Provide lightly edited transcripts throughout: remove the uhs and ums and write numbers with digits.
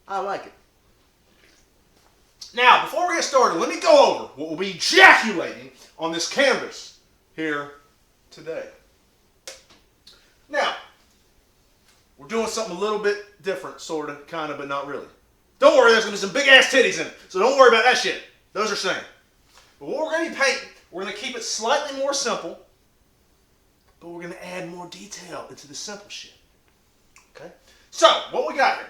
I like it. Now, before we get started, let me go over what we'll be ejaculating on this canvas here today. Now, we're doing something a little bit different, sort of, kind of, but not really. Don't worry, there's going to be some big-ass titties in it, so don't worry about that shit. Those are same. But what we're going to be painting, we're going to keep it slightly more simple, but we're going to add more detail into the simple shit. Okay? So, what we got here?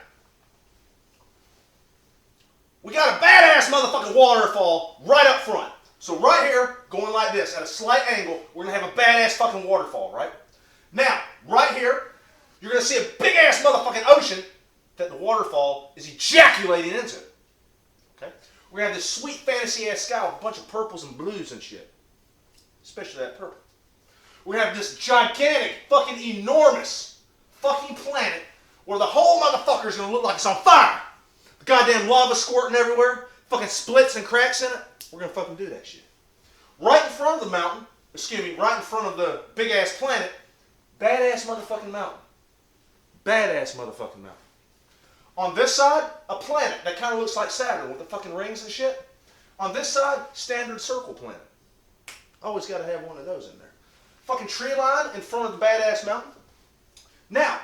We got a badass motherfucking waterfall right up front. So right here, going like this, at a slight angle, we're going to have a badass fucking waterfall, right? Now, right here, you're going to see a big-ass motherfucking ocean that the waterfall is ejaculating into. Okay? We're going to have this sweet fantasy-ass sky with a bunch of purples and blues and shit. Especially that purple. We're going to have this gigantic, fucking enormous fucking planet where the whole motherfucker is going to look like it's on fire. The goddamn lava squirting everywhere. Fucking splits and cracks in it. We're going to fucking do that shit. Right in front of the mountain, right in front of the big-ass planet, badass motherfucking mountain. Badass motherfucking mountain. On this side, a planet that kind of looks like Saturn with the fucking rings and shit. On this side, standard circle planet. Always got to have one of those in there. Fucking tree line in front of the badass mountain. Now,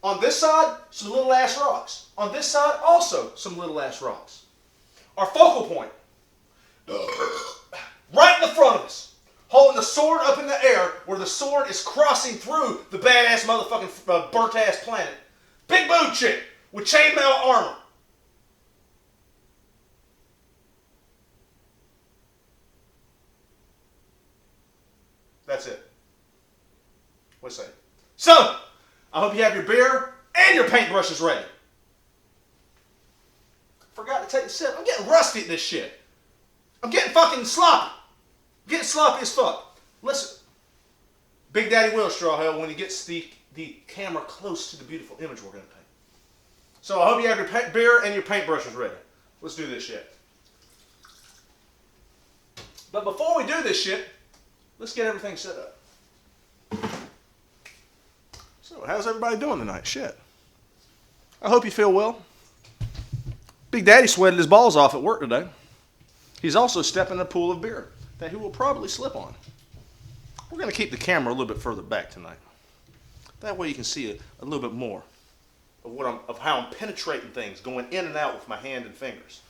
on this side, some little ass rocks. On this side, also some little ass rocks. Our focal point, right in the front of us, holding the sword up in the air, where the sword is crossing through the badass motherfucking burnt ass planet. Big boob chick with chainmail armor. That's it. What's that? So, I hope you have your beer and your paintbrushes ready. Forgot to take a sip. I'm getting rusty at this shit. I'm getting fucking sloppy. I'm getting sloppy as fuck. Listen. Big Daddy will, Strawhell, when he gets the camera close to the beautiful image we're going to paint. So I hope you have your beer and your paintbrushes ready. Let's do this shit. But before we do this shit, let's get everything set up. So, how's everybody doing tonight? Shit. I hope you feel well. Big Daddy sweated his balls off at work today. He's also stepping in a pool of beer that he will probably slip on. We're going to keep the camera a little bit further back tonight. That way you can see a little bit more of how I'm penetrating things, going in and out with my hand and fingers.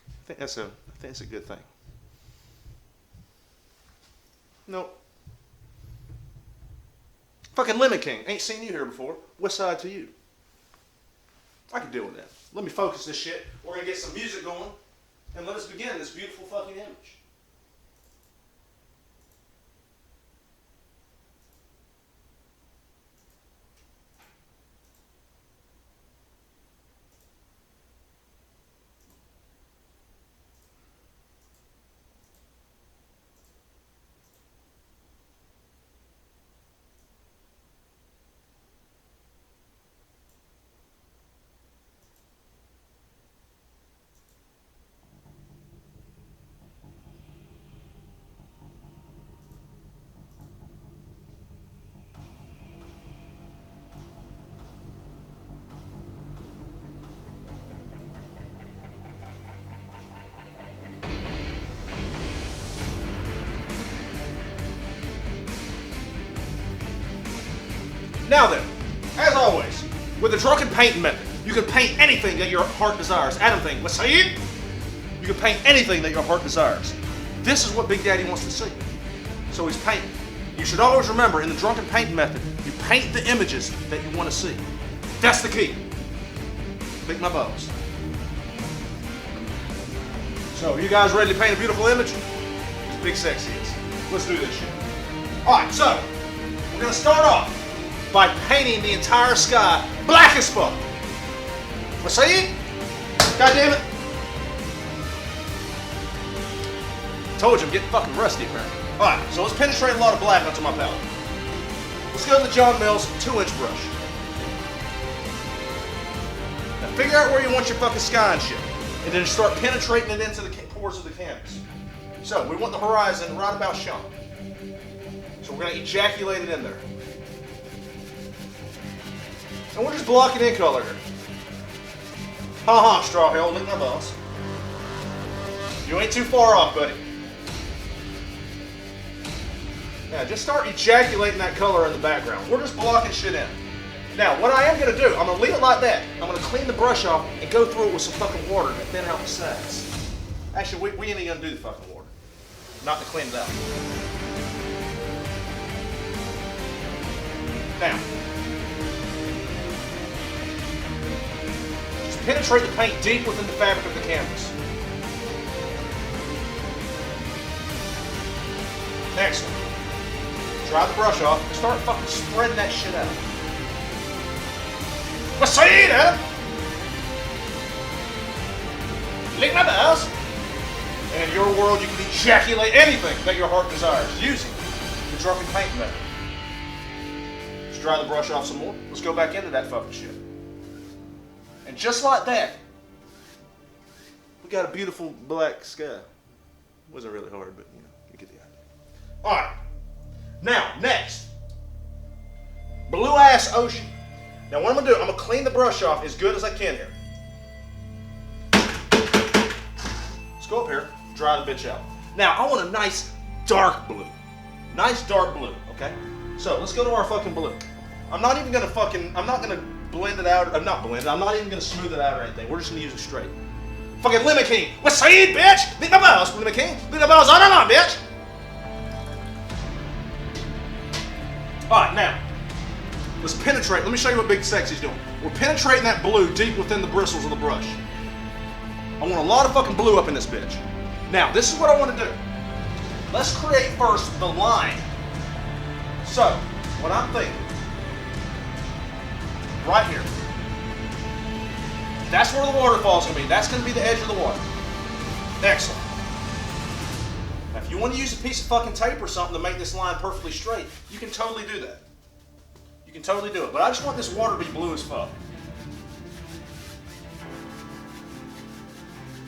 I think that's a good thing. Nope. Fucking Lemon King, ain't seen you here before. West side to you. I can deal with that. Let me focus this shit. We're gonna get some music going, and let us begin this beautiful fucking image. Now then, as always, with the Drunken painting method, you can paint anything that your heart desires. Adam thing, what's that? You can paint anything that your heart desires. This is what Big Daddy wants to see. So he's painting. You should always remember, in the Drunken painting method, you paint the images that you want to see. That's the key. Pick my balls. So, are you guys ready to paint a beautiful image? As Big Sexy is. Let's do this shit. Alright, so, we're going to start off by painting the entire sky black as fuck. What's that? God damn it. Told you I'm getting fucking rusty apparently. Alright, so let's penetrate a lot of black onto my palette. Let's go to the John Mills 2-inch brush. Now figure out where you want your fucking sky and shit. And then start penetrating it into the pores of the canvas. So, we want the horizon right about shown. So we're going to ejaculate it in there. And we're just blocking in color here. Ha Straw Hill, lick my balls. You ain't too far off, buddy. Now, just start ejaculating that color in the background. We're just blocking shit in. Now, what I am going to do, I'm going to leave it like that. I'm going to clean the brush off and go through it with some fucking water to thin out the sides. Actually, we ain't even going to do the fucking water. Not to clean it out. Now, just penetrate the paint deep within the fabric of the canvas. Excellent. Dry the brush off and start fucking spreading that shit out. What's saying, Adam? Lick my balls. And in your world, you can ejaculate anything that your heart desires using the drunken paint method. Let's dry the brush off some more. Let's go back into that fucking shit. And just like that, we got a beautiful black sky. Wasn't really hard, but you know, you get the idea. All right. Now, next, blue ass ocean. Now, what I'm gonna do, I'm gonna clean the brush off as good as I can here. Let's go up here, dry the bitch out. Now, I want a nice dark blue. Nice dark blue, okay? So, let's go to our fucking blue. I'm not even gonna I'm not gonna blend it out, I'm not even gonna smooth it out or anything. We're just gonna use it straight. Fucking Lemon King, what's saying, bitch? Lick my balls, Lemon King. Lick my balls on and on, bitch. Alright, now, let's penetrate. Let me show you what Big Sexy's doing. We're penetrating that blue deep within the bristles of the brush. I want a lot of fucking blue up in this bitch. Now, this is what I want to do. Let's create first the line. So, what I'm thinking, right here. That's where the waterfall's going to be. That's going to be the edge of the water. Excellent. Now, if you want to use a piece of fucking tape or something to make this line perfectly straight, you can totally do that. You can totally do it. But I just want this water to be blue as fuck.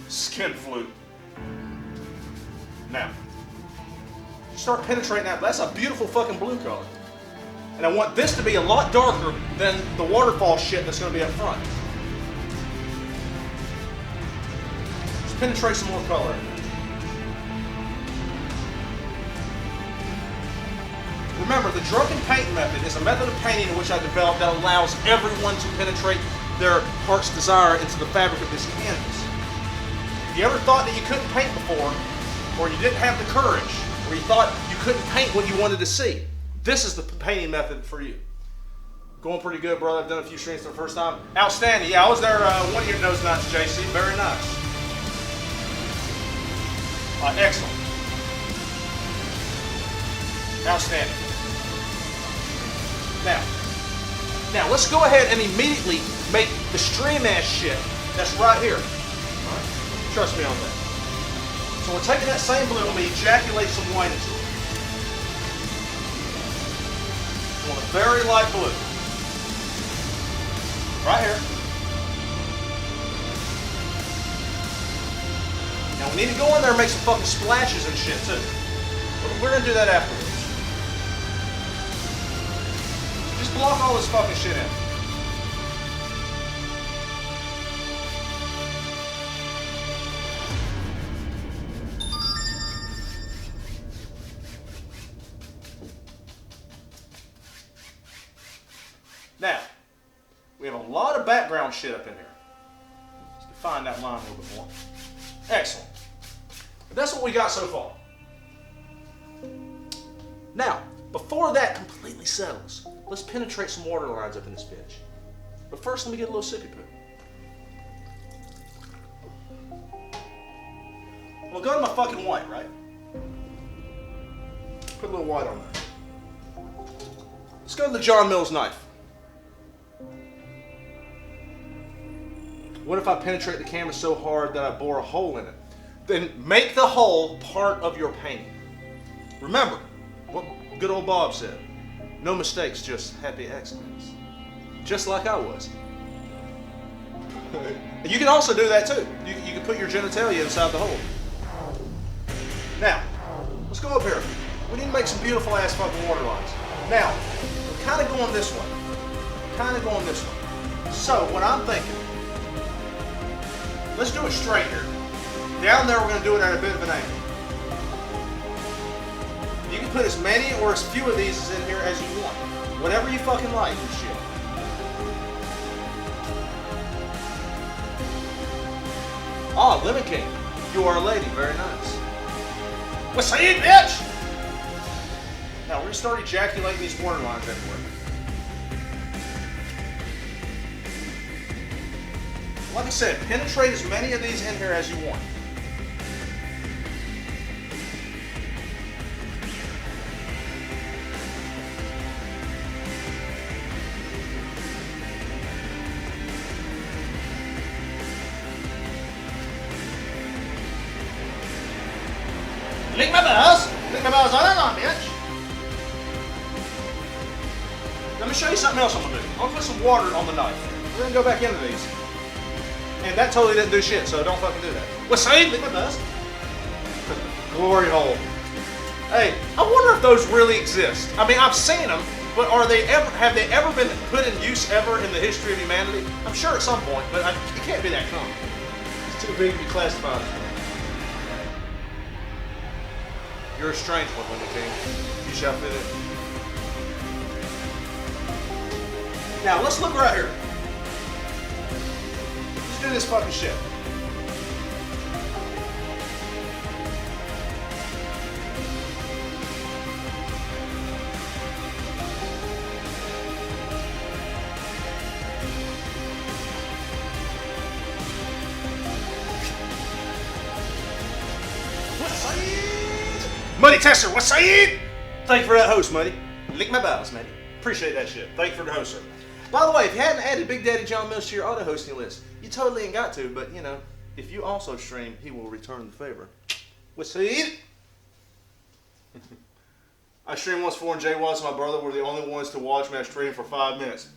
Skin flute. Now, start penetrating that. That's a beautiful fucking blue color. And I want this to be a lot darker than the waterfall shit that's going to be up front. Just penetrate some more color. Remember, the drunken paint method is a method of painting in which I developed that allows everyone to penetrate their heart's desire into the fabric of this canvas. If you ever thought that you couldn't paint before, or you didn't have the courage, or you thought you couldn't paint what you wanted to see, this is the painting method for you. Going pretty good, brother. I've done a few streams for the first time. Outstanding. Yeah, I was there one of your nose nuts, JC. Very nice. Excellent. Outstanding. Now let's go ahead and immediately make the stream ass shit that's right here. All right? Trust me on that. So we're taking that same blue and we ejaculate some white into it. We want a very light blue. Right here. Now we need to go in there and make some fucking splashes and shit too. We're gonna do that afterwards. Just block all this fucking shit in. Now, we have a lot of background shit up in here. Let's define that line a little bit more. Excellent. That's what we got so far. Now, before that completely settles, let's penetrate some water lines up in this bitch. But first, let me get a little sippy poo. We'll go to my fucking white, right? Put a little white on there. Let's go to the John Mills knife. What if I penetrate the canvas so hard that I bore a hole in it? Then make the hole part of your painting. Remember what good old Bob said. No mistakes, just happy accidents. Just like I was. You can also do that too. You can put your genitalia inside the hole. Now, let's go up here. We need to make some beautiful ass fucking water lines. Now, we're kind of going this way. So, what I'm thinking, Let's do it straight here. Down there, we're going to do it at a bit of an angle. You can put as many or as few of these in here as you want. Whatever you fucking like and shit. Ah, Lemon King. You are a lady. Very nice. What's up, bitch? Now, we're going to start ejaculating these water lines everywhere. Like I said, penetrate as many of these in here as you want. Lick my balls! Lick my balls all along, bitch! Let me show you something else I'm gonna do. I'm gonna put some water on the knife. We're gonna go back into these. And that totally didn't do shit, so don't fucking do that. What's up? Lick my balls. Glory hole. Hey, I wonder if those really exist. I mean, I've seen them, but have they ever been put in use ever in the history of humanity? I'm sure at some point, but it can't be that common. It's too big to be classified as one. You're a strange one, Lemon King. You shall fit in. Now, let's look right here. Let's do this fucking shit. Muddy Tester, what's up? Thank you for that host, Muddy. Lick my balls, Muddy. Appreciate that shit. Thank you for the host, sir. By the way, if you hadn't added Big Daddy John Mills to your auto hosting list, you totally ain't got to, but you know, if you also stream, he will return the favor. What's up? I streamed once before, and Jay Watts and my brother were the only ones to watch me. I streamed for 5 minutes.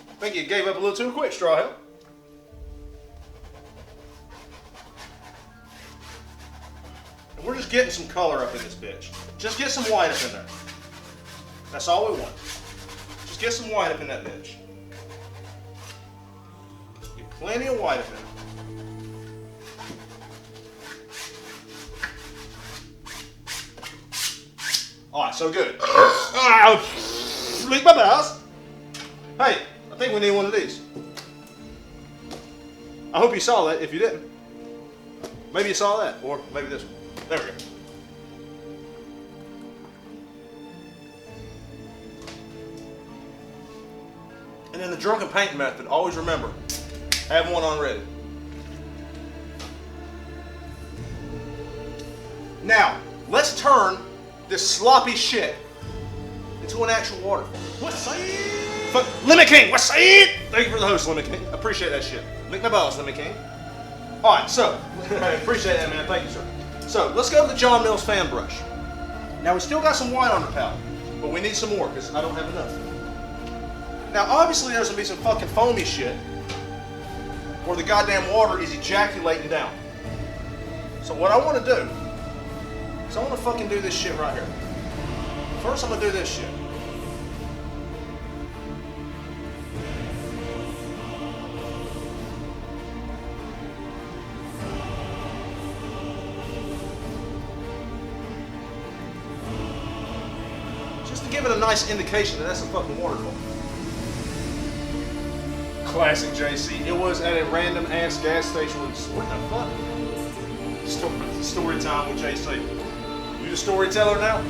I think you gave up a little too quick, Straw Hat. We're just getting some color up in this bitch. Just get some white up in there. That's all we want. Just get some white up in that bitch. Get plenty of white up in it. Alright, so good. Lick my balls. Hey, I think we need one of these. I hope you saw that if you didn't. Maybe you saw that, or maybe this one. There we go. And then the drunken painting method, always remember, have one on ready. Now, let's turn this sloppy shit into an actual waterfall. What's up? Lemon King, what's up? Thank you for the host, Lemon King. Appreciate that shit. Lick my balls, Lemon King. Alright, so, I appreciate that, man. Thank you, sir. So, let's go to the John Mills fan brush. Now, we still got some white on the palette, but we need some more because I don't have enough. Now, obviously, there's going to be some fucking foamy shit where the goddamn water is ejaculating down. So, what I want to do is I want to fucking do this shit right here. First, I'm going to do this shit. Give it a nice indication that that's a fucking waterfall. Classic JC. It was at a random ass gas station with, what the fuck? Story time with JC. You the storyteller now?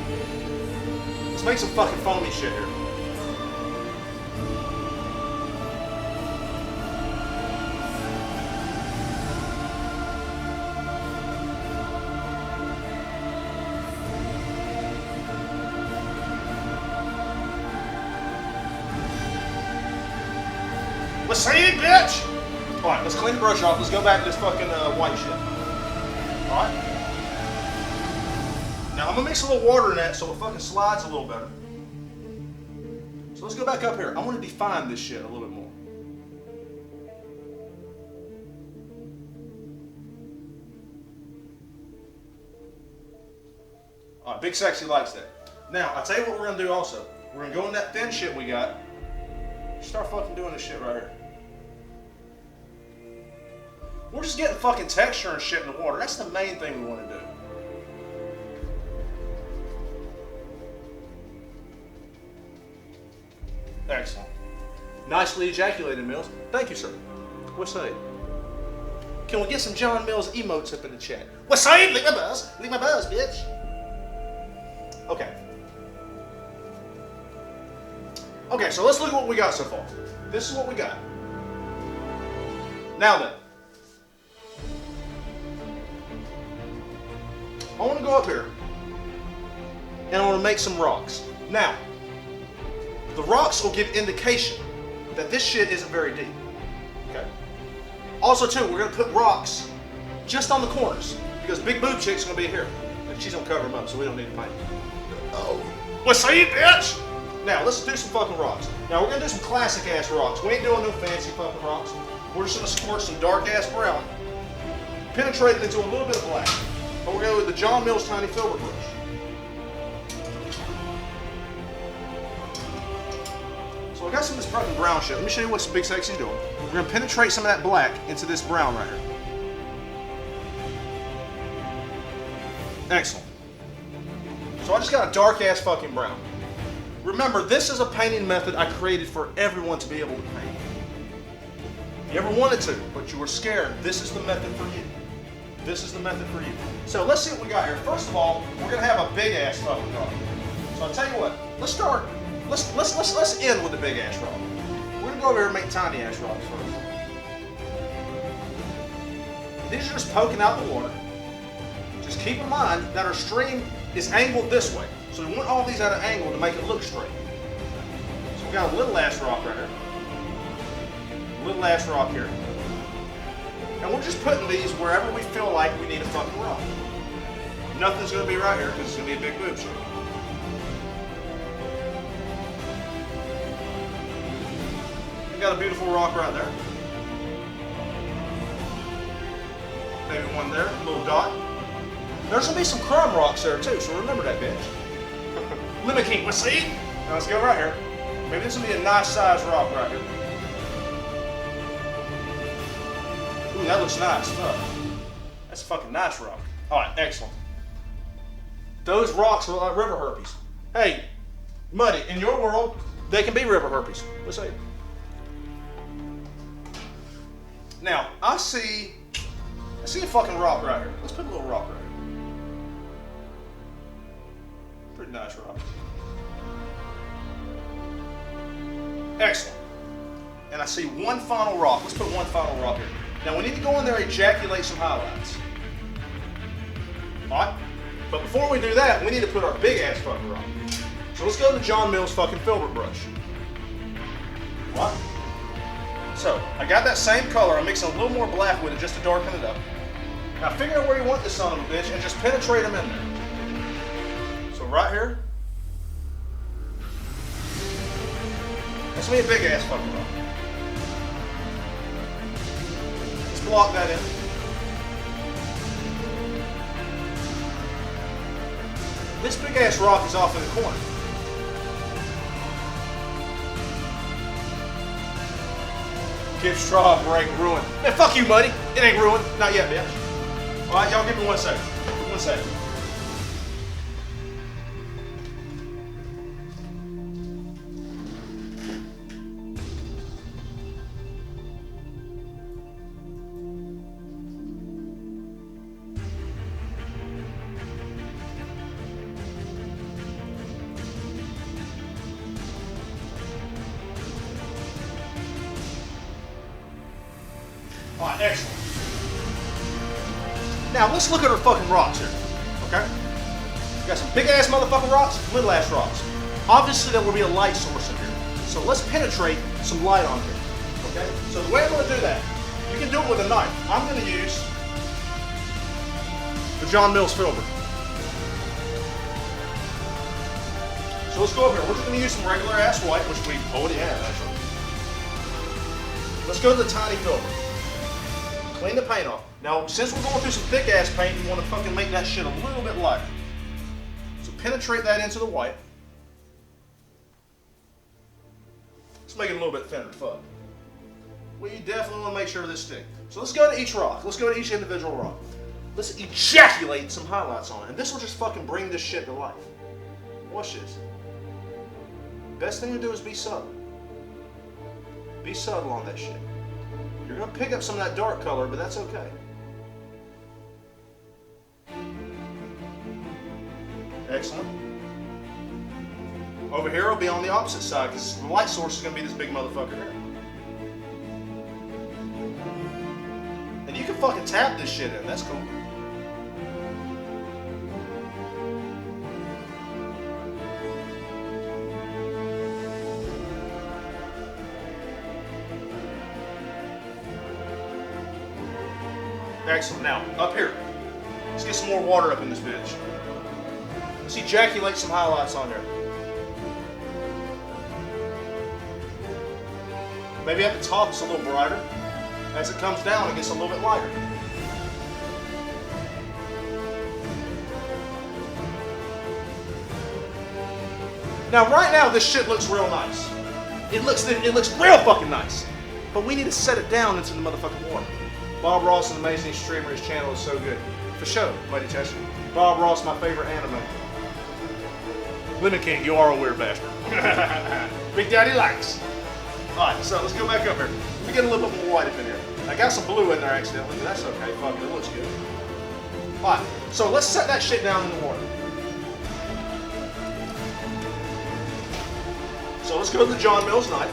Let's make some fucking foamy shit here. Let's say it, bitch! Alright, let's clean the brush off. Let's go back to this fucking white shit. Alright? Now, I'm going to mix a little water in that so it fucking slides a little better. So let's go back up here. I want to define this shit a little bit more. Alright, Big Sexy likes that. Now, I'll tell you what we're going to do also. We're going to go in that thin shit we got. Start fucking doing this shit right here. We're just getting fucking texture and shit in the water. That's the main thing we want to do. Excellent. Nicely ejaculated, Mills. Thank you, sir. What's up? Can we get some John Mills emotes up in the chat? What's up? Lick my buzz. Lick my buzz, bitch. Okay. Okay, so let's look at what we got so far. This is what we got. Now then. I want to go up here. And I want to make some rocks. Now, the rocks will give indication that this shit isn't very deep. Okay. Also, too, we're gonna put rocks just on the corners because Big Boob Chick's gonna be here, and she's gonna cover them up, so we don't need to paint. Oh, what's up, bitch? Now let's do some fucking rocks. Now we're gonna do some classic ass rocks. We ain't doing no fancy fucking rocks. We're just gonna squirt some dark ass brown, penetrate it into a little bit of black, and we're gonna go with the John Mills Tiny Filbert brush. So I got some of this fucking brown shit. Let me show you what Big Sexy's doing. We're gonna penetrate some of that black into this brown right here. Excellent. So I just got a dark ass fucking brown. Remember, this is a painting method I created for everyone to be able to paint. You ever wanted to, but you were scared. This is the method for you. This is the method for you. So let's see what we got here. First of all, we're gonna have a big ass fucking rock. So I'll tell you what. Let's start. Let's end with the big ass rock. We're gonna go over here and make tiny ass rocks first. These are just poking out the water. Just keep in mind that our stream is angled this way. So we want all these at an angle to make it look straight. So we got a little ass rock right here. Little ass rock here. And we're just putting these wherever we feel like we need a fucking rock. Nothing's gonna be right here because it's gonna be a big boob shot. We got a beautiful rock right there. Maybe one there, a little dot. There's gonna be some crumb rocks there too, so remember that, bitch. Lemon King, let's see. Now let's go right here. Maybe this will be a nice size rock right here. Ooh, that looks nice. Fuck. That's a fucking nice rock. Alright, excellent. Those rocks look like river herpes. Hey, Muddy, in your world, they can be river herpes. Let's see. Now, I see a fucking rock right here. Let's put a little rock right here. Pretty nice rock. Excellent. And I see one final rock. Let's put one final rock here. Now we need to go in there and ejaculate some highlights. Alright? But before we do that, we need to put our big ass fucking rock. So let's go to John Mills fucking filbert brush. What? So, I got that same color. I'm mixing a little more black with it just to darken it up. Now figure out where you want this son of a bitch and just penetrate them in there. So right here. That's gonna be a big ass fucking rock. Let's block that in. This big ass rock is off in the corner. Give straw a break, ruin. Man, fuck you, buddy. It ain't ruined. Not yet, bitch. Alright, y'all give me 1 second. 1 second. Alright, excellent. Now let's look at our fucking rocks here. Okay? We got some big ass motherfucking rocks, little ass rocks. Obviously there will be a light source in here. So let's penetrate some light on here. Okay? So the way I'm gonna do that, you can do it with a knife. I'm gonna use the John Mills filbert. So let's go over here. We're just gonna use some regular ass white, which we already have actually. Let's go to the tiny filbert. Clean the paint off. Now, since we're going through some thick ass paint, we want to fucking make that shit a little bit lighter. So penetrate that into the white. Let's make it a little bit thinner. Fuck. We definitely want to make sure this sticks. So let's go to each rock. Let's go to each individual rock. Let's ejaculate some highlights on it. And this will just fucking bring this shit to life. Watch this. Best thing to do is be subtle. Be subtle on that shit. You're going to pick up some of that dark color, but that's okay. Excellent. Over here will be on the opposite side because the light source is going to be this big motherfucker here. And you can fucking tap this shit in. That's cool. Excellent. Now, up here. Let's get some more water up in this bitch. Let's ejaculate some highlights on there. Maybe at the top it's a little brighter. As it comes down, it gets a little bit lighter. Now, right now, this shit looks real nice. It looks real fucking nice. But we need to set it down into the motherfucking water. Bob Ross, an amazing streamer. His channel is so good. For sure, buddy Chester. Bob Ross, my favorite anime. Lemon King, you are a weird bastard. Big Daddy likes. Alright, so let's go back up here. Let me get a little bit more white up in here. I got some blue in there accidentally, but that's okay. Fuck it, it looks good. Alright, so let's set that shit down in the water. So let's go to the John Mills knife.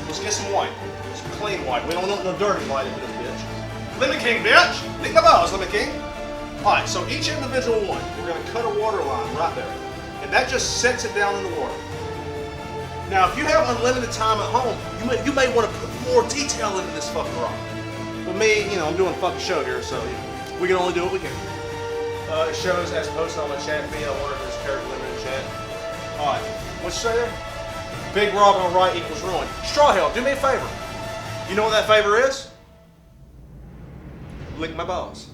Let's get some white. Some clean white. We don't want no dirty white in this bitch. Lemon King, bitch! Lick my balls, Lemon King. Alright, so each individual one, we're going to cut a water line right there. And that just sets it down in the water. Now, if you have unlimited time at home, you may want to put more detail into this fucking rock. But me, you know, I'm doing a fucking show here, so we can only do what we can. It shows as posted on my chat feed. I wonder if there's character limit in chat. Alright, what'd you say there? Big Rob on right equals ruin. Strawhill, do me a favor. You know what that favor is? Lick my balls.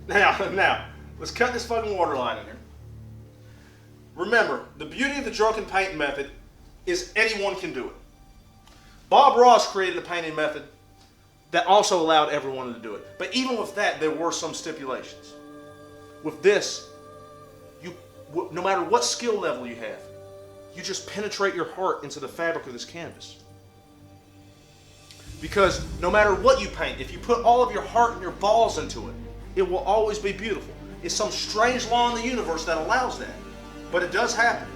Now, let's cut this fucking water line in here. Remember, the beauty of the drunken painting method is anyone can do it. Bob Ross created a painting method that also allowed everyone to do it. But even with that, there were some stipulations. With this, no matter what skill level you have, you just penetrate your heart into the fabric of this canvas. Because no matter what you paint, if you put all of your heart and your balls into it, it will always be beautiful. It's some strange law in the universe that allows that. But it does happen.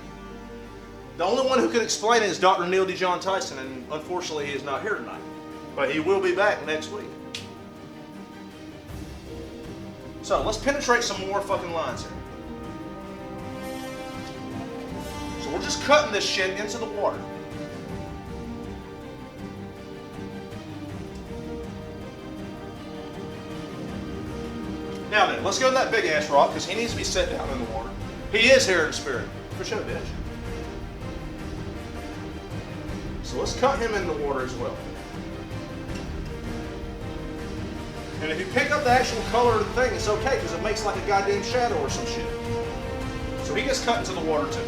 The only one who can explain it is Dr. Neil deGrasse Tyson, and unfortunately he is not here tonight. But he will be back next week. So let's penetrate some more fucking lines here. So we're just cutting this shit into the water. Now then, let's go to that big ass rock because he needs to be set down in the water. He is here in spirit. For sure, bitch. So let's cut him in the water as well. And if you pick up the actual color of the thing, it's okay because it makes like a goddamn shadow or some shit. So he gets cut into the water too.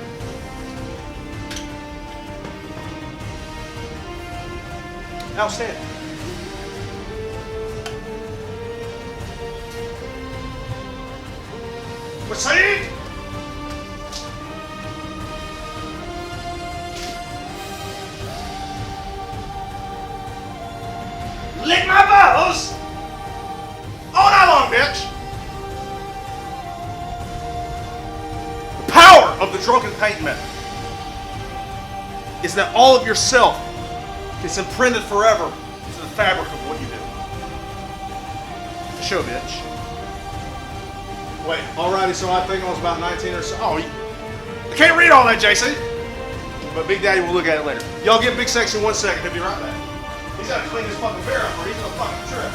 Outstanding. Proceed! Lick my balls! All night long, bitch! The power of the drunken paint method is that all of yourself gets imprinted forever into the fabric of what you do. For sure, bitch. Wait, alrighty, so I think I was about 19 or so. Oh, I can't read all that, JC! But Big Daddy will look at it later. Y'all give Big Sexy 1 second, he'll be right back. He's got to clean his fucking bear up or he's gonna fucking trip.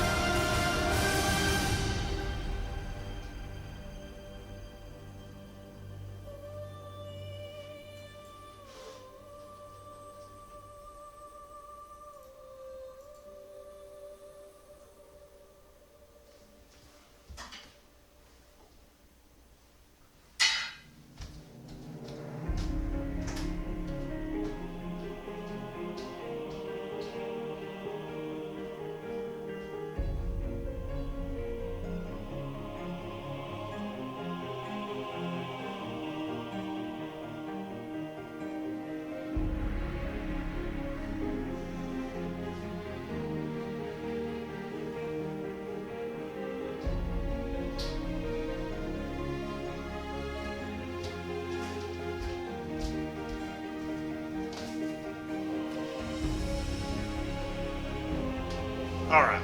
Alright.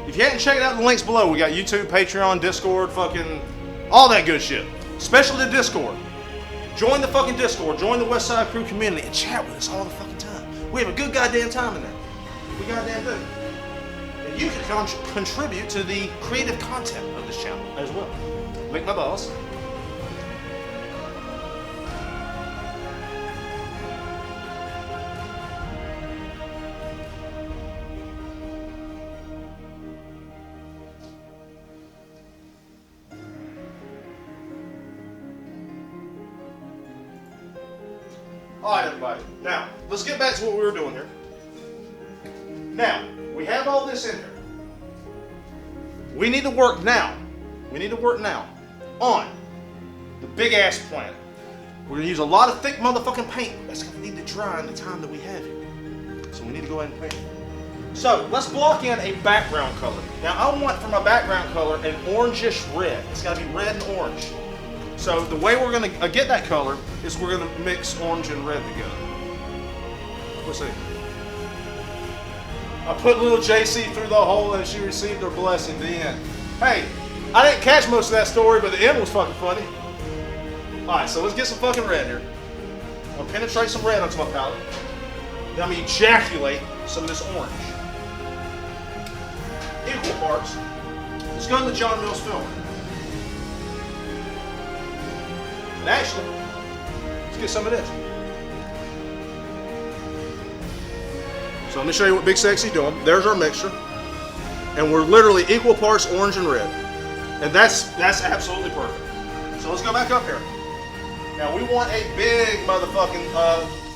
If you hadn't checked out the links below, we got YouTube, Patreon, Discord, fucking all that good shit. Especially the Discord. Join the fucking Discord, join the Westside Crew community, and chat with us all the fucking time. We have a good goddamn time in there. We goddamn do. And you can contribute to the creative content of this channel as well. Link my boss. Alright everybody, now, let's get back to what we were doing here. Now, we have all this in here. We need to work now. We need to work now on the big ass planet. We're gonna use a lot of thick motherfucking paint. That's gonna need to dry in the time that we have here. So we need to go ahead and paint it. So, let's block in a background color. Now, I want for my background color an orangish red. It's gotta be red and orange. So the way we're going to get that color is we're going to mix orange and red together. Let's see. I put little JC through the hole and she received her blessing. The end. Hey, I didn't catch most of that story, but the end was fucking funny. Alright, so let's get some fucking red here. I'm going to penetrate some red onto my palette. Then I'm going to ejaculate some of this orange. Equal parts. Let's go to the John Mills film. And actually, let's get some of this. So let me show you what Big Sexy's doing. There's our mixture. And we're literally equal parts orange and red. And that's absolutely perfect. So let's go back up here. Now we want a big motherfucking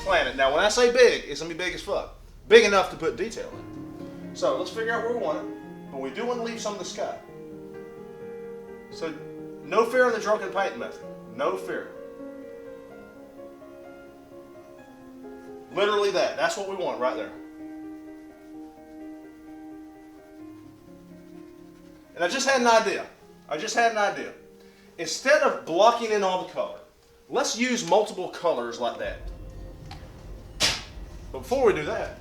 planet. Now when I say big, it's going to be big as fuck. Big enough to put detail in. So let's figure out where we want it. But we do want to leave some of the sky. So no fear in the drunken paint method. No fear. Literally that. That's what we want right there. And I just had an idea. Instead of blocking in all the color, let's use multiple colors like that. But before we do that,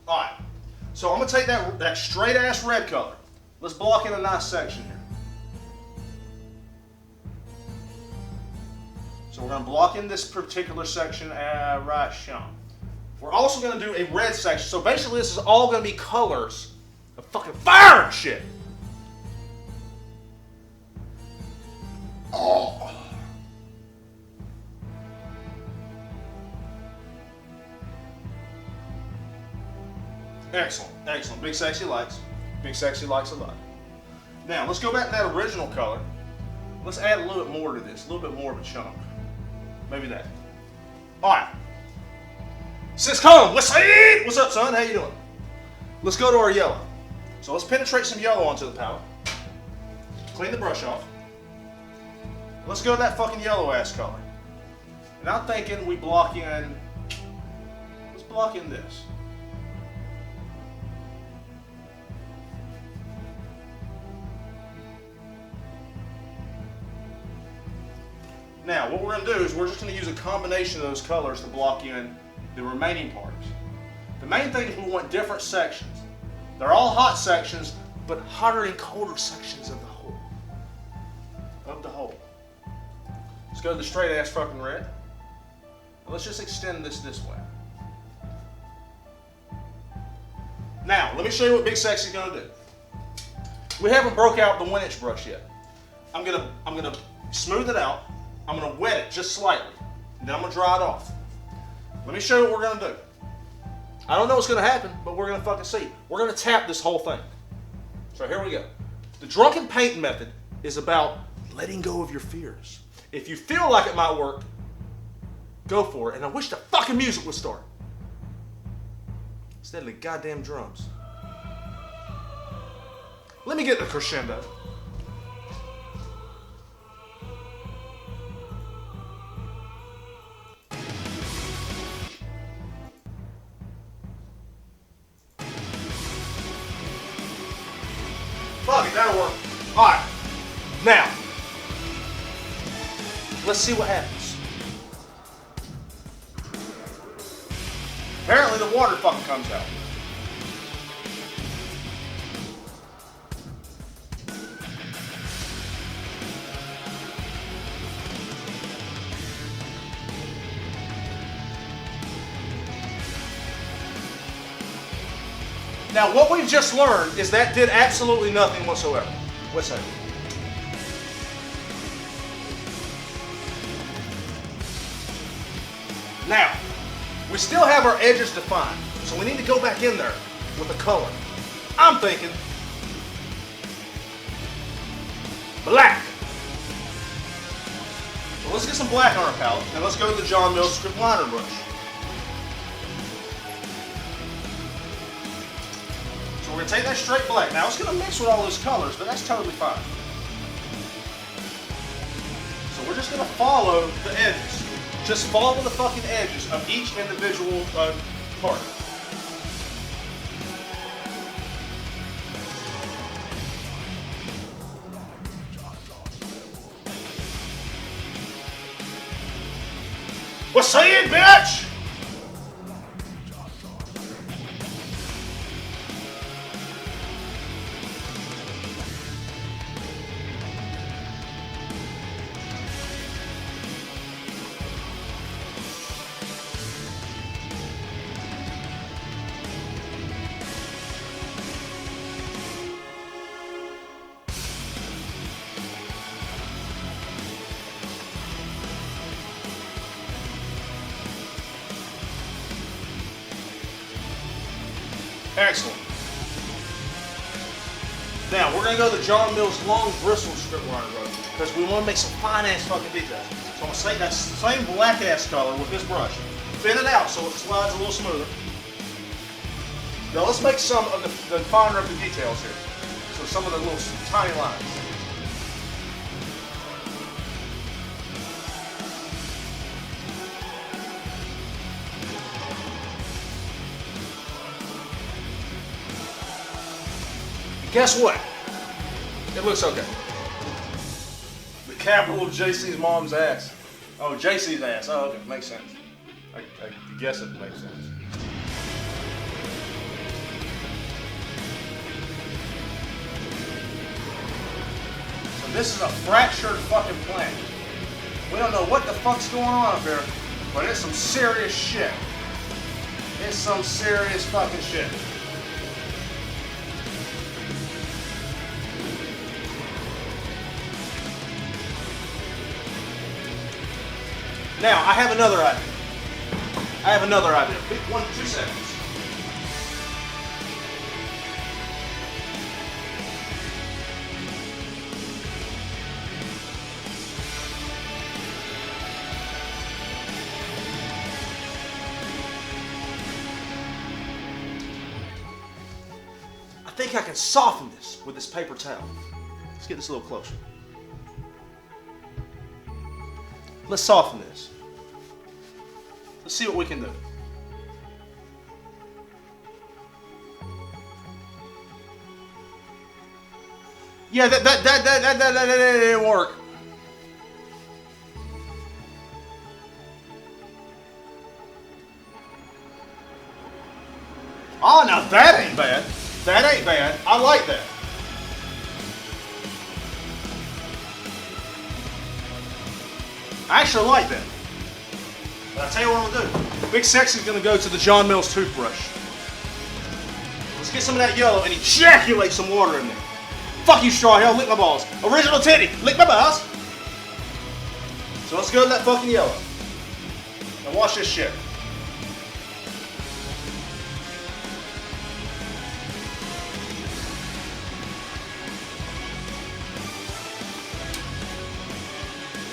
alright, so I'm going to take that straight ass red color. Let's block in a nice section here. So we're going to block in this particular section right here. We're also going to do a red section. So basically this is all going to be colors of fucking fire and shit. Oh. Excellent, excellent. Big Sexy likes. Big Sexy likes a lot. Now, let's go back to that original color. Let's add a little bit more to this, a little bit more of a chunk. Maybe that. Alright. Sis Cone, what's up, son? How you doing? Let's go to our yellow. So let's penetrate some yellow onto the palette. Clean the brush off. Let's go to that fucking yellow ass color. And I'm thinking we block in, let's block in this. Now, what we're going to do is we're just going to use a combination of those colors to block in the remaining parts. The main thing is we want different sections. They're all hot sections, but hotter and colder sections of the whole. Let's go to the straight ass fucking red. Let's just extend this way. Now, let me show you what Big Sexy's going to do. We haven't broke out the 1-inch brush yet. I'm gonna smooth it out. I'm going to wet it just slightly, and then I'm going to dry it off. Let me show you what we're going to do. I don't know what's going to happen, but we're going to fucking see. We're going to tap this whole thing. So here we go. The drunken paint method is about letting go of your fears. If you feel like it might work, go for it. And I wish the fucking music would start. Instead of the goddamn drums. Let me get the crescendo. Fuck it, Alright. Now, let's see what happens. Apparently the water fucking comes out. Now, what we've just learned is that did absolutely nothing whatsoever. What's that? Now, we still have our edges defined, so we need to go back in there with a color. I'm thinking black. So let's get some black on our palette, and let's go to the John Mills script liner brush. We're going to take that straight black. Now it's going to mix with all those colors, but that's totally fine. So we're just going to follow the edges. Just follow the fucking edges of each individual part. What's saying, bitch? Excellent. Now, we're going to go to the John Mills long bristle script liner brush because we want to make some fine ass fucking details. So I'm going to take that same black ass color with this brush, thin it out so it slides a little smoother. Now let's make some of the finer of the details here. So some of the little tiny lines. Guess what? It looks okay. The capital of JC's mom's ass. Oh, JC's ass. Oh, okay. Makes sense. I guess it makes sense. So this is a fractured fucking plant. We don't know what the fuck's going on up here, but it's some serious shit. It's some serious fucking shit. Now, I have another idea. 2 seconds. I think I can soften this with this paper towel. Let's get this a little closer. Let's soften this. Let's see what we can do. Yeah, that didn't work. Oh, now that ain't bad. That ain't bad. I like that. I actually like that. But I'll tell you what I'm going to do. Big Sexy's going to go to the John Mills toothbrush. Let's get some of that yellow and ejaculate some water in there. Fuck you, straw hell. Lick my balls. Original titty. Lick my balls. So let's go to that fucking yellow. And watch this shit.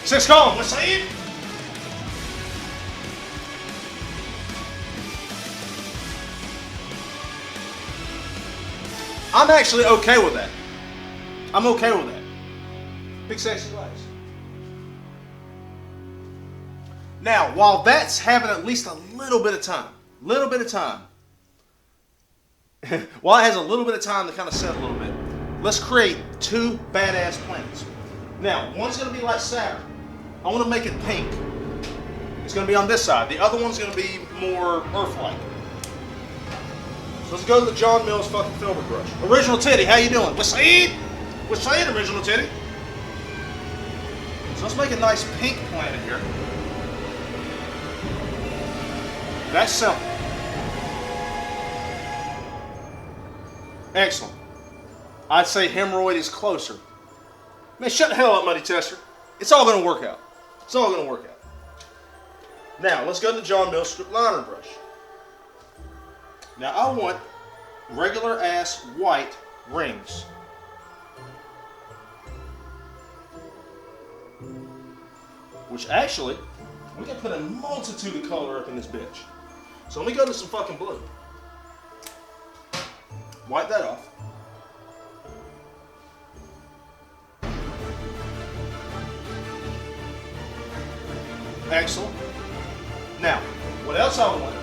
Six column, what's that? I'm actually okay with that. I'm okay with that. Big Sexy lights. Now, while that's having at least a little bit of time, while it has a little bit of time to kind of set a little bit, let's create two badass planets. Now, one's gonna be like Saturn. I wanna make it pink. It's gonna be on this side. The other one's gonna be more Earth-like. So let's go to the John Mills fucking filbert brush. Original Titty, how you doing? What's saying? What's saying, Original Titty? So let's make a nice pink planet here. That's simple. Excellent. I'd say hemorrhoid is closer. Man, shut the hell up, Muddy Tester. It's all gonna work out. It's all gonna work out. Now, let's go to the John Mills strip liner brush. Now, I want regular ass white rings. Which actually, we can put a multitude of color up in this bitch. So let me go to some fucking blue. Wipe that off. Excellent. Now, what else I want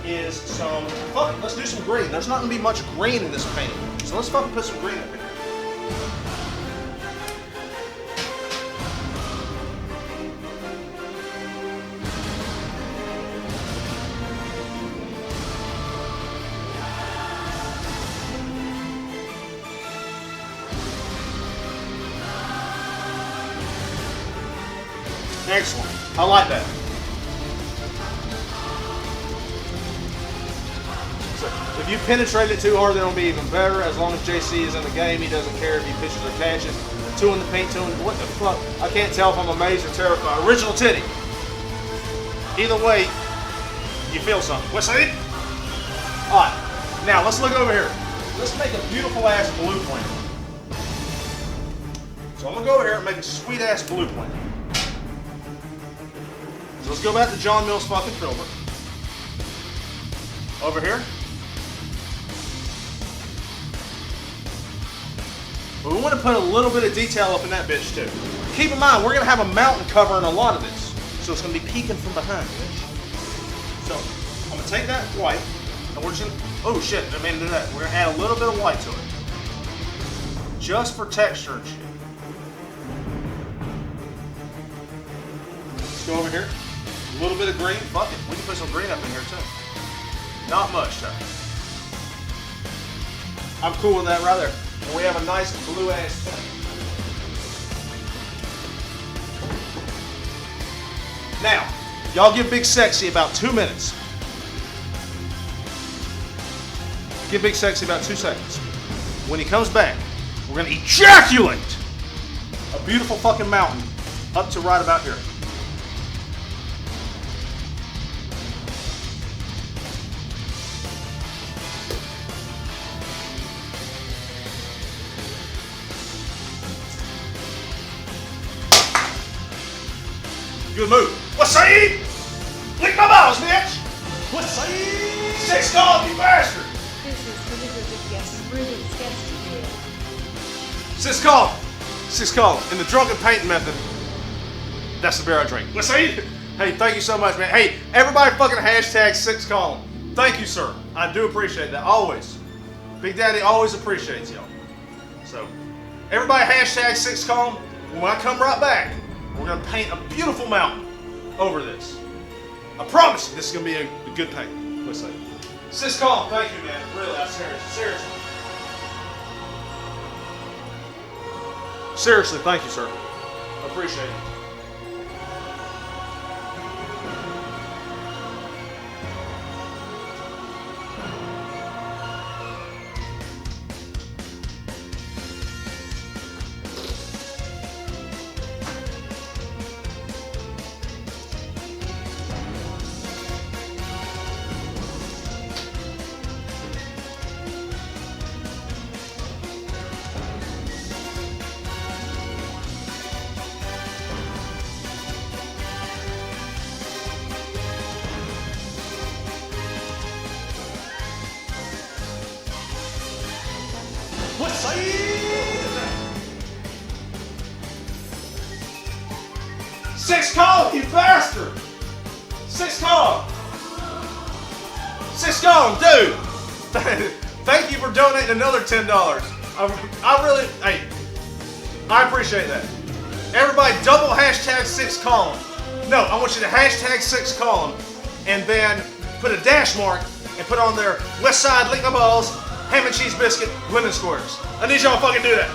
is some, fuck it, let's do some green. There's not gonna be much green in this painting. So let's fucking put some green up here. Excellent. I like that. So if you penetrate it too hard, then it'll be even better. As long as JC is in the game, he doesn't care if he pitches or catches. Two in the paint, two in the... What the fuck? I can't tell if I'm amazed or terrified. Original Titty. Either way, you feel something. What's that? Alright. Now, let's look over here. Let's make a beautiful ass blue planet. So I'm going to go over here and make a sweet ass blue planet. So let's go back to John Mills fucking filbert. Over here. But we want to put a little bit of detail up in that bitch too. Keep in mind, we're going to have a mountain covering a lot of this. So it's going to be peeking from behind, bitch. So I'm going to take that white, and we're just going to, oh shit, I mean to do that. We're going to add a little bit of white to it. Just for texture and shit. Let's go over here. A little bit of green, fuck it. We can put some green up in here too. Not much though. I'm cool with that right there. And we have a nice blue ass thing. Now, y'all give Big Sexy about 2 minutes. Give Big Sexy about 2 seconds. When he comes back, we're gonna ejaculate a beautiful fucking mountain up to right about here. Good move. What's up? Lick my balls, bitch! What's up? 6 calls, you bastard! This is really disgusting. 6 call. 6 call. In the drunken painting method, that's the beer I drink. What's up? Hey, thank you so much, man. Hey, everybody fucking hashtag 6 call. Thank you, sir. I do appreciate that. Always. Big Daddy always appreciates y'all. So, everybody hashtag 6 call. When I come right back, we're going to paint a beautiful mountain over this. I promise you this is going to be a good paint. Let's see. Sis Colin, thank you, man. Really, I'm serious. Seriously. Seriously, thank you, sir. I appreciate it. What's up? 6 call, you bastard! 6 call! 6 call, dude! Thank you for donating another $10. I really, hey, I appreciate that. Everybody double hashtag 6 column. No, I want you to hashtag 6 column and then put a dash mark and put on there West Side lick my balls, ham and cheese biscuit, lemon squares. I need y'all to fucking do that.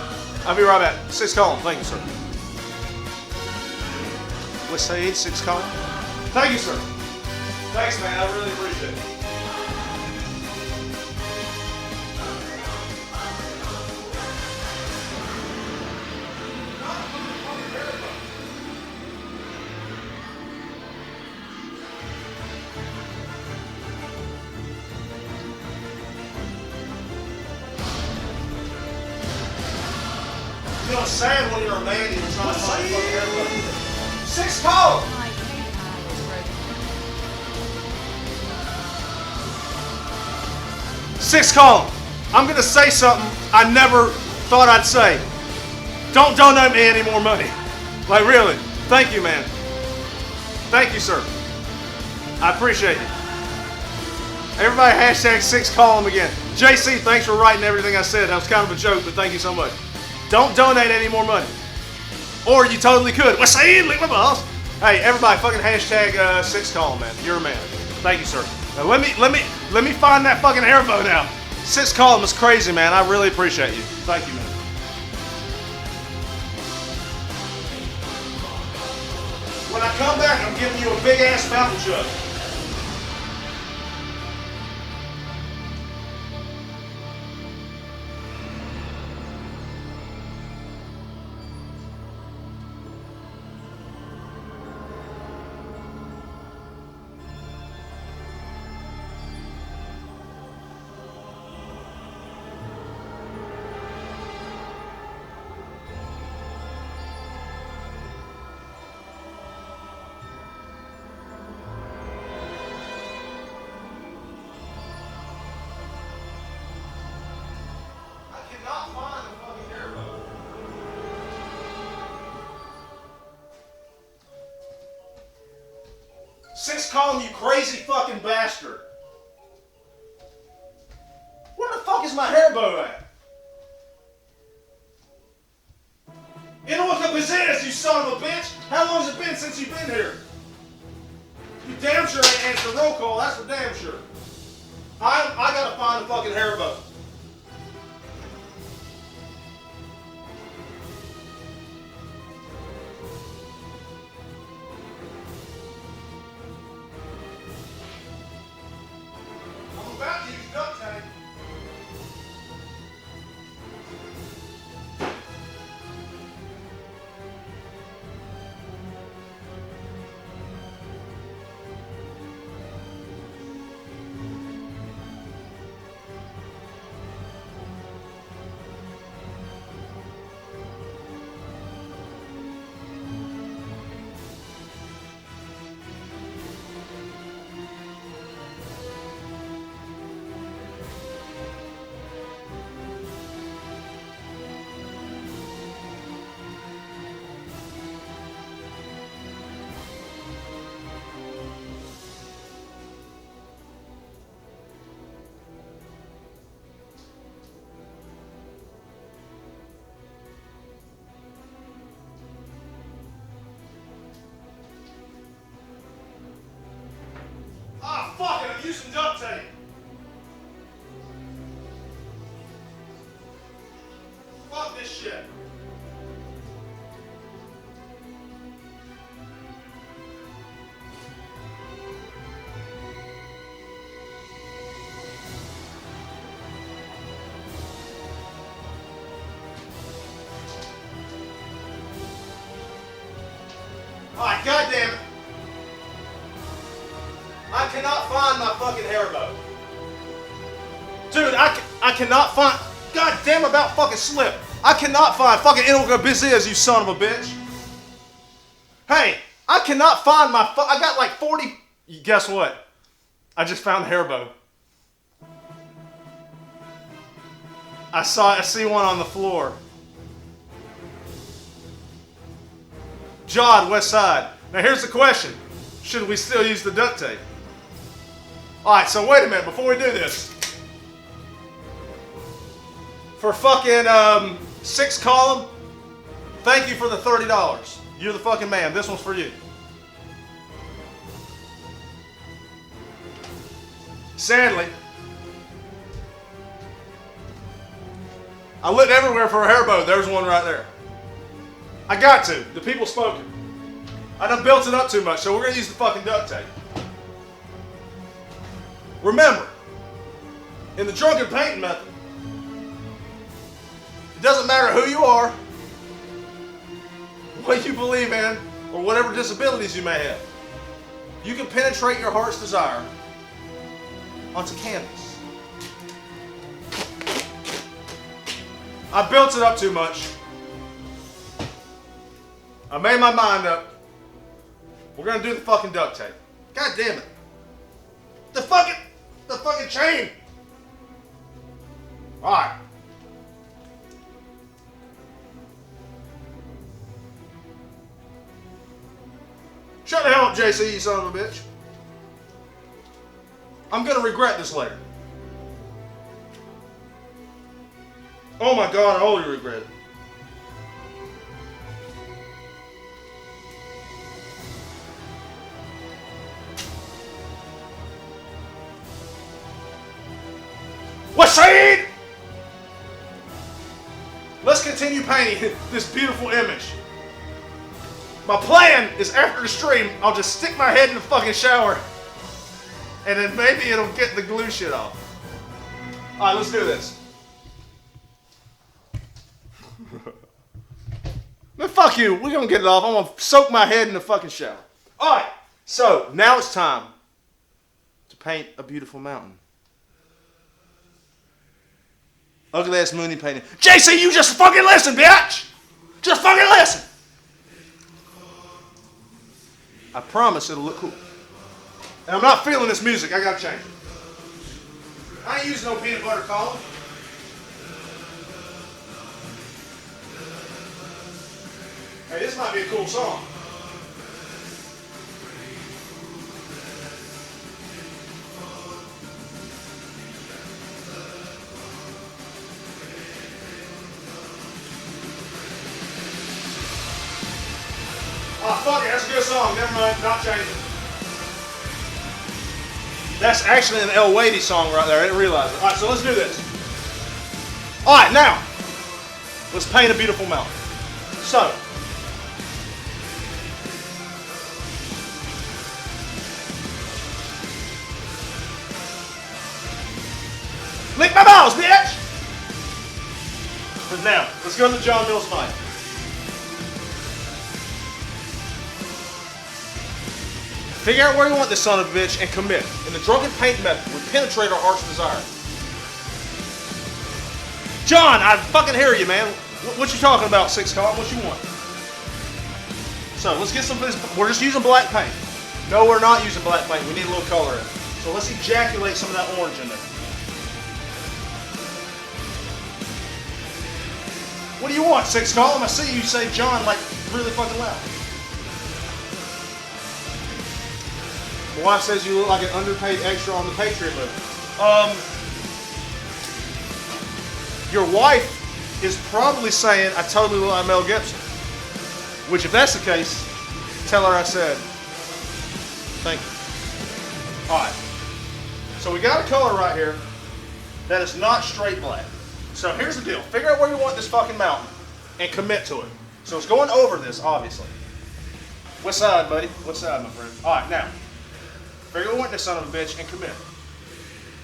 I'll be right back. 6 column. Thank you, sir. West Side 6 column. Thank you, sir. Thanks, man. I really appreciate it. You know, it's sad when you're a man and you're trying to find fucking everybody. 6 column. My PayPal is broken. 6 column. I'm gonna say something I never thought I'd say. Don't donate me any more money. Like really. Thank you, man. Thank you, sir. I appreciate it. Everybody hashtag 6 column again. JC, thanks for writing everything I said. That was kind of a joke, but thank you so much. Don't donate any more money. Or you totally could. What's saying? Lick my balls. Hey, everybody, fucking hashtag 6 column, man. You're a man. Thank you, sir. Now let me find that fucking airboat out. 6 column is crazy, man. I really appreciate you. Thank you, man. When I come back, I'm giving you a big ass fountain jug. Not find a fucking airboat. Six column, you crazy fucking bastard. Where the fuck is my airboat at? You know what the business, you son of a bitch? How long has it been since you've been here? You damn sure ain't answered roll call, that's for damn sure. I gotta find a fucking airboat. I'm about to use duct tape. Ah, fuck it, I'm using duct tape. Fuck this shit. Alright, goddammit. I cannot find my fucking airboat. Dude, I cannot find. God damn, about fucking slip. I cannot find fucking Inelga Biziz, you son of a bitch. Hey, I cannot find my. I got like 40. Guess what? I just found the airboat. I see one on the floor. Jod, West Side. Now here's the question. Should we still use the duct tape? Alright, so wait a minute before we do this. for fucking 6 column, thank you for the $30. You're the fucking man. This one's for you. Sadly, I looked everywhere for a hair bow. There's one right there. I got to. The people spoken. I done built it up too much, so we're gonna use the fucking duct tape. Remember, in the drunken painting method, it doesn't matter who you are, what you believe in, or whatever disabilities you may have. You can penetrate your heart's desire onto canvas. I built it up too much. I made my mind up. We're gonna do the fucking duct tape. God damn it. The fucking chain. Alright. Shut the hell up, JC, you son of a bitch. I'm gonna regret this later. Oh my god, I only regret it. Wasaid! Let's continue painting this beautiful image. My plan is after the stream, I'll just stick my head in the fucking shower and then maybe it'll get the glue shit off. Alright, let's do this. Man, fuck you. We're gonna get it off. I'm gonna soak my head in the fucking shower. Alright, so now it's time to paint a beautiful mountain. Ugly ass Mooney painting. JC, you just fucking listen, bitch! Just fucking listen! I promise it'll look cool. And I'm not feeling this music. I gotta change it. I ain't using no peanut butter column. Hey, this might be a cool song. Oh, fuck it, that's a good song. Never mind, not changing. That's actually an El Wadey song right there. I didn't realize it. Alright, so let's do this. Alright, now, let's paint a beautiful mountain. So, lick my balls, bitch! But now, let's go to the John Mills fight. Figure out where you want this son of a bitch and commit. In the drunken paint method, we penetrate our heart's desire. John, I fucking hear you, man. What you talking about, 6 column? What you want? So let's get some of this. We're just using black paint. No, we're not using black paint. We need a little color in it. So let's ejaculate some of that orange in there. What do you want, 6 column? I see you say John like really fucking loud. My wife says you look like an underpaid extra on the Patriot movie. Your wife is probably saying I totally look like Mel Gibson. Which, if that's the case, tell her I said thank you. Alright. So we got a color right here that is not straight black. So here's the deal. Figure out where you want this fucking mountain and commit to it. So it's going over this, obviously. What side, buddy? What side, my friend? Alright, now. Figure out where you want this son of a bitch and commit.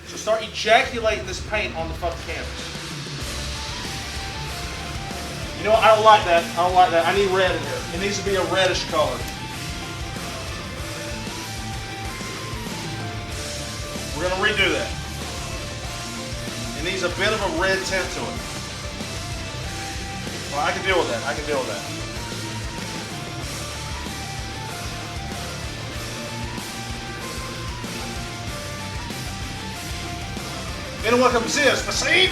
So start ejaculating this paint on the fucking canvas. You know what? I don't like that. I don't like that. I need red in here. It needs to be a reddish color. We're going to redo that. It needs a bit of a red tint to it. Well, I can deal with that. I can deal with that. Anyone come see us, Basim?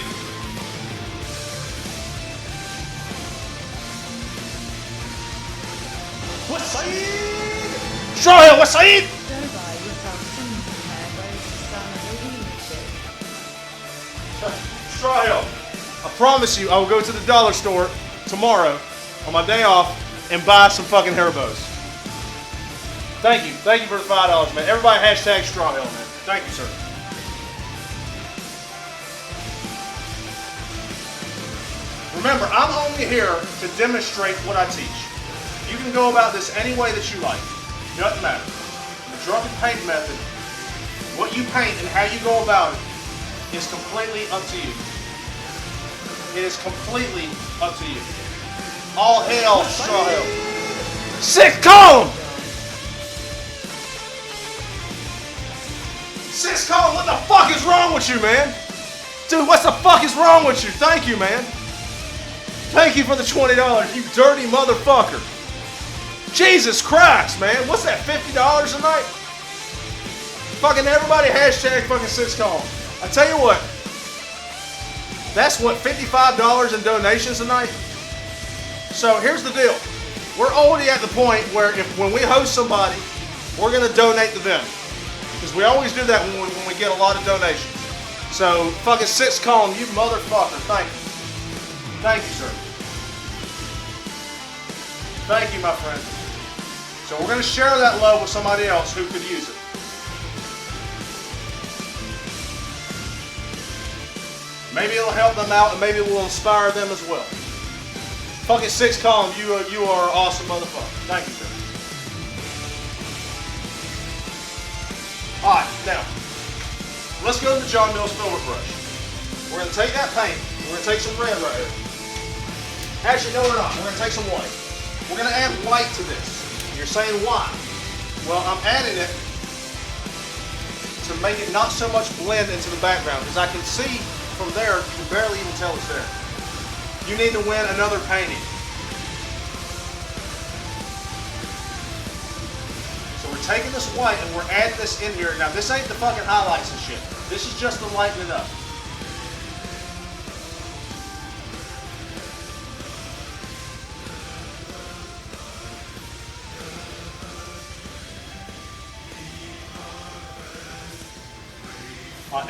Wasaid! Straw Hill, Wasaid! Thereby without any hair, where is the sun of the leadership? Straw Hill, a promise you, I will go to the dollar store tomorrow on my day off and buy some fucking hair bows. Thank you. Thank you for the $5, man. Everybody hashtag Straw Hill, man. Thank you, sir. Remember, I'm only here to demonstrate what I teach. You can go about this any way that you like. Doesn't matter. The drunken paint method, what you paint and how you go about it is completely up to you. It is completely up to you. All hail, Straw Hill. 6 cone! 6 cone, what the fuck is wrong with you, man? Dude, what the fuck is wrong with you? Thank you, man. Thank you for the $20, you dirty motherfucker. Jesus Christ, man. What's that, $50 a night? Fucking everybody hashtag fucking 6 cone. I tell you what, that's what, $55 in donations a night? So here's the deal. We're already at the point where when we host somebody, we're going to donate to them. Because we always do that when we get a lot of donations. So fucking 6 cone, you motherfucker. Thank you. Thank you, sir. Thank you, my friend. So we're going to share that love with somebody else who could use it. Maybe it'll help them out and maybe it will inspire them as well. Fucking 6 cone, you are an awesome motherfucker. Thank you, sir. Alright, now, let's go to the John Mills filbert brush. We're going to take that paint, we're going to take some red right here. Actually, no we're not, we're going to take some white. We're going to add white to this. You're saying why? Well, I'm adding it to make it not so much blend into the background, because I can see from there, you can barely even tell it's there. You need to win another painting. So we're taking this white and we're adding this in here. Now this ain't the fucking highlights and shit. This is just to lighten it up.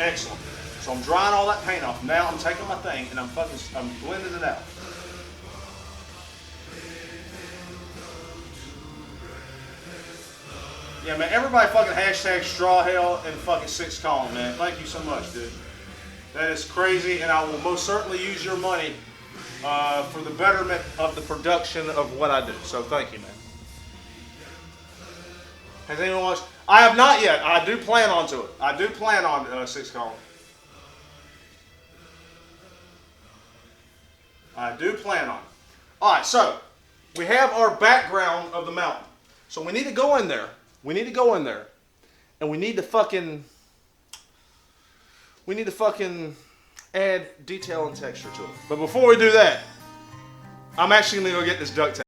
Excellent. So I'm drying all that paint off. Now I'm taking my thing and I'm blending it out. Yeah, man, everybody fucking hashtag Straw Hill and fucking 6 cone, man. Thank you so much, dude. That is crazy, and I will most certainly use your money for the betterment of the production of what I do. So thank you, man. Has anyone watched? I have not yet. I do plan on to it. I do plan on 6 cone. I do plan on it. Alright, so we have our background of the mountain. So we need to go in there. We need to go in there. And we need to fucking add detail and texture to it. But before we do that, I'm actually going to go get this duct tape.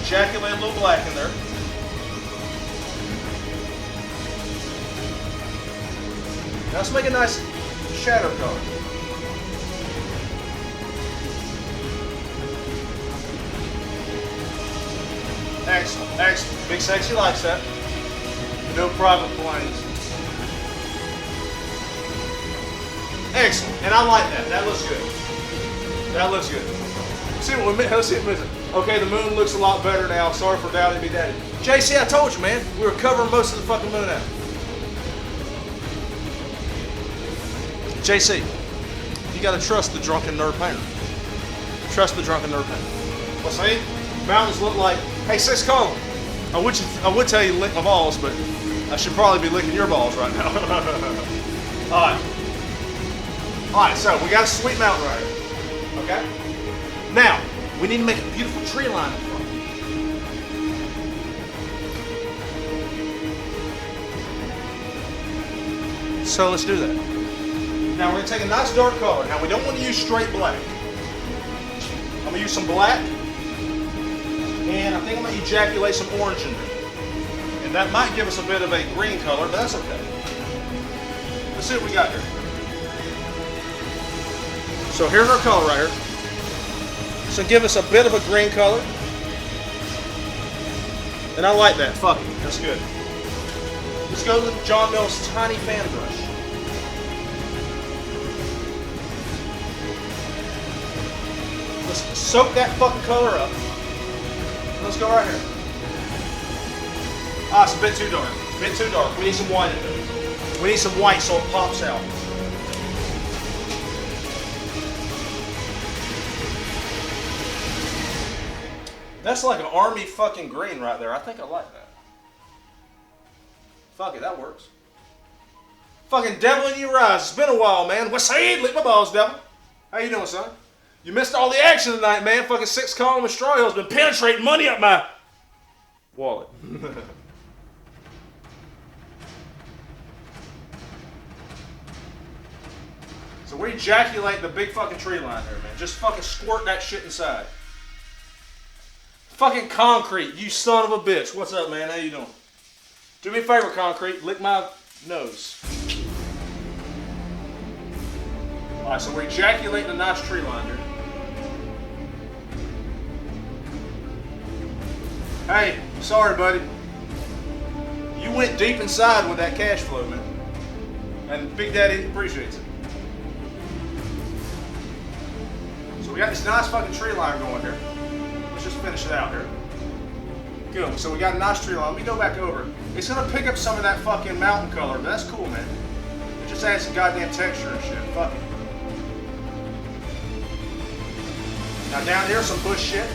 ejaculate a little black in there. Now let's make a nice shadow color. Excellent, excellent. Big Sexy likes that. No private planes. Excellent, and I like that. That looks good. That looks good. Let's see what we're missing. Okay, the moon looks a lot better now. Sorry for doubting me, Daddy. JC, I told you, man. We were covering most of the fucking moon out. JC, you gotta trust the drunken nerd painter. Trust the drunken nerd painter. Well, see, mountains look like. Hey, Six Colin. I would tell you to lick my balls, but I should probably be licking your balls right now. All right. All right. So we got a sweet mountain right here. Okay. Now we need to make a beautiful tree line in front. So let's do that. Now we're going to take a nice dark color. Now we don't want to use straight black. I'm going to use some black. And I think I'm going to ejaculate some orange in there. And that might give us a bit of a green color, but that's okay. Let's see what we got here. So here's our color right here. So give us a bit of a green color. And I like that. Fuck it. That's good. Let's go with John Mills' tiny fan brush. Let's soak that fucking color up. Let's go right here. Ah, it's a bit too dark. A bit too dark. We need some white in there. We need some white so it pops out. That's like an army fucking green right there. I think I like that. Fuck it, that works. Fucking devil in your eyes. It's been a while, man. What's up? Lick my balls, devil. How you doing, son? You missed all the action tonight, man. Fucking Six Colin with Straw Hill's been penetrating money up my wallet. So we ejaculate the big fucking tree line there, man. Just fucking squirt that shit inside. Fucking Concrete, you son of a bitch. What's up, man? How you doing? Do me a favor, Concrete. Lick my nose. Alright, so we're ejaculating a nice tree line here. Hey, sorry, buddy. You went deep inside with that cash flow, man. And Big Daddy appreciates it. So we got this nice fucking tree line going here. Let's just finish it out here. Good. So we got a nice tree line. Let me go back over it. It's going to pick up some of that fucking mountain color, but that's cool, man. It just adds some goddamn texture and shit. Fuck it. Now down here, some bush shit.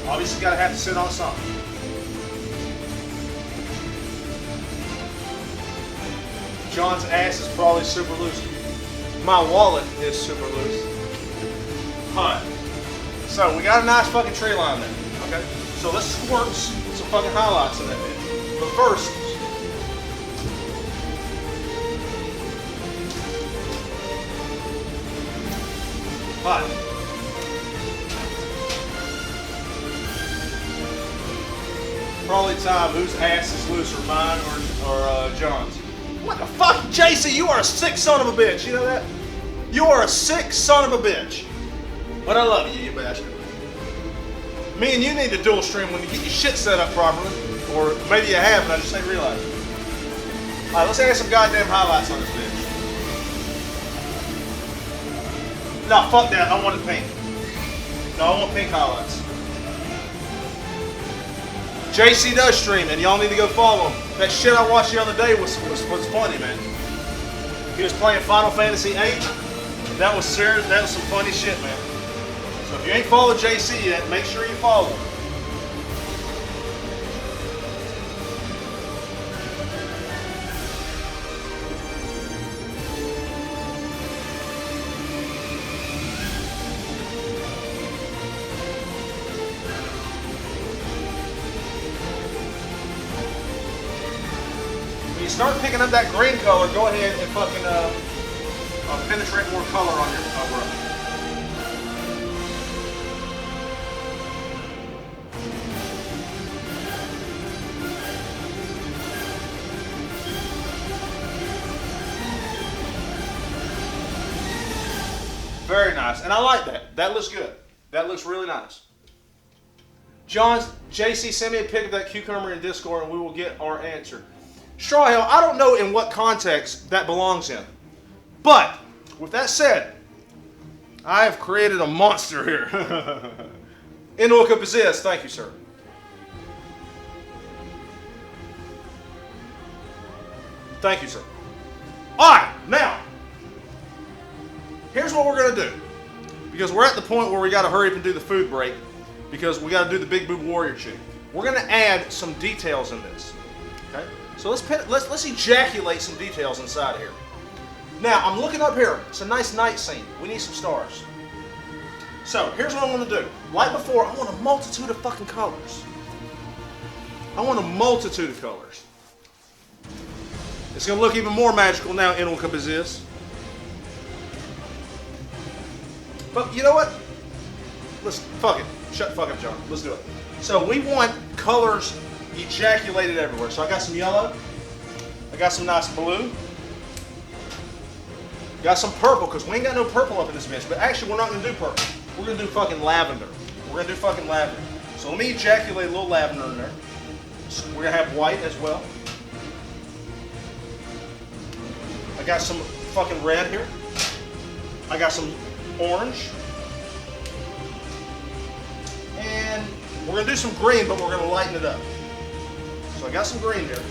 Obviously, gotta have to sit on something. John's ass is probably super loose. My wallet is super loose. Alright. So, we got a nice fucking tree line there. Okay? So, let's squirt some fucking highlights in that bitch. But first, alright. Probably time whose ass is looser, mine or John's. What the fuck? JC, you are a sick son of a bitch. You know that? You are a sick son of a bitch. But I love you, you bastard. Me and you need to dual stream when you get your shit set up properly. Or maybe you have and I just ain't realized it. Alright, let's add some goddamn highlights on this bitch. No, fuck that. I want it pink. No, I want pink highlights. JC does stream, and y'all need to go follow him. That shit I watched the other day was funny, man. He was playing Final Fantasy VIII. That was serious. That was some funny shit, man. So if you ain't followed JC yet, make sure you follow him. Start picking up that green color, go ahead and fucking penetrate more color on your work. Very nice. And I like that. That looks good. That looks really nice. John, JC, send me a pic of that cucumber in Discord and we will get our answer. Straw Hill, I don't know in what context that belongs in. But, with that said, I have created a monster here. Inuka Possess, thank you, sir. Thank you, sir. Alright, now, here's what we're going to do. Because we're at the point where we got to hurry up and do the food break. Because we got to do the Big Boob Warrior chick. We're going to add some details in this. Okay? So let's ejaculate some details inside here. Now, I'm looking up here. It's a nice night scene. We need some stars. So, here's what I want to do. Like before, I want a multitude of fucking colors. I want a multitude of colors. It's going to look even more magical now, Inuka Possess. But, you know what? Let's, fuck it. Shut the fuck up, John. Let's do it. So, we want colors ejaculated everywhere. So, I got some yellow. I got some nice blue. Got some purple, because we ain't got no purple up in this bitch. But actually, we're not going to do purple. We're going to do fucking lavender. We're going to do fucking lavender. So let me ejaculate a little lavender in there. So we're going to have white as well. I got some fucking red here. I got some orange. And we're going to do some green, but we're going to lighten it up. So I got some green here.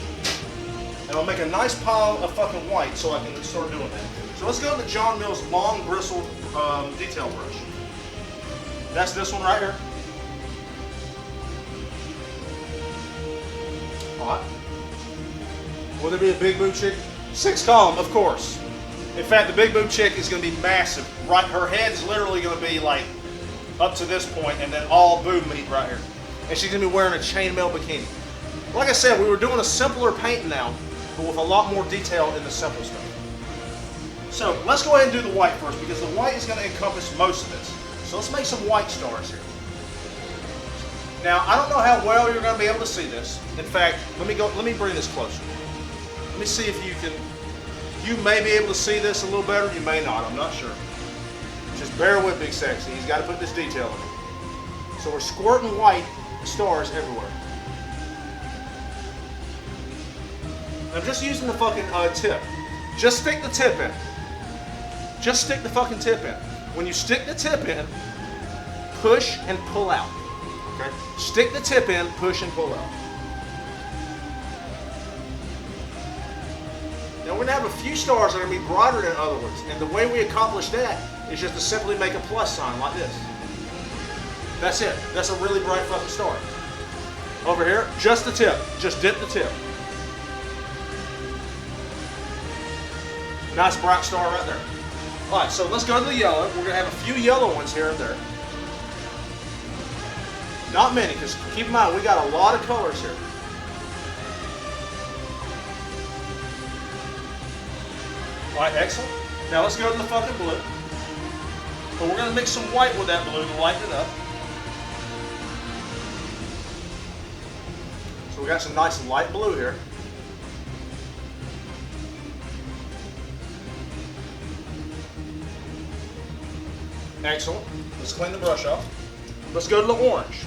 And I'll make a nice pile of fucking white so I can start doing that. So let's go to John Mills' long bristle detail brush. That's this one right here. Alright. Will there be a big boob chick? 6 column, of course. In fact, the big boob chick is going to be massive. Right, her head is literally going to be like up to this point, and then all boob meat right here. And she's going to be wearing a chainmail bikini. Like I said, we were doing a simpler paint now, but with a lot more detail in the simple stuff. So let's go ahead and do the white first, because the white is going to encompass most of this. So let's make some white stars here. Now, I don't know how well you're going to be able to see this. In fact, let me bring this closer. Let me see if you may be able to see this a little better. You may not, I'm not sure. Just bear with Big Sexy. He's got to put this detail in it. So we're squirting white stars everywhere. I'm just using the fucking tip. Just stick the tip in. Just stick the fucking tip in. When you stick the tip in, push and pull out. Okay? Stick the tip in, push and pull out. Now we're going to have a few stars that are going to be brighter than other ones. And the way we accomplish that is just to simply make a plus sign like this. That's it. That's a really bright fucking star. Over here, just the tip. Just dip the tip. Nice bright star right there. Alright, so let's go to the yellow. We're going to have a few yellow ones here and there. Not many, because keep in mind, we got a lot of colors here. Alright, excellent. Now let's go to the fucking blue. But we're going to mix some white with that blue to lighten it up. So we got some nice light blue here. Excellent. Let's clean the brush off. Let's go to the orange.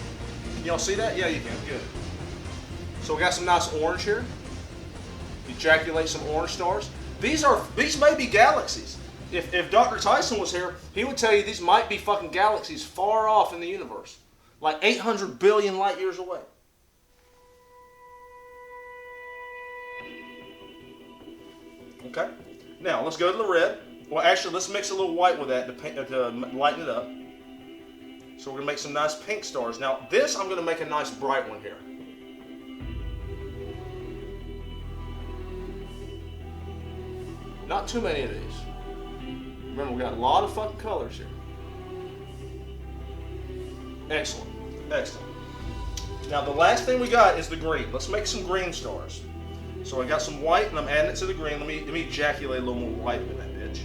Can y'all see that? Yeah, you can. Good. So we got some nice orange here. Ejaculate some orange stars. These may be galaxies. If Dr. Tyson was here, he would tell you these might be fucking galaxies far off in the universe. Like 800 billion light years away. Okay. Now, let's go to the red. Well, actually, let's mix a little white with that to lighten it up. So we're going to make some nice pink stars. Now, this I'm going to make a nice bright one here. Not too many of these. Remember, we got a lot of fucking colors here. Excellent. Excellent. Now, the last thing we got is the green. Let's make some green stars. So I got some white, and I'm adding it to the green. Let me ejaculate a little more white in that bitch.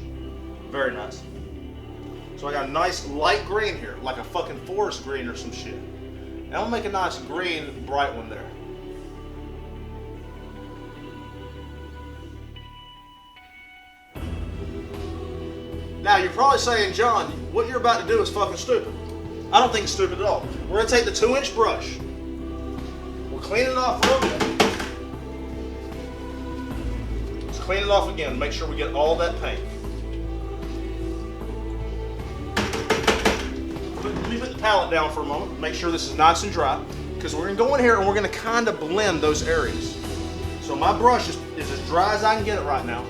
Very nice. So I got a nice light green here, like a fucking forest green or some shit. And I'm gonna make a nice green, bright one there. Now, you're probably saying, John, what you're about to do is fucking stupid. I don't think it's stupid at all. We're going to take the 2-inch brush. We'll clean it off real good. Let's clean it off again. Make sure we get all that paint. Let me put the palette down for a moment. Make sure this is nice and dry. Because we're going to go in here and we're going to kind of blend those areas. So my brush is as dry as I can get it right now.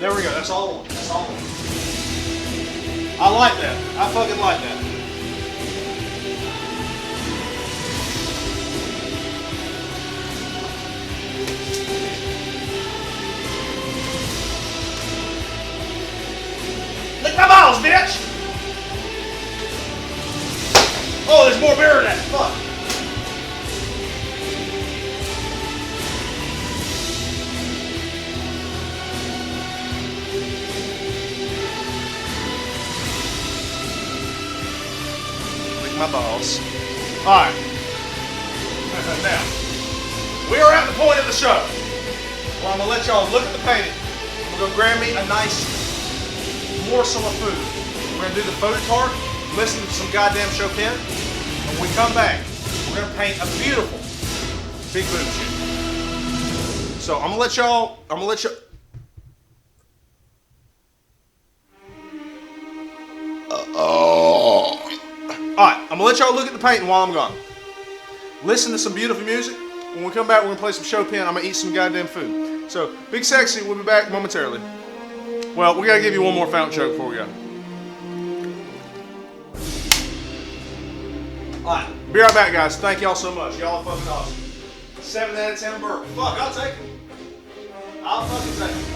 There we go, that's all I want. That's all I want. I like that. I fucking like that. Lick my balls, bitch! Oh, there's more beer in that. Fuck. My balls. Alright. Now, we are at the point of the show. Well, I'm going to let y'all look at the painting. We're going to grab me a nice morsel of food. We're going to do the photo tart, listen to some goddamn Chopin, and when we come back, we're going to paint a beautiful big boob shoot. So I'm going to let y'all, Alright, I'm going to let y'all look at the painting while I'm gone. Listen to some beautiful music. When we come back, we're going to play some Chopin. I'm going to eat some goddamn food. So, Big Sexy, we'll be back momentarily. Well, we got to give you one more fountain joke before we go. Alright, be right back, guys. Thank y'all so much. Y'all are fucking awesome. 7 out of 10 bourbon. Fuck, I'll take it. I'll fucking take it.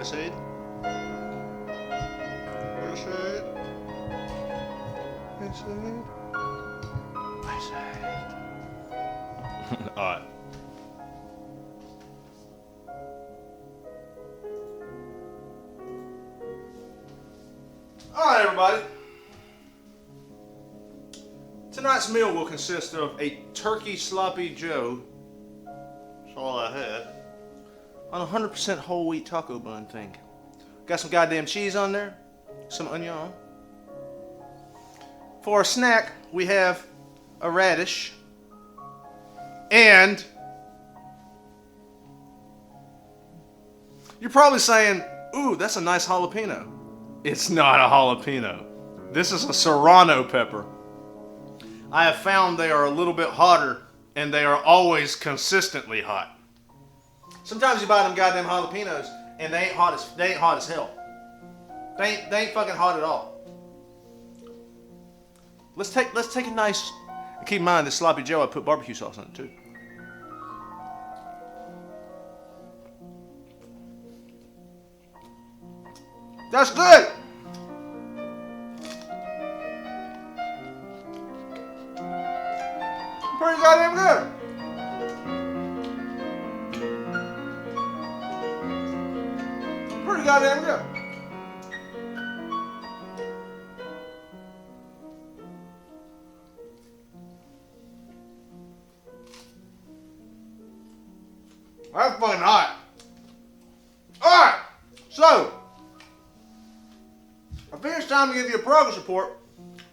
West Side. West Side. West Side. West Side. Alright. Alright, everybody. Tonight's meal will consist of a turkey sloppy joe. That's all I had. On a 100% whole wheat taco bun thing. Got some goddamn cheese on there. Some onion. For a snack, we have a radish. And you're probably saying, ooh, that's a nice jalapeno. It's not a jalapeno. This is a serrano pepper. I have found they are a little bit hotter, and they are always consistently hot. Sometimes you buy them goddamn jalapenos, and they ain't hot as hell. They ain't fucking hot at all. Let's take a nice. Keep in mind, this sloppy joe, I put barbecue sauce on it too. That's good. Pretty goddamn good. Pretty goddamn good. That's fucking hot. Alright, so I think it's time to give you a progress report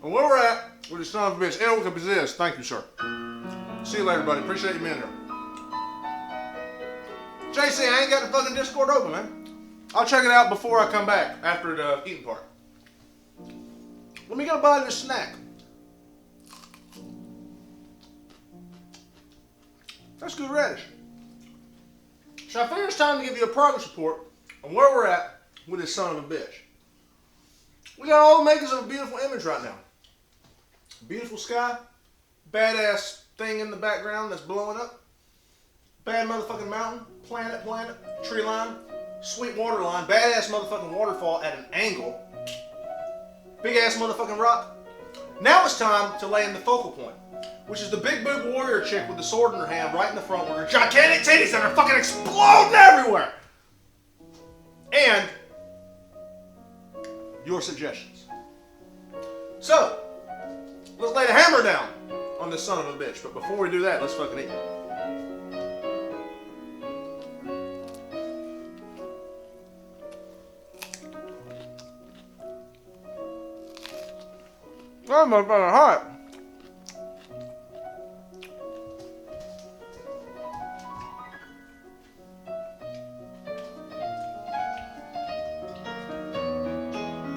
on where we're at with the son of a bitch. El Capizez. Thank you, sir. See you later, buddy. Appreciate you being here. JC, I ain't got the fucking Discord open, man. I'll check it out before I come back after the eating part. Let me get a bite of this snack. That's good radish. So I figure it's time to give you a progress report on where we're at with this son of a bitch. We got all the makers of a beautiful image right now. Beautiful sky, badass thing in the background that's blowing up, bad motherfucking mountain, planet, tree line, sweet water line, badass motherfucking waterfall at an angle, big ass motherfucking rock. Now it's time to lay in the focal point, which is the big boob warrior chick with the sword in her hand right in the front with her gigantic titties that are fucking exploding everywhere. And your suggestions. So, let's lay the hammer down on this son of a bitch. But before we do that, let's fucking eat. That motherfucking hot.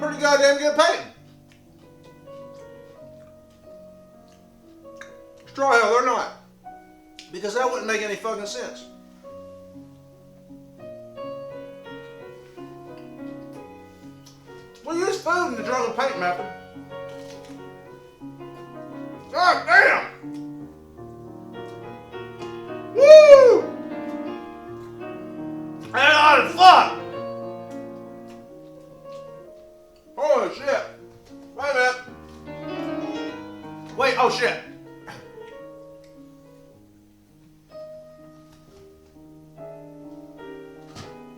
Pretty goddamn good painting. Straw hell, they're not. Because that wouldn't make any fucking sense. We use food in the Drunken paint method. God damn! Woo! That's hot as fuck! Holy shit! Wait a minute. Wait, oh shit.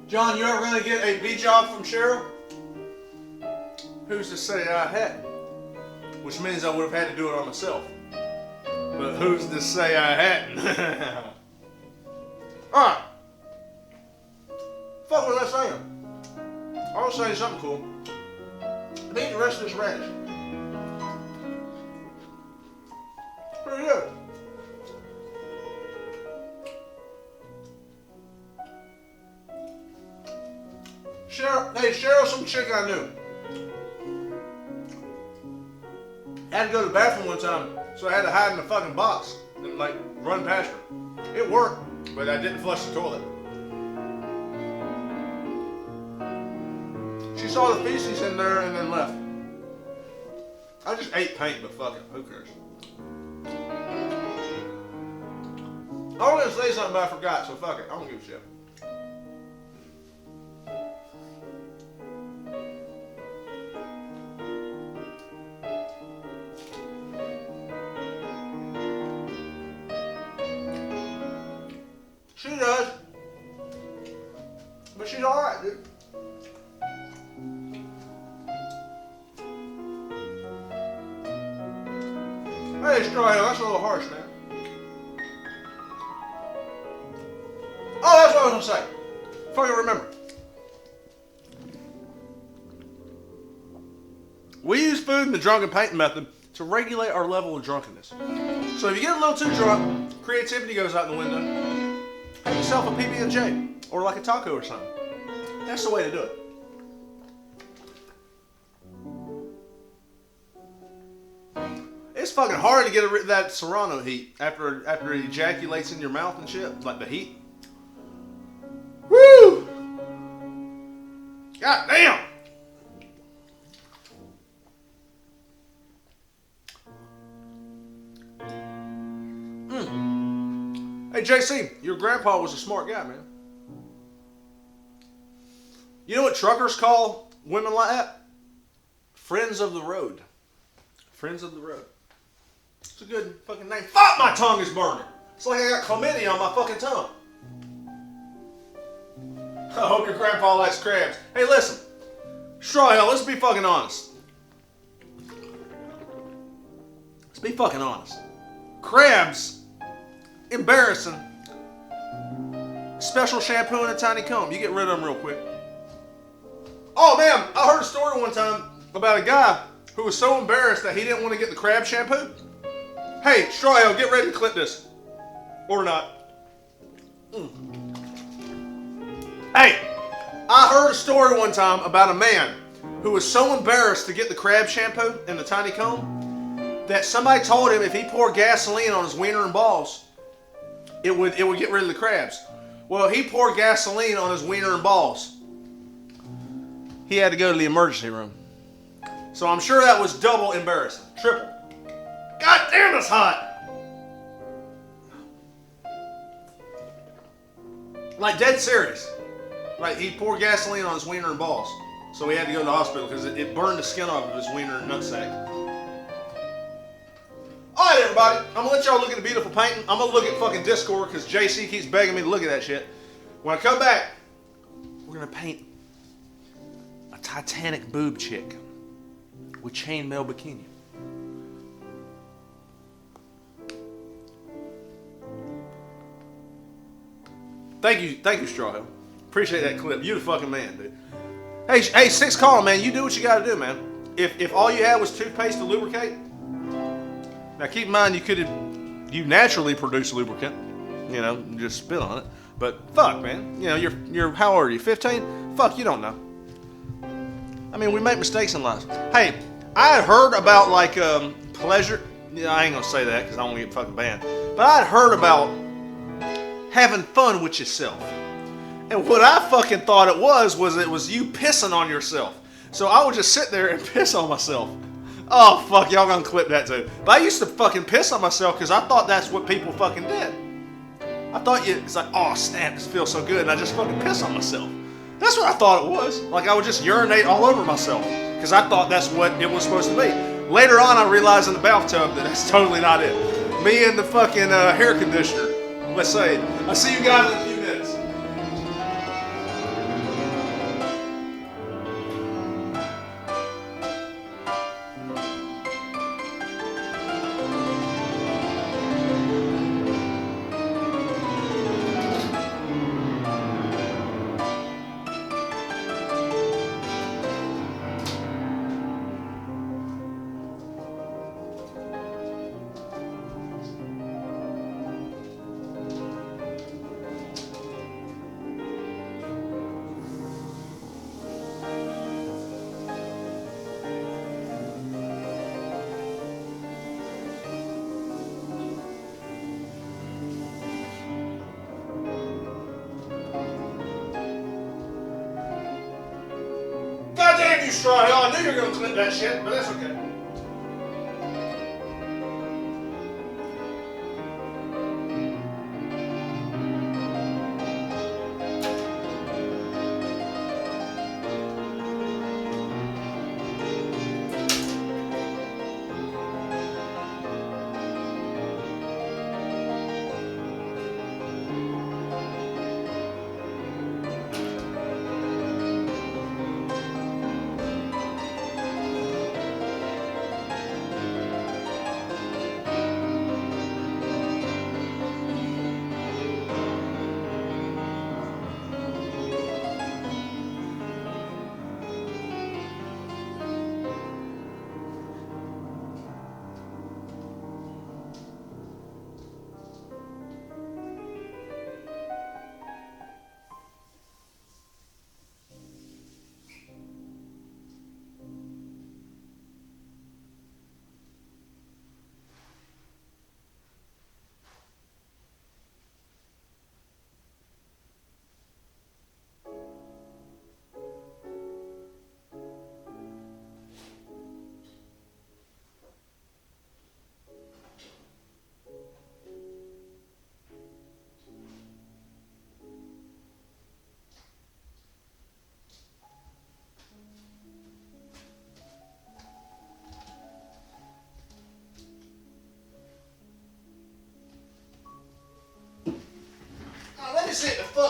John, you ever gonna get a B job from Cheryl? Who's to say I hadn't? Which means I would have had to do it on myself. But who's to say I hadn't? Alright. Fuck what was I saying? I was saying something cool. Let me eat the rest of this radish. Pretty good. Cheryl's some chick I knew. I had to go to the bathroom one time, so I had to hide in a fucking box and like run past her. It worked, but I didn't flush the toilet. She saw the feces in there and then left. I just ate paint, but fuck it, who cares? I was gonna say something, but I forgot, so fuck it, I don't give a shit. But she's alright, dude. Hey, Straw Hill, that's a little harsh, man. Oh, that's what I was gonna say. Fucking remember. We use food in the drunken painting method to regulate our level of drunkenness. So if you get a little too drunk, creativity goes out the window. Have yourself a PB&J or like a taco or something. That's the way to do it. It's fucking hard to get rid of that Serrano heat after it ejaculates in your mouth and shit, like the heat. Woo! God damn! Hey JC, your grandpa was a smart guy, man. You know what truckers call women like that? Friends of the road. Friends of the road. It's a good fucking name. Fuck, my tongue is burning. It's like I got chlamydia on my fucking tongue. I hope your grandpa likes crabs. Hey, listen. Straw Hill, let's be fucking honest. Let's be fucking honest. Crabs, embarrassing. Special shampoo and a tiny comb. You get rid of them real quick. Oh, man, I heard a story one time about a guy who was so embarrassed that he didn't want to get the crab shampoo. Hey, Straw Hill, get ready to clip this. Or not. Hey, I heard a story one time about a man who was so embarrassed to get the crab shampoo and the tiny comb that somebody told him if he poured gasoline on his wiener and balls, it would get rid of the crabs. Well, he poured gasoline on his wiener and balls. He had to go to the emergency room. So I'm sure that was double embarrassing. Triple. God damn, it's hot. Like dead serious. Like he poured gasoline on his wiener and balls. So he had to go to the hospital because it burned the skin off of his wiener and nutsack. Alright everybody, I'm going to let y'all look at the beautiful painting. I'm going to look at fucking Discord because JC keeps begging me to look at that shit. When I come back, we're going to paint a Titanic boob chick with chainmail bikini. Thank you, Straw Hill. Appreciate that clip. You the fucking man, dude. Hey, Six Call, man. You do what you got to do, man. If all you had was toothpaste to lubricate, now keep in mind you naturally produce lubricant, you know, just spit on it. But fuck, man, you know, you're how old are you? 15? Fuck, you don't know. I mean, we make mistakes in life. Hey, I had heard about like pleasure. Yeah, I ain't gonna say that because I don't want to get fucking banned. But I had heard about having fun with yourself. And what I fucking thought it was you pissing on yourself. So I would just sit there and piss on myself. Oh fuck, y'all gonna clip that too. But I used to fucking piss on myself because I thought that's what people fucking did. I thought it's like, oh snap, this feels so good, and I just fucking piss on myself. That's what I thought it was. Like I would just urinate all over myself because I thought that's what it was supposed to be. Later on, I realized in the bathtub that that's totally not it. Me and the fucking hair conditioner. Let's say. I'll see you guys in a few minutes. You Straw Hill, I knew you were going to clip that shit, but that's okay.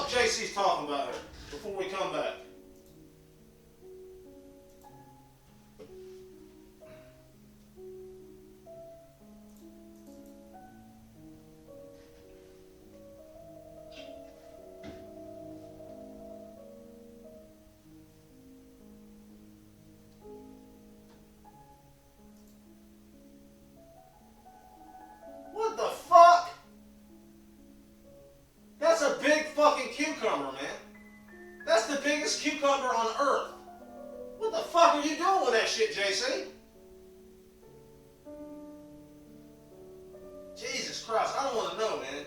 fuck JC's talking about here before we come back? What the fuck? That's a big fucking cucumber, man. That's the biggest cucumber on earth. What the fuck are you doing with that shit, JC? Jesus Christ, I don't want to know, man.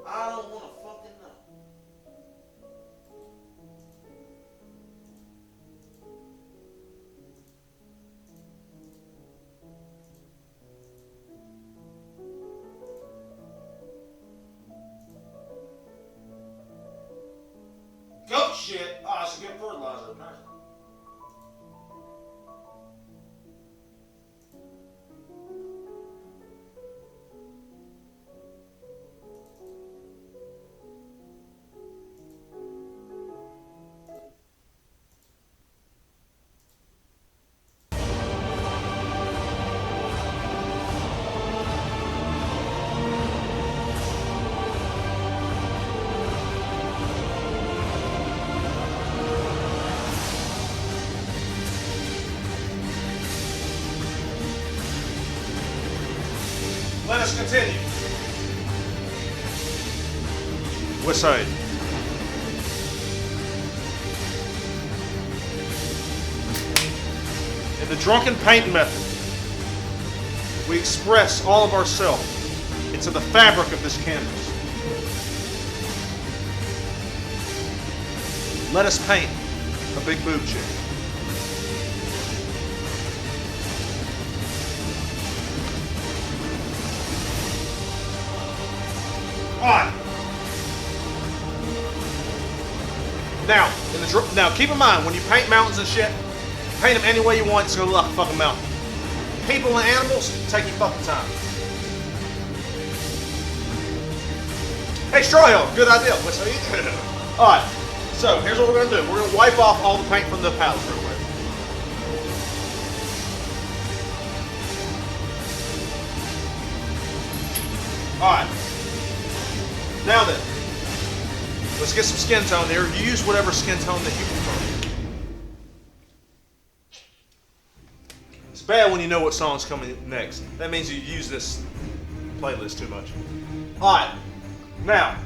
I don't want to fucking know. Goat shit. Oh, it's a good fertilizer, apparently. Let us continue. What side? In the drunken paint method, we express all of ourselves into the fabric of this canvas. Let us paint a big boob chick. On. Now keep in mind, when you paint mountains and shit, paint them any way you want, it's gonna look like a fucking mountain. People and animals, take your fucking time. Hey, Straw Hill, good idea. What's how you doing? Alright, so here's what we're gonna do. We're gonna wipe off all the paint from the palette real quick. Alright. Now then, let's get some skin tone here. You use whatever skin tone that you prefer. It's bad when you know what song's coming next. That means you use this playlist too much. Alright, now,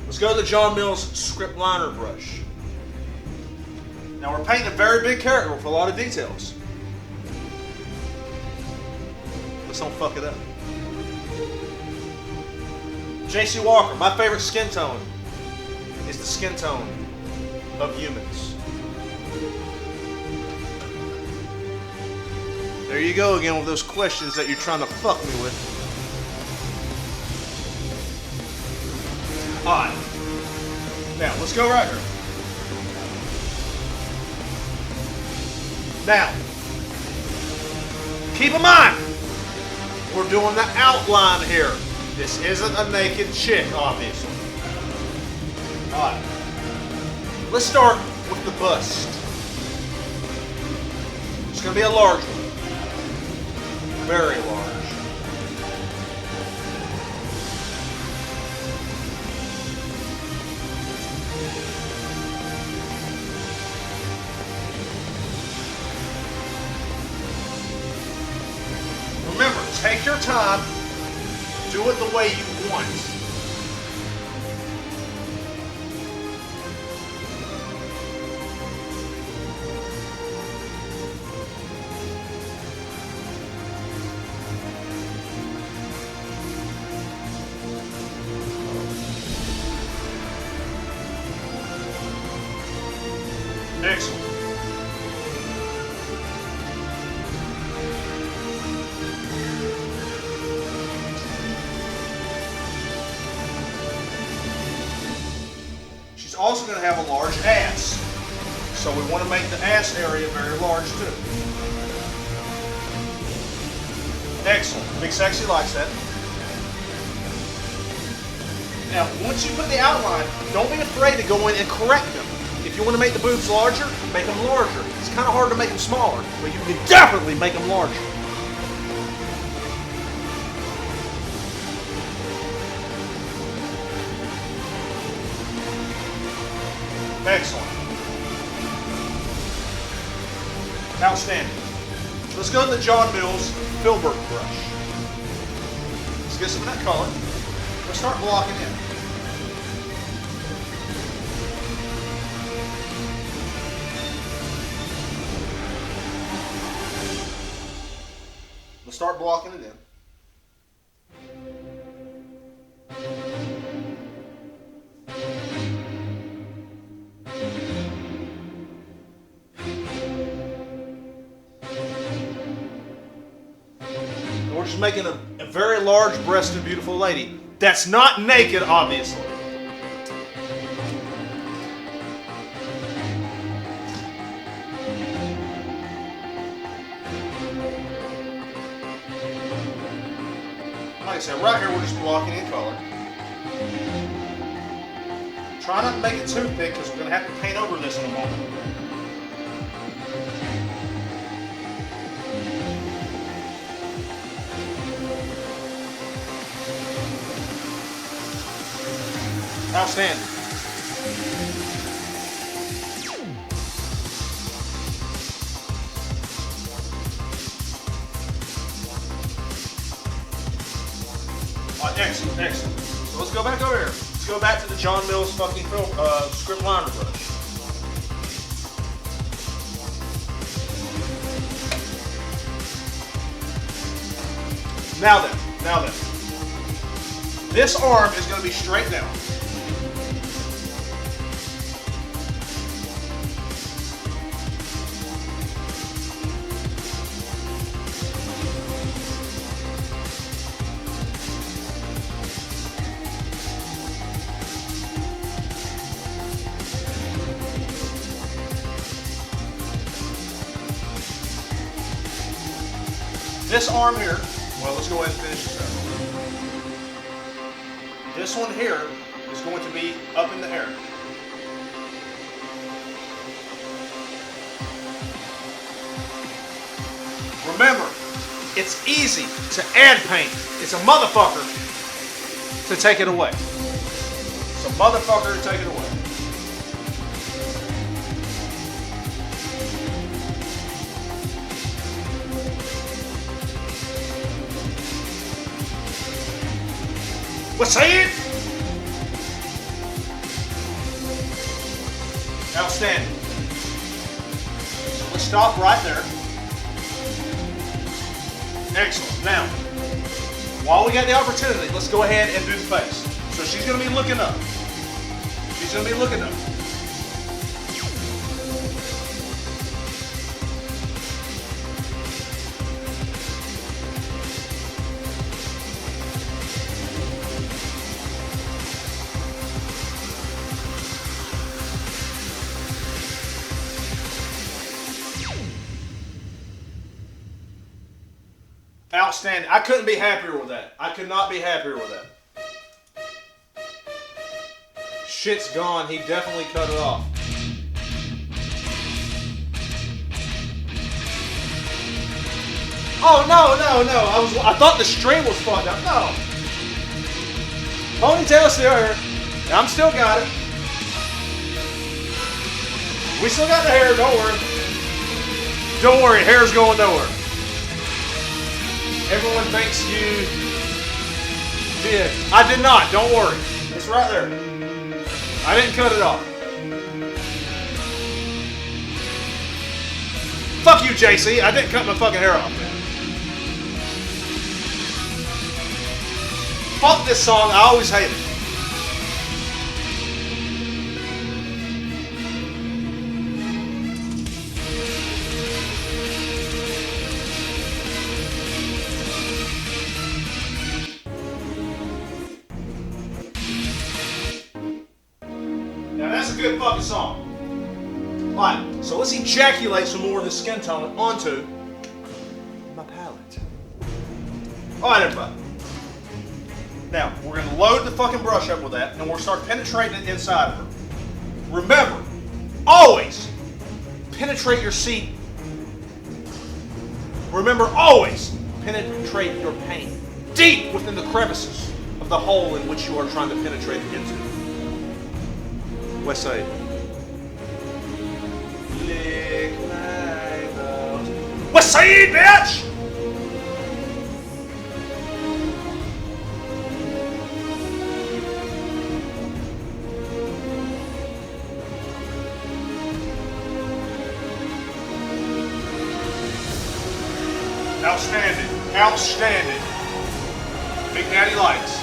let's go to the John Mills script liner brush. Now we're painting a very big character with a lot of details. Let's don't fuck it up. J.C. Walker, my favorite skin tone is the skin tone of humans. There you go again with those questions that you're trying to fuck me with. Alright. Now, let's go right here. Now, keep in mind, we're doing the outline here. This isn't a naked chick, obviously. Alright. Let's start with the bust. It's going to be a large one. Very large. Remember, take your time. Do it the way you want. Excellent. She's also going to have a large ass. So we want to make the ass area very large too. Excellent. Big Sexy likes that. Now, once you put the outline, don't be afraid to go in and correct them. If you want to make the boobs larger, make them larger. It's kind of hard to make them smaller, but you can definitely make them larger. Excellent. Outstanding. Let's go to the John Mills filbert brush. Let's get some of that color. Let's start blocking in. Let's start blocking it in. We're just making a very large-breasted, beautiful lady. That's not naked, obviously. Like I said, right here we're just blocking in color. Try not to make it too thick because we're going to have to paint over this in a moment. Outstanding. All right, excellent, excellent. So let's go back over here. Let's go back to the John Mills fucking film, script liner brush. Now then. This arm is going to be straight down. This arm here, well, let's go ahead and finish this up. This one here is going to be up in the air. Remember, it's easy to add paint. It's a motherfucker to take it away. It's a motherfucker to take it away. What's that? Outstanding. So let's stop right there. Excellent. Now, while we got the opportunity, let's go ahead and do the face. So she's going to be looking up. She's going to be looking up. Outstanding. I couldn't be happier with that. I could not be happier with that. Shit's gone. He definitely cut it off. Oh, no. I thought the stream was fucked up. No. Ponytail's still here. I'm still got it. We still got the hair. Don't worry. Don't worry. Hair's going nowhere. Everyone thinks you did. I did not. Don't worry. It's right there. I didn't cut it off. Fuck you, JC. I didn't cut my fucking hair off, man. Fuck this song. I always hate it. Good fucking song. Alright, so let's ejaculate some more of the skin tone onto my palette. Alright, everybody. Now, we're going to load the fucking brush up with that, and we'll start penetrating it inside of her. Remember, always penetrate your seat. Remember, always penetrate your pain deep within the crevices of the hole in which you are trying to penetrate it into. West side. Lick my nose. West side, bitch! Outstanding. Outstanding. Big Daddy likes.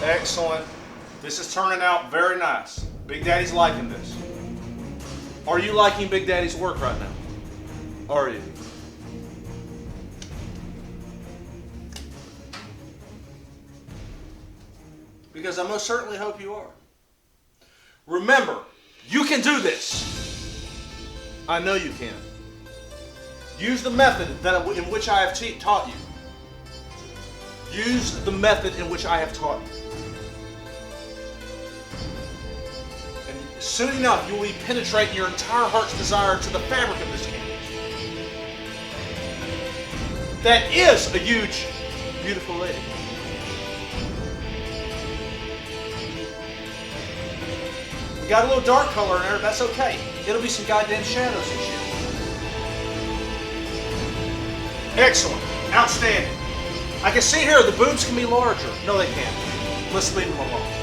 Excellent. This is turning out very nice. Big Daddy's liking this. Are you liking Big Daddy's work right now? Are you? Because I most certainly hope you are. Remember, you can do this. I know you can. Use the method in which I have taught you. Use the method in which I have taught you. Soon enough, you will be penetrating your entire heart's desire to the fabric of this canvas. That is a huge, beautiful lady. We got a little dark color in there, that's okay. It'll be some goddamn shadows and shit. Excellent. Outstanding. I can see here the boobs can be larger. No, they can't. Let's leave them alone.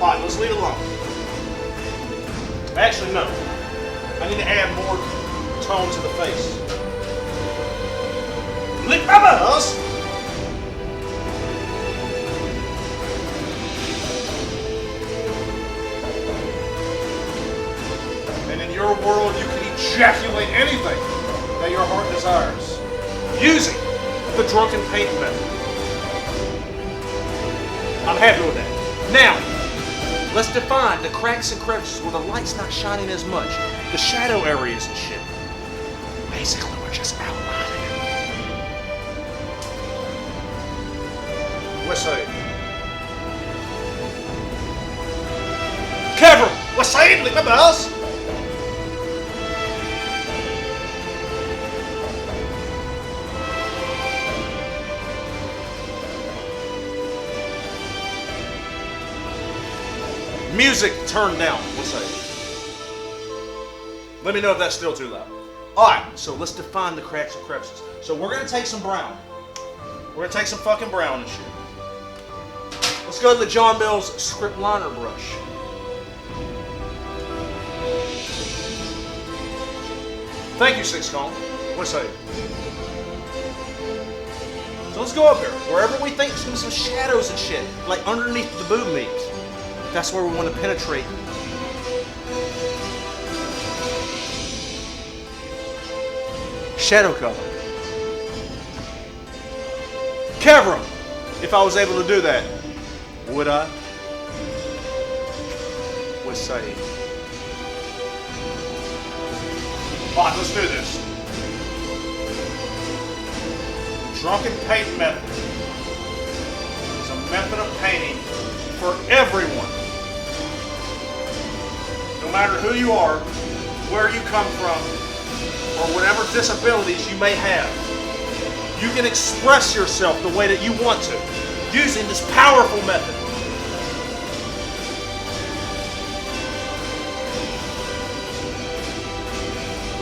Alright, let's leave it alone. Actually, no. I need to add more tone to the face. Lick my balls! And in your world, you can ejaculate anything that your heart desires using the drunken paint method. I'm happy with that. Now, let's define the cracks and crevices where the light's not shining as much. The shadow areas and shit. Basically, we're just outlining it. West side. Cover! West side, lick my balls! Music turned down, we'll say. Let me know if that's still too loud. Alright, so let's define the cracks and crevices. So we're going to take some brown. We're going to take some fucking brown and shit. Let's go to the John Mills script liner brush. Thank you, Six Cone. What's that? So let's go up here. Wherever we think there's going to be some shadows and shit, like underneath the boob meats. That's where we want to penetrate. Shadow color. Cover 'em. If I was able to do that, would I? Would say. Alright, let's do this. Drunken paint method. It's a method of painting for everyone. No matter who you are, where you come from, or whatever disabilities you may have, you can express yourself the way that you want to, using this powerful method.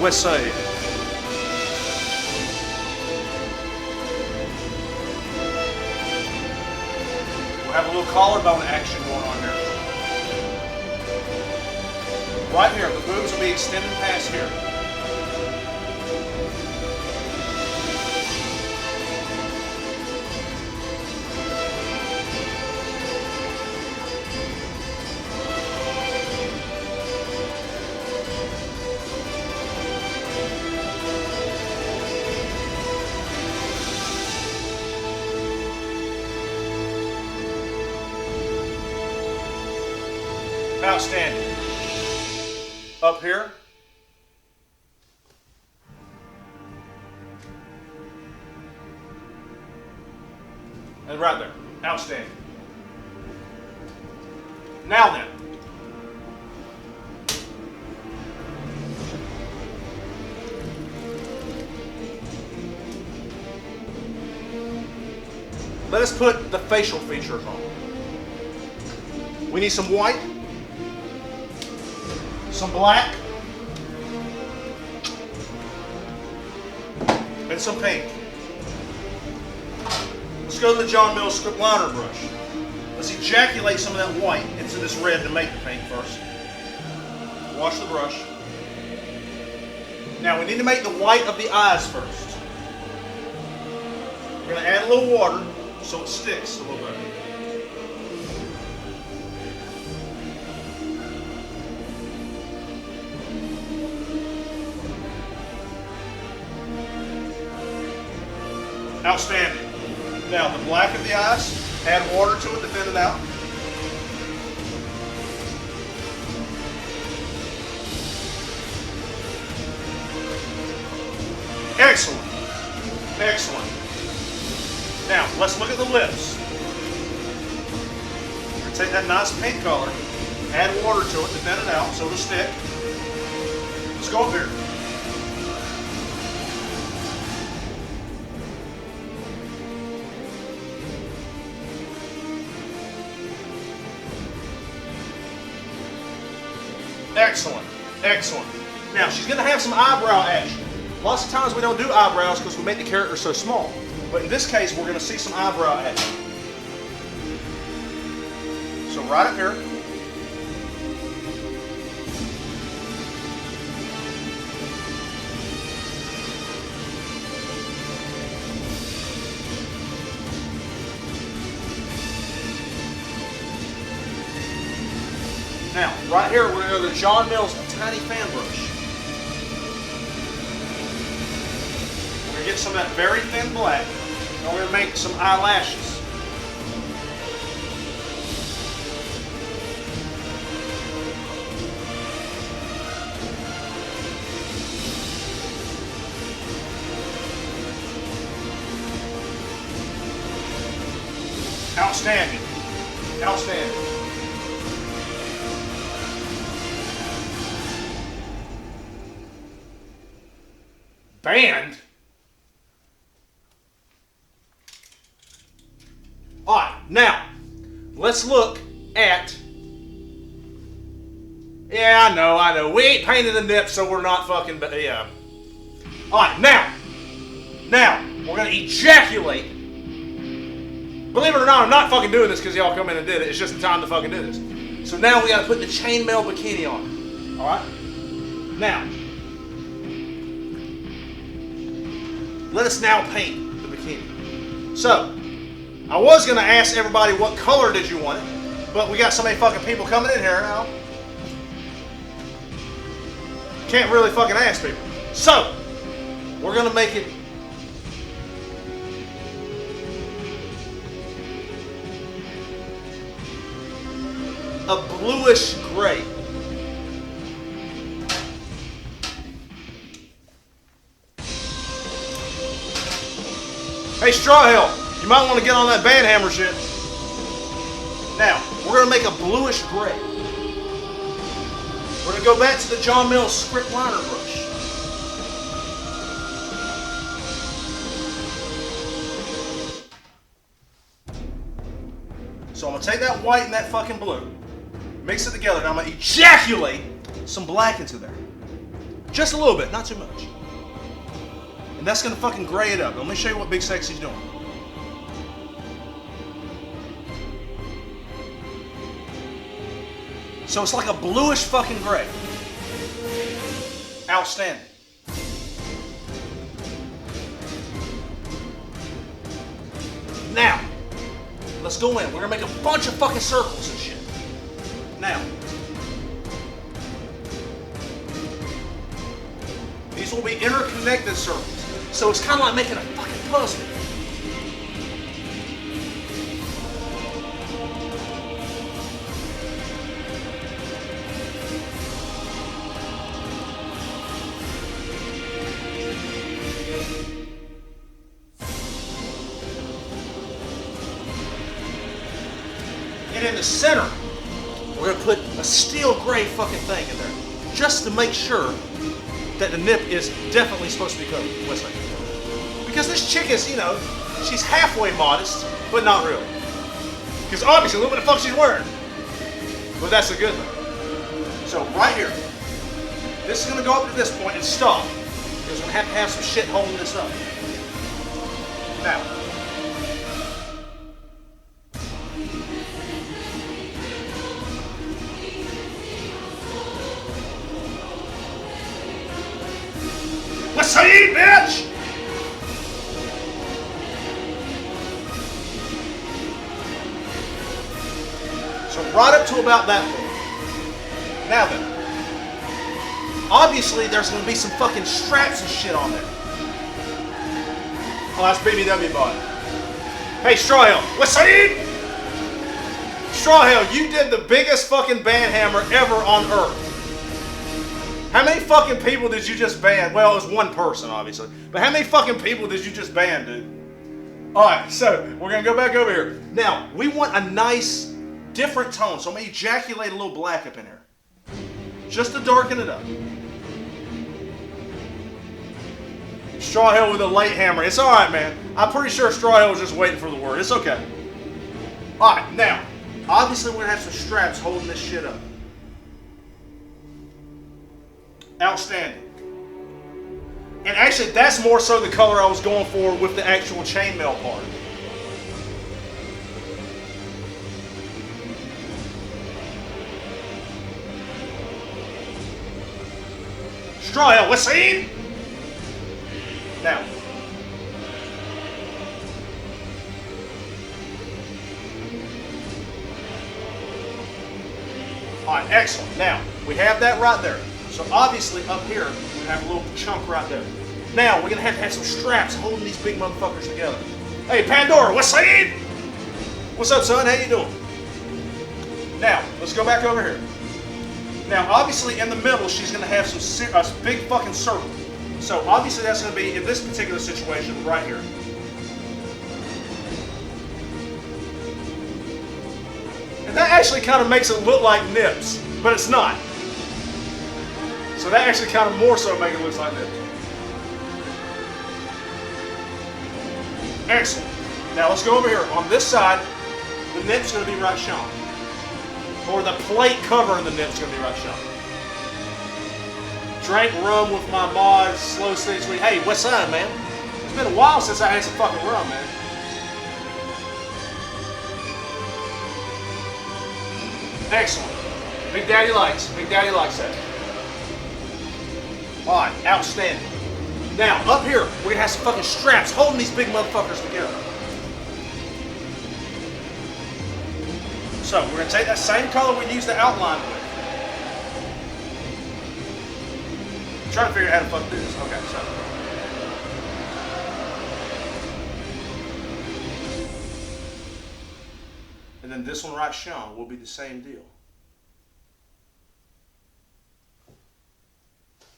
West side. We'll have a little collarbone action going on here. Right here, the boobs will be extended past here. Outstanding. Up here. And right there. Outstanding. Now then. Let us put the facial features on. We need some white, some black, and some pink. Let's go to the John Mills script liner brush. Let's ejaculate some of that white into this red to make the pink first. Wash the brush. Now we need to make the white of the eyes first. We're going to add a little water so it sticks a little bit. Outstanding. Now the black of the eyes, add water to it to thin it out. Excellent. Excellent. Now, let's look at the lips. We're going to take that nice pink color, add water to it to thin it out so it'll stick. Let's go up here. Excellent. Excellent. Now, she's going to have some eyebrow action. Lots of times we don't do eyebrows because we make the character so small. But in this case, we're going to see some eyebrow action. So right up here. Now, right here, we're going to go to the John Mills tiny fan brush. We're going to get some of that very thin black, and we're going to make some eyelashes. Outstanding. Outstanding. Band? Alright, now, let's look at... Yeah, I know. We ain't painted the nips, so we're not fucking... Yeah. Alright, now, we're going to ejaculate. Believe it or not, I'm not fucking doing this because y'all come in and did it. It's just the time to fucking do this. So now we got to put the chainmail bikini on. Alright? Now, let us now paint the bikini. So, I was going to ask everybody what color did you want it, but we got so many fucking people coming in here now. Can't really fucking ask people. So, we're going to make it a bluish gray. Hey, Straw Hill, you might want to get on that band hammer shit. Now, we're going to make a bluish gray. We're going to go back to the John Mills script liner brush. So I'm going to take that white and that fucking blue, mix it together, and I'm going to ejaculate some black into there. Just a little bit, not too much. And that's going to fucking gray it up. Let me show you what Big Sexy's doing. So it's like a bluish fucking gray. Outstanding. Now, let's go in. We're going to make a bunch of fucking circles and shit. Now, these will be interconnected circles. So it's kind of like making a fucking puzzle. the center, we're going to put a steel gray fucking thing in there. Just to make sure that the nip is definitely supposed to be covered. What's that? Because this chick is, you know, she's halfway modest, but not really. Because obviously, look what the fuck she's wearing. But that's a good thing. So right here, this is going to go up to this point and stop. Because we're going to have some shit holding this up. Now. What's up, bitch? So right up to about that point. Now then, obviously there's going to be some fucking straps and shit on there. Oh, that's BBW body. Hey, Strawhill, what's up? Strawhill, you did the biggest fucking ban hammer ever on Earth. How many fucking people did you just ban? Well, it was one person, obviously. But how many fucking people did you just ban, dude? Alright, so we're going to go back over here. Now, we want a nice, different tone. So I'm going to ejaculate a little black up in here. Just to darken it up. Strawhill with a late hammer. It's alright, man. I'm pretty sure Strawhill was just waiting for the word. It's okay. Alright, now, obviously we're going to have some straps holding this shit up. Outstanding. And actually, that's more so the color I was going for with the actual chainmail part. Strawhill, what's in? Now. Alright, excellent. Now, we have that right there. So obviously up here, we have a little chunk right there. Now, we're going to have some straps holding these big motherfuckers together. Hey, Pandora, what's up? What's up, son? How you doing? Now, let's go back over here. Now, obviously in the middle, she's going to have some big fucking circle. So obviously that's going to be, in this particular situation, right here. And that actually kind of makes it look like nips, but it's not. So that actually kind of more so makes it look like nips. Excellent. Now let's go over here. On this side, the nip's going to be right shown. Or the plate covering the nip's going to be right shown. Drank rum with my mods, slow, steady, sweet. Hey, what's up, man? It's been a while since I had some fucking rum, man. Excellent. Big Daddy likes that. Alright, outstanding. Now, up here, we're going to have some fucking straps holding these big motherfuckers together. So, we're going to take that same color we used the outline with. I'm trying to figure out how to fucking do this. Okay, so. And then this one right shown will be the same deal.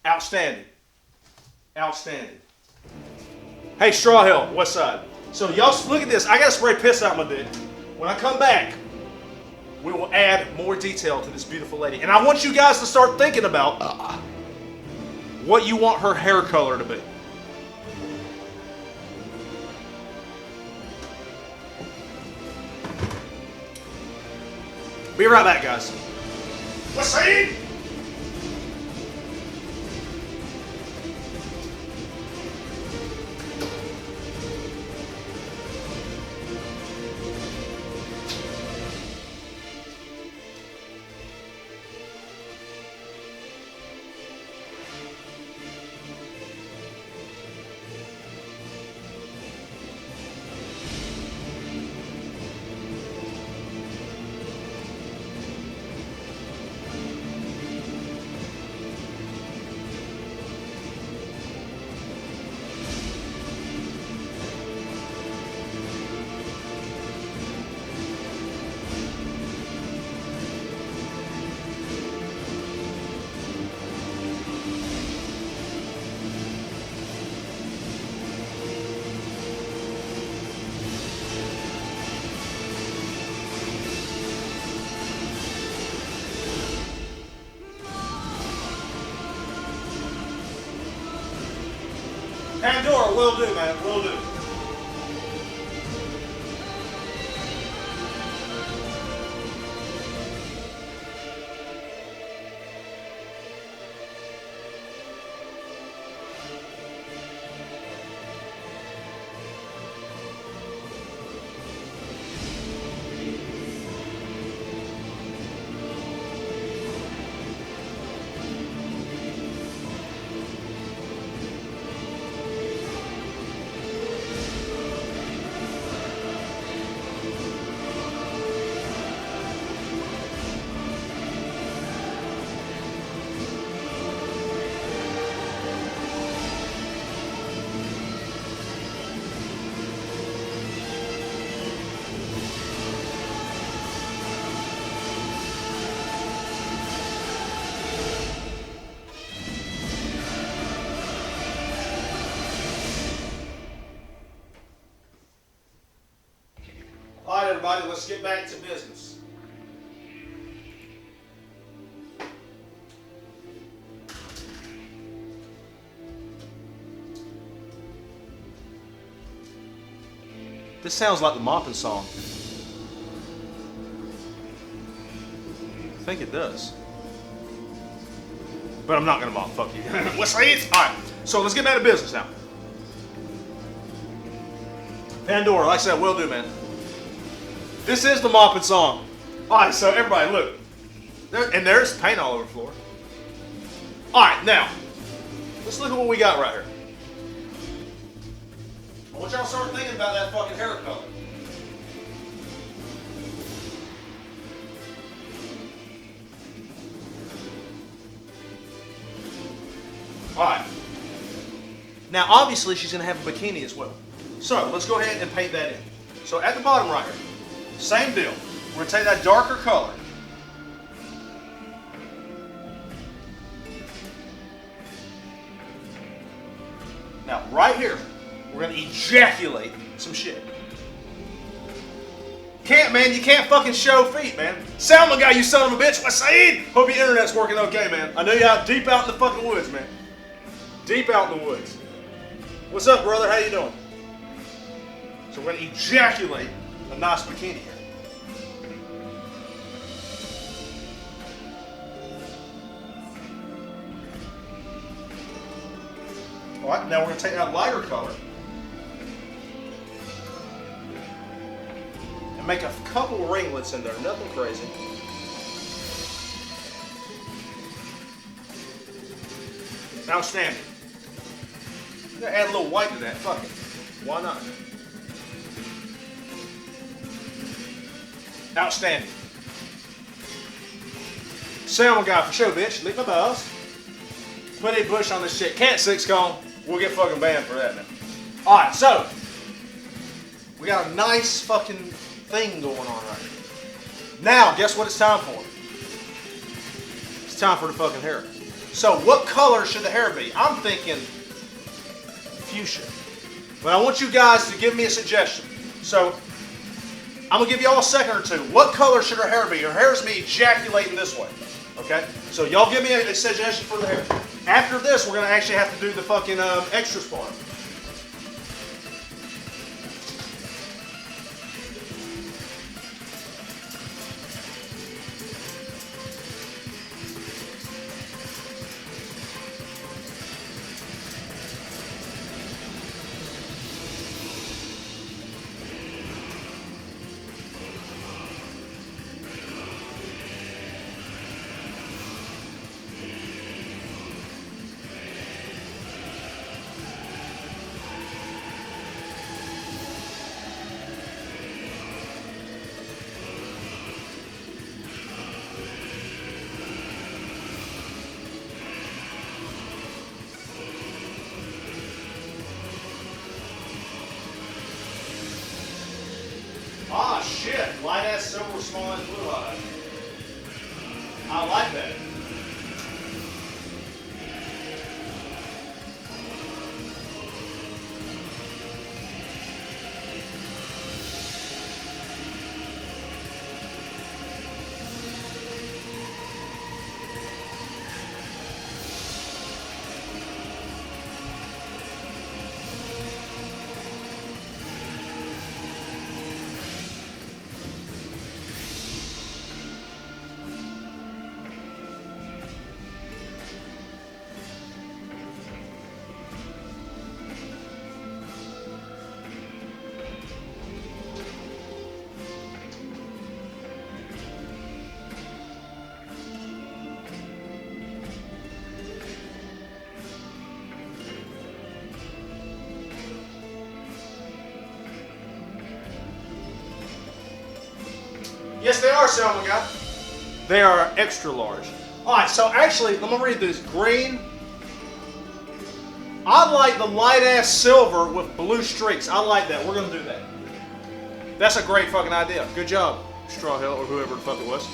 Outstanding. Outstanding. Hey, Strawhill, what's up? So y'all look at this. I got to spray piss out my dick. When I come back, we will add more detail to this beautiful lady. And I want you guys to start thinking about what you want her hair color to be. Be right back, guys. What's up? Pandora, will do, man, will do. All right, everybody, let's get back to business. This sounds like the mopping song. I think it does. But I'm not going to mop, fuck you. What's it? All right, so let's get back to business now. Pandora, like I said, will do, man. This is the mopping song. All right, so everybody, look. There's paint all over the floor. All right, now, let's look at what we got right here. I want y'all to start thinking about that fucking hair color. All right. Now, obviously, she's going to have a bikini as well. So, let's go ahead and paint that in. So, at the bottom right here, same deal. We're going to take that darker color. Now, right here, we're going to ejaculate some shit. Can't, man. You can't fucking show feet, man. Salmon guy, you son of a bitch. What's Saeed? Hope your internet's working okay, man. I know you're out deep out in the fucking woods, man. Deep out in the woods. What's up, brother? How you doing? So we're going to ejaculate a nice bikini here. All right, now we're going to take that lighter color and make a couple ringlets in there, nothing crazy. Outstanding. I'm going to add a little white to that, fuck it. Why not? Outstanding. Salmon guy for sure, bitch. Lick my balls. Put a bush on this shit. Can't six cone. We'll get fucking banned for that now. Alright, so we got a nice fucking thing going on right here. Now, guess what it's time for? It's time for the fucking hair. So, what color should the hair be? I'm thinking fuchsia. But I want you guys to give me a suggestion. So, I'm going to give y'all a second or two. What color should her hair be? Her hair is me ejaculating this way. Okay? So, y'all give me a suggestion for the hair. After this, we're going to actually have to do the fucking extras part. Ah, shit. Light ass silver, small ass blue eye. I like that. Yes, they are, Salmon Guy. They are extra large. Alright, so actually, let me read this. Green. I like the light ass silver with blue streaks. I like that. We're going to do that. That's a great fucking idea. Good job, Straw Hill, or whoever the fuck it was.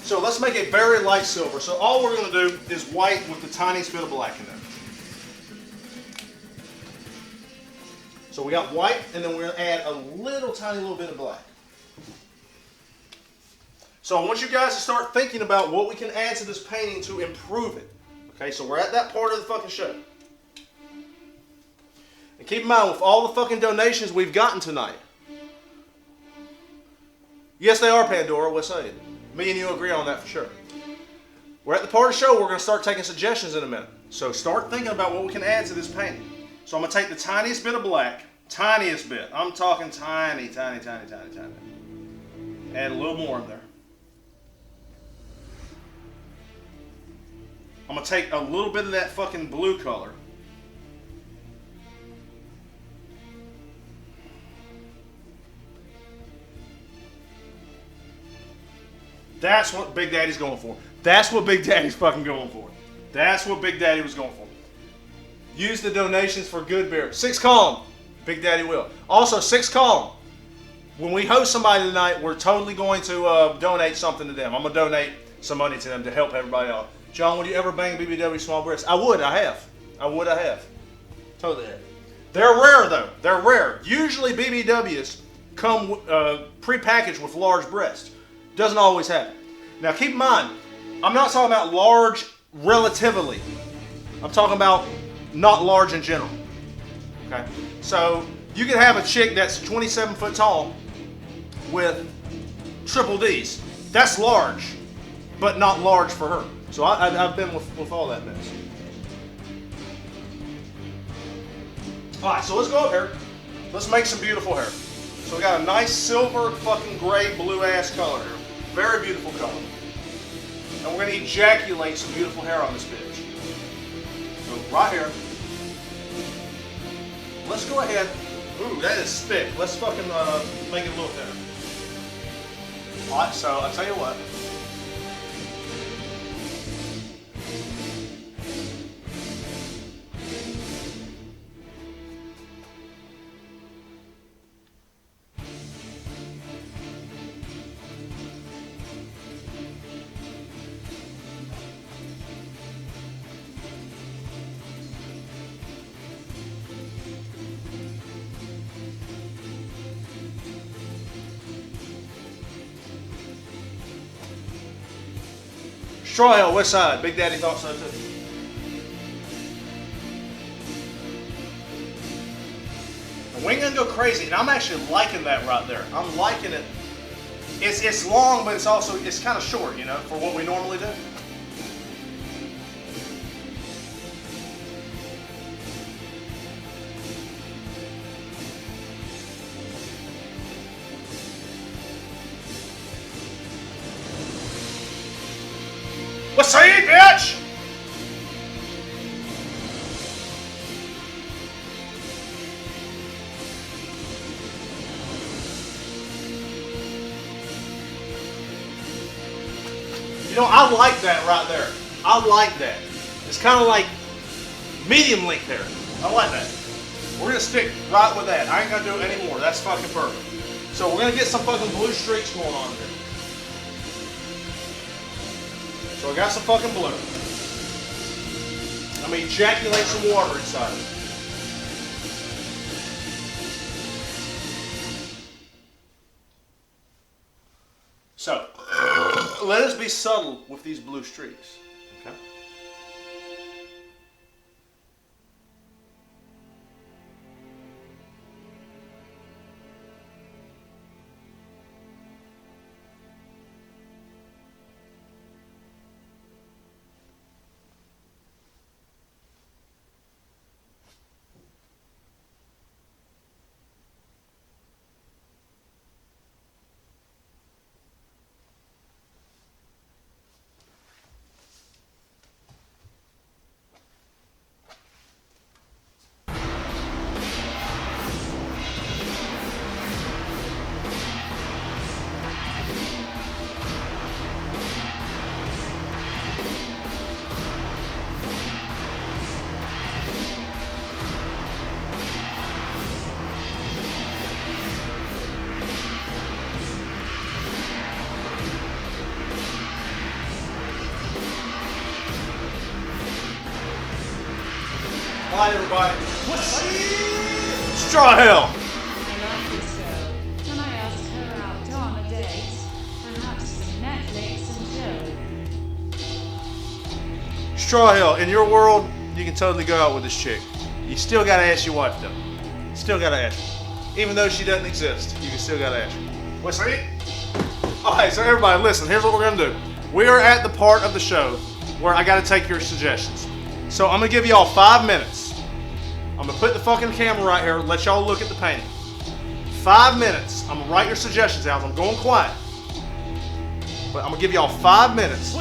So let's make a very light silver. So all we're going to do is white with the tiniest bit of black in there. So we got white, and then we're going to add a tiny little bit of black. So I want you guys to start thinking about what we can add to this painting to improve it. Okay, so we're at that part of the fucking show. And keep in mind, with all the fucking donations we've gotten tonight. Yes, they are, Pandora, we'll say it. Me and you agree on that for sure. We're at the part of the show where we're going to start taking suggestions in a minute. So start thinking about what we can add to this painting. So I'm going to take the tiniest bit of black. Tiniest bit. I'm talking tiny. Add a little more in there. I'm going to take a little bit of that fucking blue color. That's what Big Daddy's going for. That's what Big Daddy's fucking going for. That's what Big Daddy was going for. Use the donations for good beer. 6 column. Big Daddy will. Also, 6 column. When we host somebody tonight, we're totally going to donate something to them. I'm going to donate some money to them to help everybody out. John, would you ever bang BBW small breasts? I would. I have. Totally have. They're rare, though. They're rare. Usually BBWs come pre-packaged with large breasts. Doesn't always happen. Now, keep in mind, I'm not talking about large relatively. I'm talking about not large in general. Okay? So, you can have a chick that's 27 foot tall with triple D's. That's large, but not large for her. So, I've been with all that mess. Alright, so let's go up here. Let's make some beautiful hair. So, we got a nice silver fucking gray blue ass color here. Very beautiful color. And we're going to ejaculate some beautiful hair on this bitch. So right here. Let's go ahead. Ooh, that is thick. Let's fucking make it a little thinner. Alright, so I'll tell you what. Straw Hill, west side. Big Daddy thought so too. And we ain't gonna go crazy, and I'm actually liking that right there. I'm liking it. It's long, but it's kind of short, you know, for what we normally do. What's up, bitch? You know, I like that right there. I like that. It's kind of like medium length hair. I like that. We're going to stick right with that. I ain't going to do it anymore. That's fucking perfect. So we're going to get some fucking blue streaks going on here. So I got some fucking blue. I'm going to ejaculate some water inside of it. So, let us be subtle with these blue streaks. Okay? All right, everybody. Straw hell. I love this girl. Can I ask her out on a date? Perhaps some Netflix and chill. Straw hell. In your world, you can totally go out with this chick. You still gotta ask your wife though. Still gotta ask her. Even though she doesn't exist, you can still gotta ask her. What's that? Alright, so everybody listen, here's what we're gonna do. We are at the part of the show where I gotta take your suggestions. So I'm gonna give y'all 5 minutes. I'm gonna put the fucking camera right here, let y'all look at the painting. 5 minutes. I'm gonna write your suggestions out. I'm going quiet. But I'm gonna give y'all 5 minutes.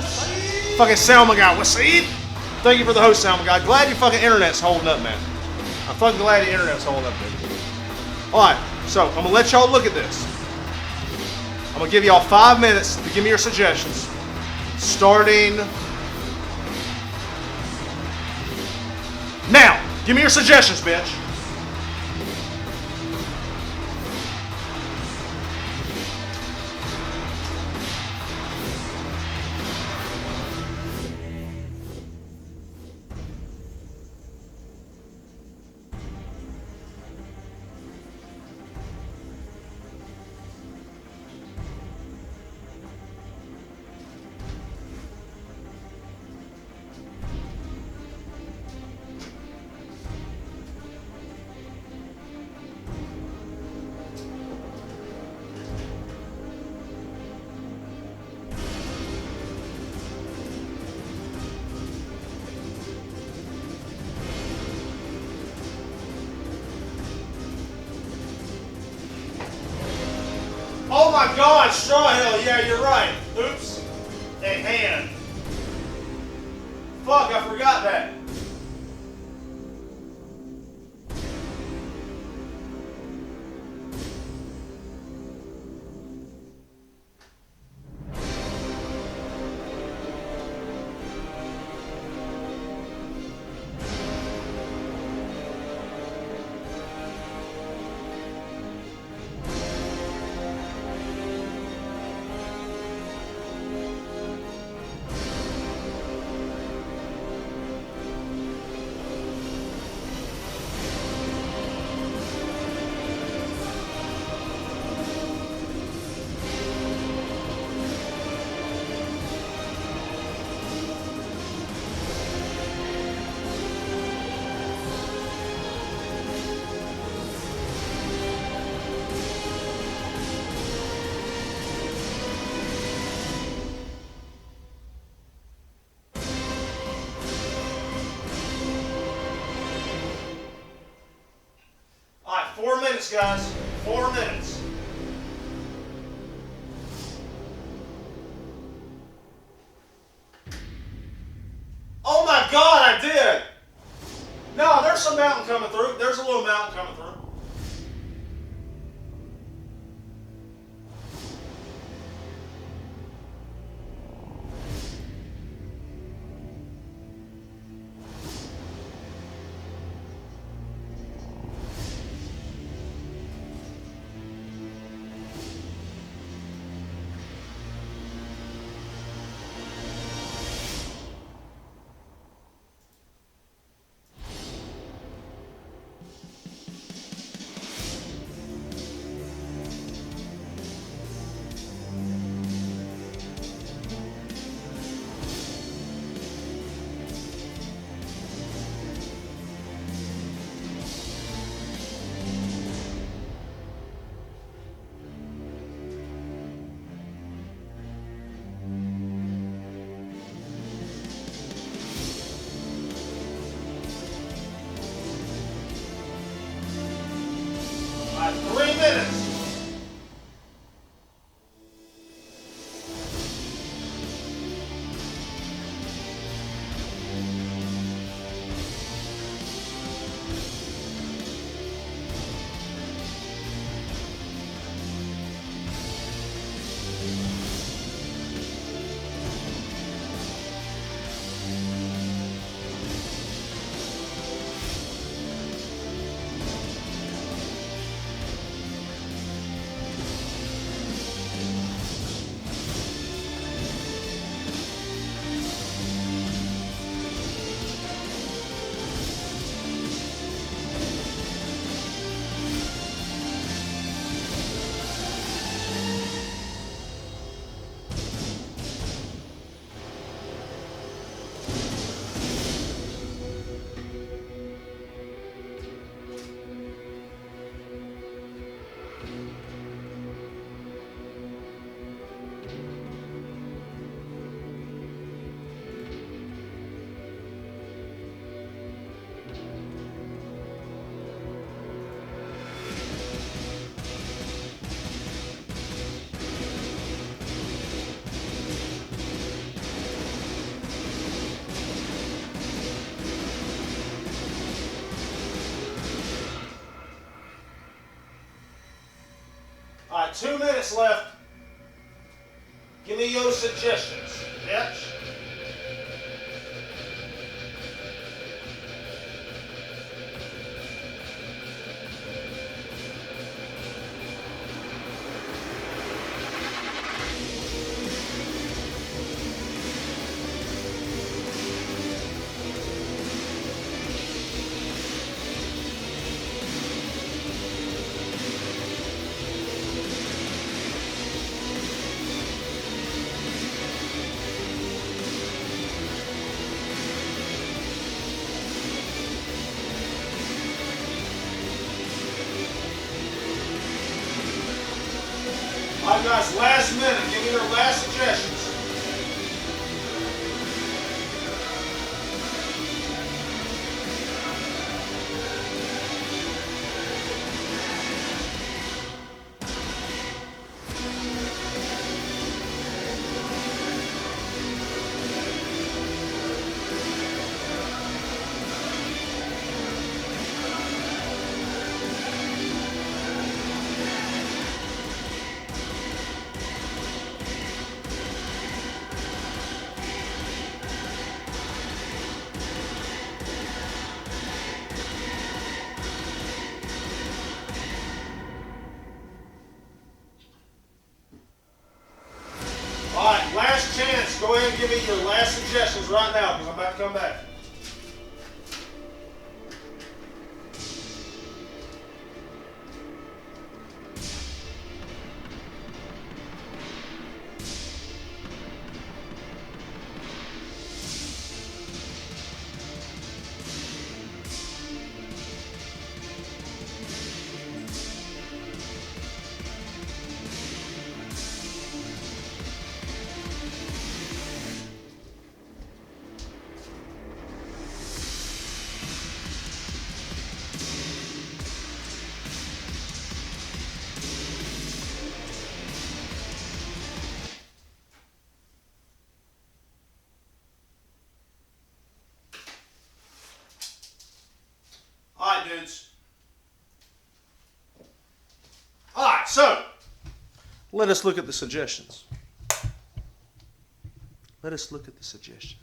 Fucking Salmon guy, what's up? Thank you for the host, Salmon guy. Glad your fucking internet's holding up, man. I'm fucking glad your internet's holding up, dude. Alright, so I'm gonna let y'all look at this. I'm gonna give y'all 5 minutes to give me your suggestions. Starting now. Give me your suggestions, bitch. Oh my God, straw hell, yeah, you're right. Oops. And hand. Fuck, I forgot that. All right, 4 minutes, guys. 4 minutes. Oh my God, I did. No, there's some mountain coming through. There's a little mountain coming through. Alright, 2 minutes left. Give me your suggestions. Yep. Alright guys, last minute. Give me your last suggestions. Alright, last chance. Go ahead and give me your last suggestions right now because I'm about to come back. Alright, dudes. Alright, so let us look at the suggestions. Let us look at the suggestions.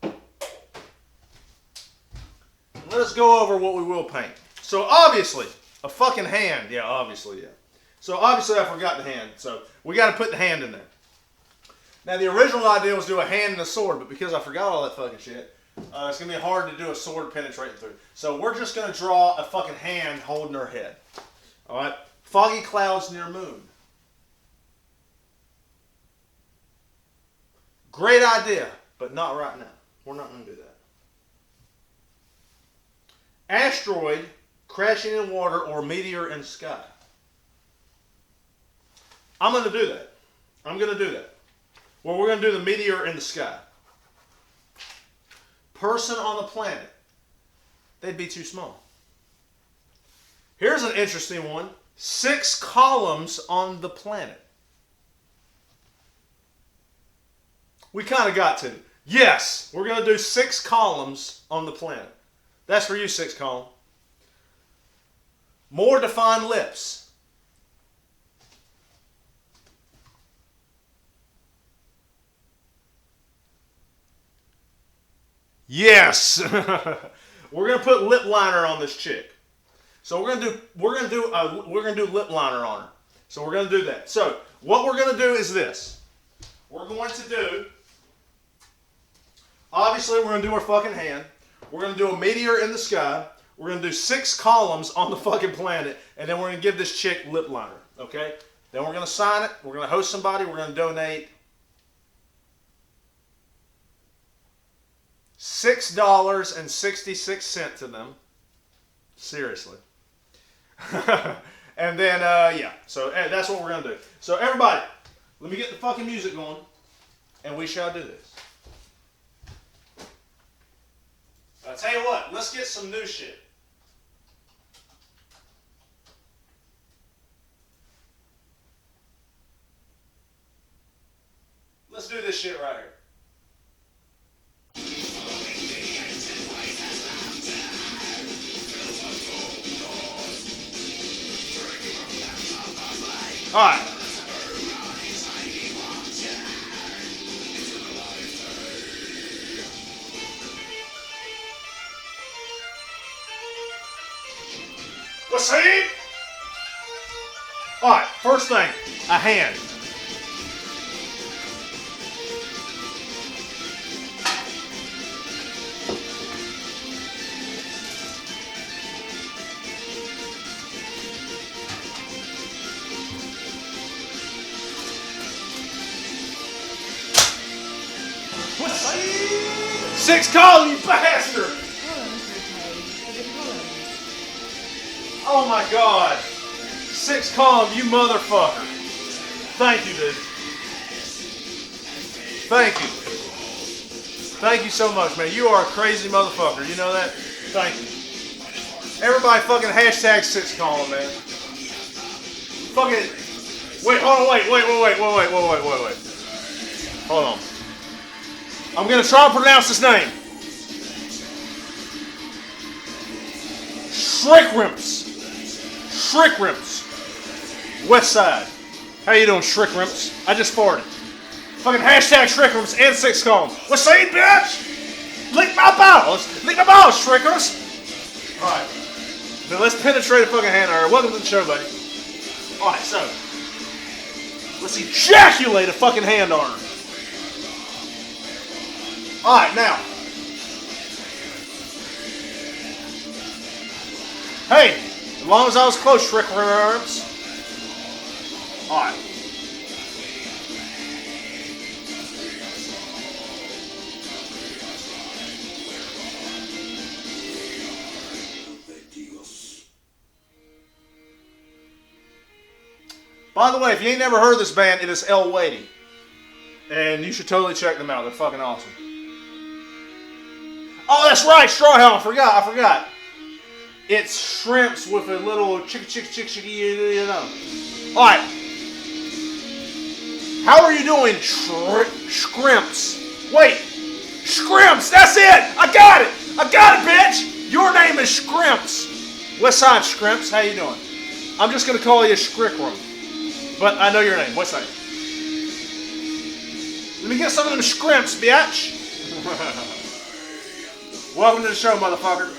Let us go over what we will paint. So obviously, a fucking hand. Yeah, obviously, yeah. So obviously I forgot the hand. So we got to put the hand in there. Now the original idea was to do a hand and a sword, but because I forgot all that fucking shit, it's going to be hard to do a sword penetrating through. So we're just going to draw a fucking hand holding her head. Alright? Foggy clouds near moon. Great idea, but not right now. We're not going to do that. Asteroid crashing in water or meteor in sky. I'm going to do that. I'm going to do that. Well, we're going to do the meteor in the sky. Person on the planet. They'd be too small. Here's an interesting one. 6 columns on the planet. We kind of got to. Yes, we're going to do 6 columns on the planet. That's for you, 6 column. More defined lips. Yes. We're gonna put lip liner on this chick. So we're gonna do lip liner on her. So we're gonna do that. So what we're gonna do is this. We're going to do. Obviously, we're gonna do our fucking hand. We're gonna do a meteor in the sky. We're gonna do 6 columns on the fucking planet, and then we're gonna give this chick lip liner. Okay. Then we're gonna sign it. We're gonna host somebody. We're gonna donate $6.66 to them. Seriously. And then, yeah. So that's what we're going to do. So everybody, let me get the fucking music going, and we shall do this. I'll tell you what, let's get some new shit. Let's do this shit right here. Alright. Let's see. Alright, first thing, a hand. Let's see. 6 call, you bastard! Oh my god. 6 column, you motherfucker. Thank you, dude. Thank you. Thank you so much, man. You are a crazy motherfucker. You know that? Thank you. Everybody fucking hashtag 6 column, man. Fucking. Wait, hold on, wait. Hold on. I'm gonna try to pronounce his name. Shrinkrimps. West Side. How you doing, Shrinkrimps? I just farted. Fucking hashtag Shrinkrimps and 6 column. What's saying, bitch? Lick my balls, Shrinkers. Alright. Now let's penetrate a fucking hand iron. Welcome to the show, buddy. Alright, so. Let's ejaculate a fucking hand iron. Alright, now. Hey, as long as I was close, Shrinkrimps. Alright. By the way, if you ain't never heard of this band, it is L. Wadey. And you should totally check them out. They're fucking awesome. Oh, that's right, Straw Hell. I forgot. It's shrimps with a little chicky, you know. Alright. How are you doing, Shrimps? Wait. Shrimps, that's it. I got it, bitch. Your name is Shrimps. West Side Shrimps, how you doing? I'm just going to call you Shrinkrum. But I know your name. What's that? Let me get some of them Shrimps, bitch. Welcome to the show, motherfucker.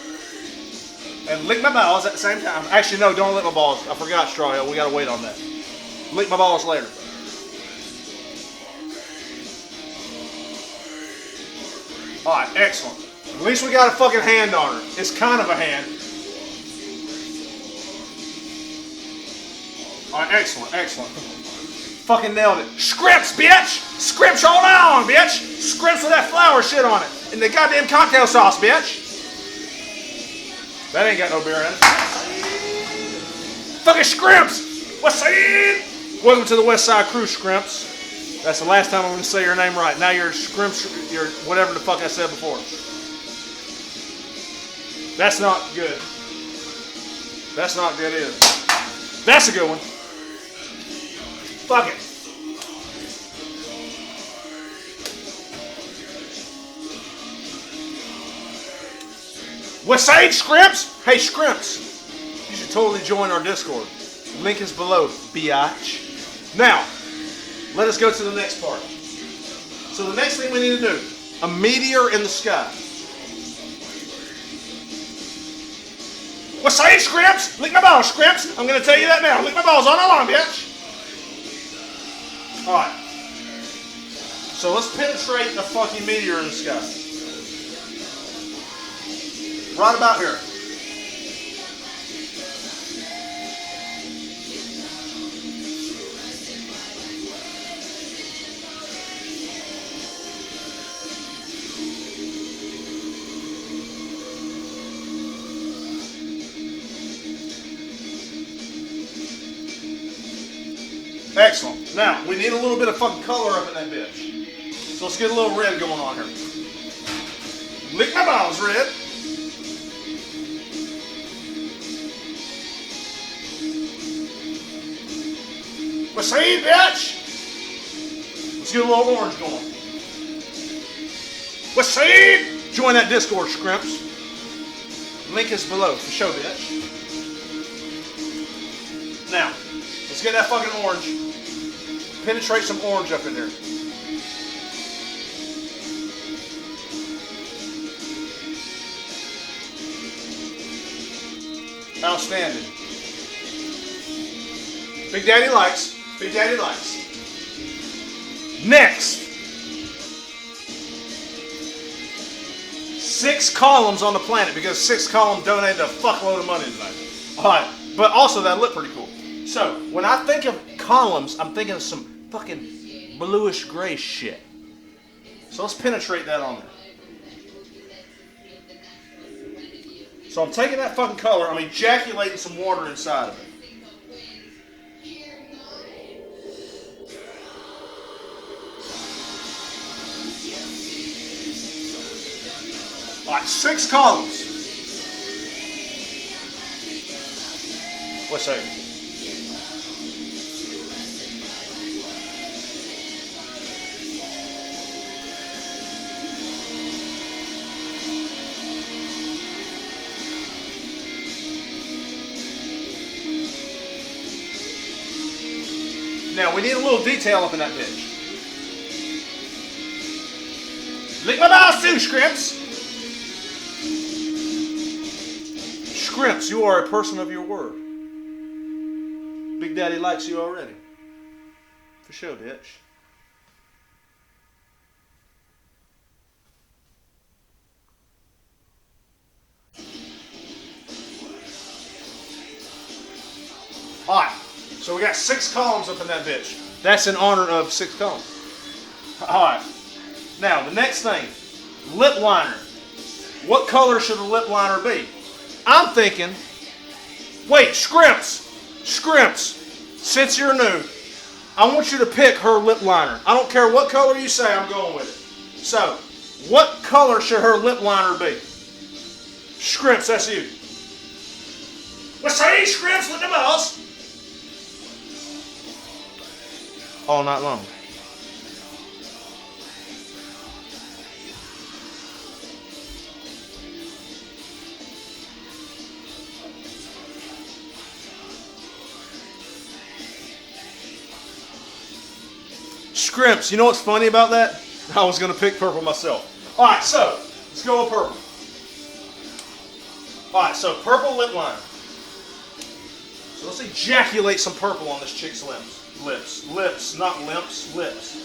And lick my balls at the same time. Actually, no, don't lick my balls. I forgot, Straw Hill. We gotta wait on that. Lick my balls later. Alright, excellent. At least we got a fucking hand on her. It's kind of a hand. Alright, excellent. Fucking nailed it. Scripts, bitch! Scripts all on, bitch! Scripts with that flour shit on it. And the goddamn cocktail sauce, bitch! That ain't got no beer in it. Fucking Scrimps! What's up? Welcome to the West Side Crew, Scrimps. That's the last time I'm going to say your name right. Now you're Scrimps, you're whatever the fuck I said before. That's not good. That's not good either. That's a good one. Fuck it. What's up, Scrimps? Hey, Scrimps. You should totally join our Discord. Link is below, biatch. Now, let us go to the next part. So the next thing we need to do, a meteor in the sky. What's up, Scrimps? Lick my balls, Scrimps. I'm going to tell you that now. Lick my balls all night long, bitch. Alright. So let's penetrate a fucking meteor in the sky. Right about here. Excellent. Now, we need a little bit of fucking color up in that bitch. So let's get a little red going on here. Lick my balls, red. What's up, bitch? Let's get a little orange going. What's up? Join that Discord, Scrimps. Link is below for show, bitch. Now, let's Let's get that fucking orange. Penetrate some orange up in there. Outstanding. Big Daddy likes. Big Daddy likes. Next. 6 columns on the planet because 6 columns donated a fuckload of money tonight. Alright, but also that looked pretty cool. So, when I think of columns, I'm thinking of some fucking bluish gray shit. So let's penetrate that on there. So I'm taking that fucking color, I'm ejaculating some water inside of it. Alright, 6 columns. What's that? Now, we need a little detail up in that bitch. Lick my balls too, Scrimps! Scrimps, you are a person of your word. Big Daddy likes you already. For sure, bitch. Alright, so we got 6 columns up in that bitch. That's in honor of 6 columns. Alright, now the next thing, lip liner. What color should the lip liner be? I'm thinking, wait, Scrimps, since you're new, I want you to pick her lip liner. I don't care what color you say, I'm going with it. So, what color should her lip liner be? Scrimps, that's you. What's say, Scrimps, look at the mouse. All night long. Scrimps, you know what's funny about that? I was going to pick purple myself. Alright, so, let's go with purple. Alright, so purple lip liner. So let's ejaculate some purple on this chick's lips. Lips, not limps, lips.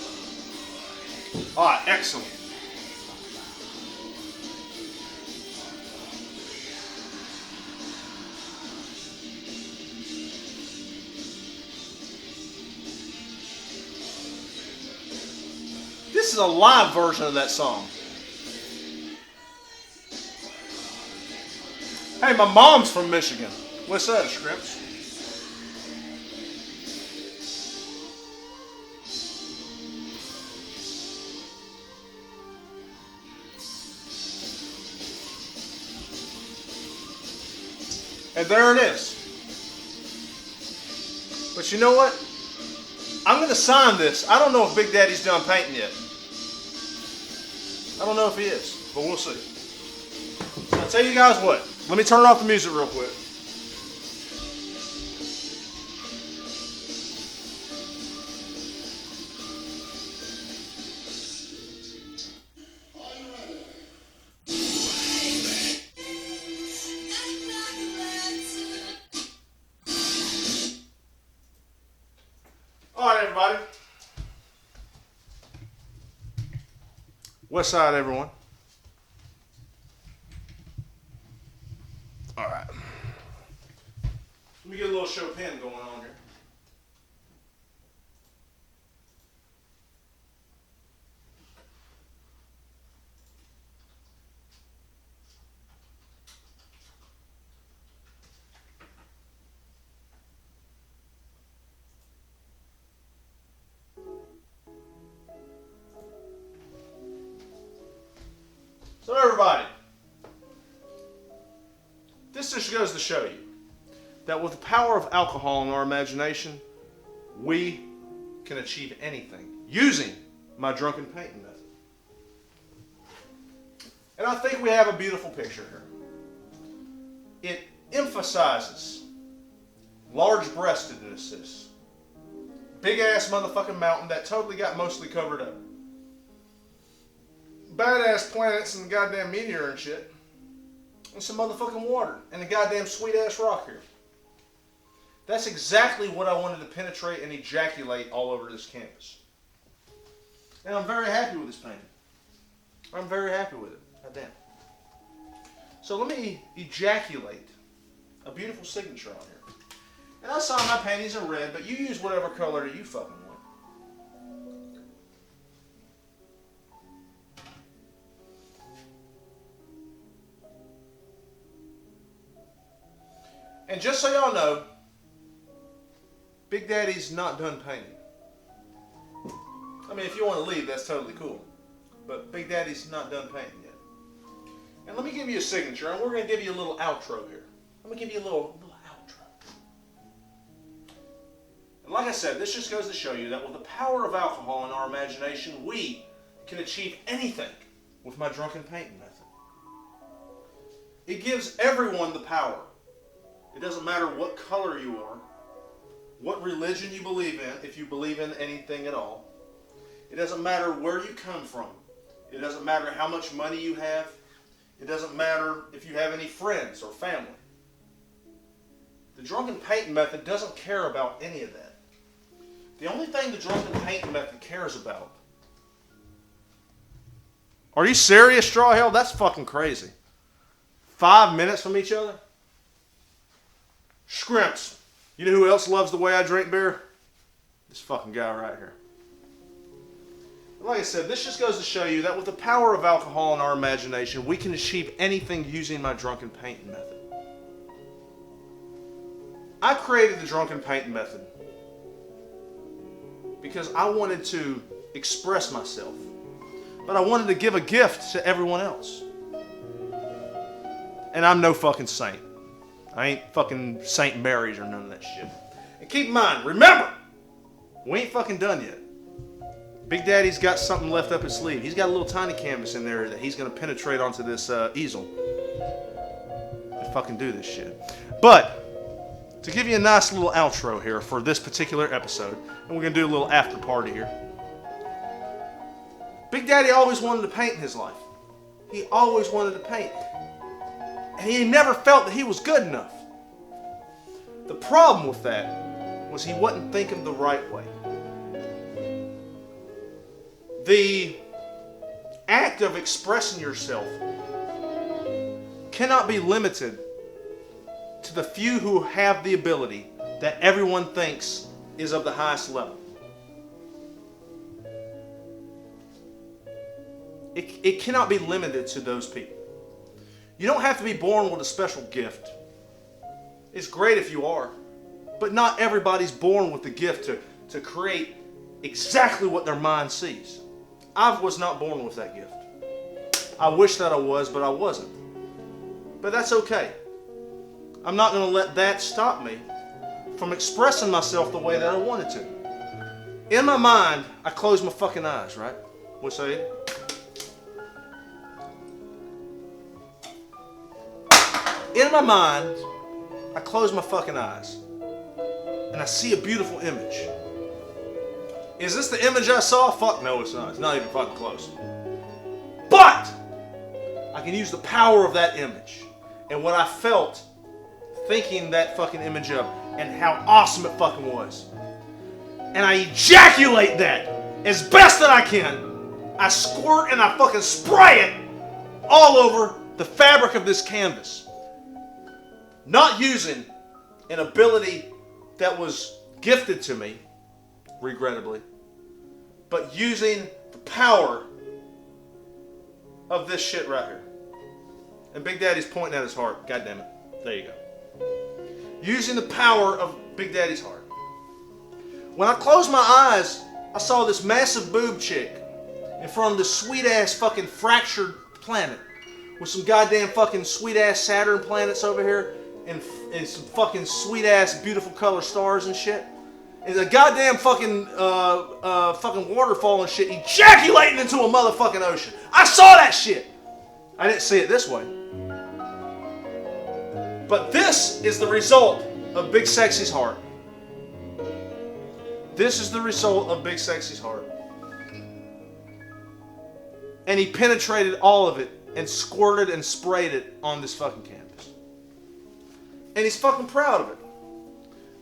Alright, excellent. This is a live version of that song. Hey, my mom's from Michigan. What's that, Scrimps? And there it is. But you know what? I'm going to sign this. I don't know if Big Daddy's done painting yet. I don't know if he is, but we'll see. So I'll tell you guys what. Let me turn off the music real quick. All right, everybody. West side, everyone. All right. Let me get a little Chopin going on here. So everybody, this just goes to show you that with the power of alcohol in our imagination, we can achieve anything using my drunken painting method. And I think we have a beautiful picture here. It emphasizes large-breastedness big ass motherfucking mountain that totally got mostly covered up. Badass planets and goddamn meteor and shit. And some motherfucking water. And a goddamn sweet ass rock here. That's exactly what I wanted to penetrate and ejaculate all over this canvas. And I'm very happy with this painting. I'm very happy with it. Goddamn. So let me ejaculate a beautiful signature on here. And I saw my paintings in red, but you use whatever color that you fucking want. And just so y'all know, Big Daddy's not done painting. I mean, if you want to leave, that's totally cool. But Big Daddy's not done painting yet. And let me give you a signature, and we're going to give you a little outro here. Let me give you a little outro. And like I said, this just goes to show you that with the power of alcohol in our imagination, we can achieve anything with my drunken painting method. It gives everyone the power. It doesn't matter what color you are, what religion you believe in, if you believe in anything at all. It doesn't matter where you come from. It doesn't matter how much money you have. It doesn't matter if you have any friends or family. The drunken painting method doesn't care about any of that. The only thing the drunken painting method cares about. Are you serious, Straw Hell? That's fucking crazy. 5 minutes from each other? Scrimps. You know who else loves the way I drink beer? This fucking guy right here. Like I said, this just goes to show you that with the power of alcohol in our imagination, we can achieve anything using my drunken painting method. I created the drunken painting method because I wanted to express myself, but I wanted to give a gift to everyone else. And I'm no fucking saint. I ain't fucking St. Mary's or none of that shit. And keep in mind, remember, we ain't fucking done yet. Big Daddy's got something left up his sleeve. He's got a little tiny canvas in there that he's going to penetrate onto this easel and fucking do this shit. But to give you a nice little outro here for this particular episode, and we're going to do a little after party here. Big Daddy always wanted to paint in his life. He always wanted to paint. And he never felt that he was good enough. The problem with that was he wasn't thinking the right way. The act of expressing yourself cannot be limited to the few who have the ability that everyone thinks is of the highest level. It cannot be limited to those people. You don't have to be born with a special gift. It's great if you are, but not everybody's born with the gift to create exactly what their mind sees. I was not born with that gift. I wish that I was, but I wasn't. But that's okay. I'm not going to let that stop me from expressing myself the way that I wanted to. In my mind, I close my fucking eyes, right? We'll say it. In my mind, I close my fucking eyes and I see a beautiful image. Is this the image I saw? Fuck no, it's not. It's not even fucking close. But I can use the power of that image and what I felt thinking that fucking image up and how awesome it fucking was. And I ejaculate that as best that I can. I squirt and I fucking spray it all over the fabric of this canvas. Not using an ability that was gifted to me, regrettably, but using the power of this shit right here. And Big Daddy's pointing at his heart. God damn it. There you go. Using the power of Big Daddy's heart. When I closed my eyes, I saw this massive boob chick in front of this sweet ass fucking fractured planet with some goddamn fucking sweet ass Saturn planets over here. And some fucking sweet ass beautiful color stars and shit. And a goddamn fucking waterfall and shit ejaculating into a motherfucking ocean. I saw that shit. I didn't see it this way. But this is the result of Big Sexy's heart. This is the result of Big Sexy's heart. And he penetrated all of it and squirted and sprayed it on this fucking canvas. And he's fucking proud of it.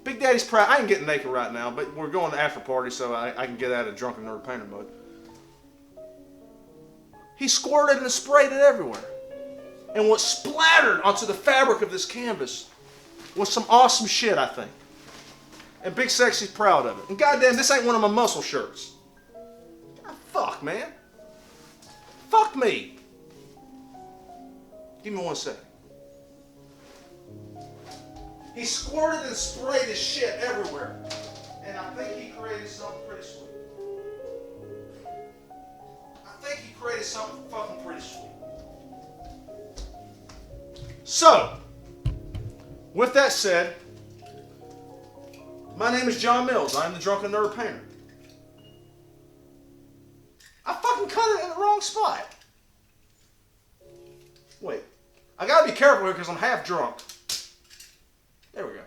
Big Daddy's proud. I ain't getting naked right now, but we're going to after party, so I can get out of drunken nerd painter mode. He squirted and sprayed it everywhere. And what splattered onto the fabric of this canvas was some awesome shit, I think. And Big Sexy's proud of it. And goddamn, this ain't one of my muscle shirts. God, fuck, man. Fuck me. Give me 1 second. He squirted and sprayed his shit everywhere. And I think he created something pretty sweet. I think he created something fucking pretty sweet. So, with that said, my name is John Mills. I'm the Drunken Nerd Painter. I fucking cut it in the wrong spot. Wait. I gotta be careful here because I'm half drunk. There we go.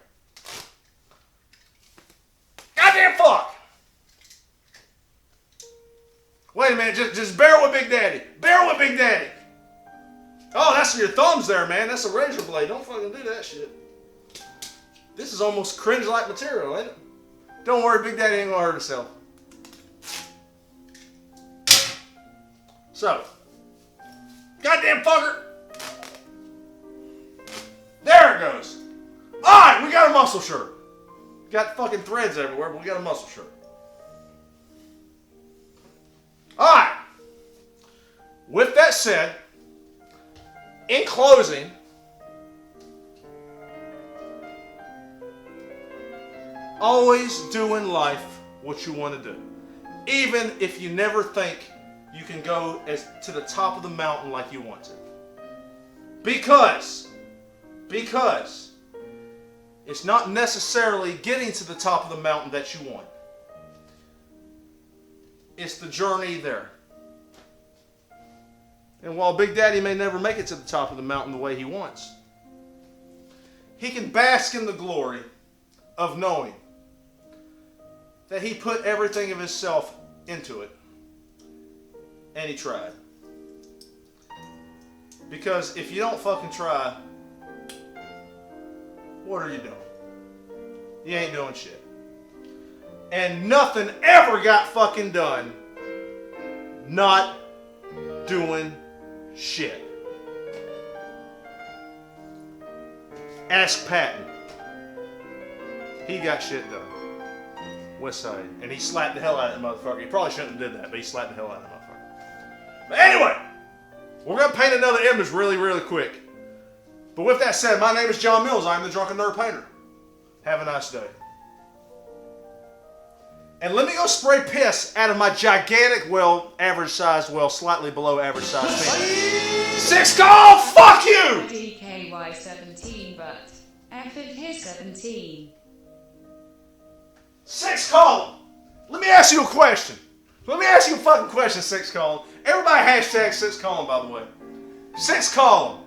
Goddamn fuck! Wait a minute, just bear with Big Daddy. Bear with Big Daddy. Oh, that's your thumbs there, man. That's a razor blade. Don't fucking do that shit. This is almost cringe-like material, ain't it? Don't worry, Big Daddy ain't gonna hurt himself. So, goddamn fucker. There it goes. Alright, we got a muscle shirt. Got fucking threads everywhere, but we got a muscle shirt. Alright. With that said, in closing, always do in life what you want to do. Even if you never think you can go to the top of the mountain like you want to. Because it's not necessarily getting to the top of the mountain that you want. It's the journey there. And while Big Daddy may never make it to the top of the mountain the way he wants, he can bask in the glory of knowing that he put everything of himself into it. And he tried. Because if you don't fucking try, what are you doing? You ain't doing shit. And nothing ever got fucking done not doing shit. Ask Patton. He got shit done. West Side. And he slapped the hell out of that motherfucker. He probably shouldn't have did that, but he slapped the hell out of that motherfucker. But anyway, we're going to paint another image really, really quick. But with that said, my name is John Mills. I'm the Drunken Nerd Painter. Have a nice day. And let me go spray piss out of my gigantic, well, average sized, well, slightly below average sized penis. 6 call! Fuck you! DKY 17, but effing his 17. 6 column. Let me ask you a question. Let me ask you a fucking question, 6 column. Everybody hashtag 6 column, by the way. 6 column.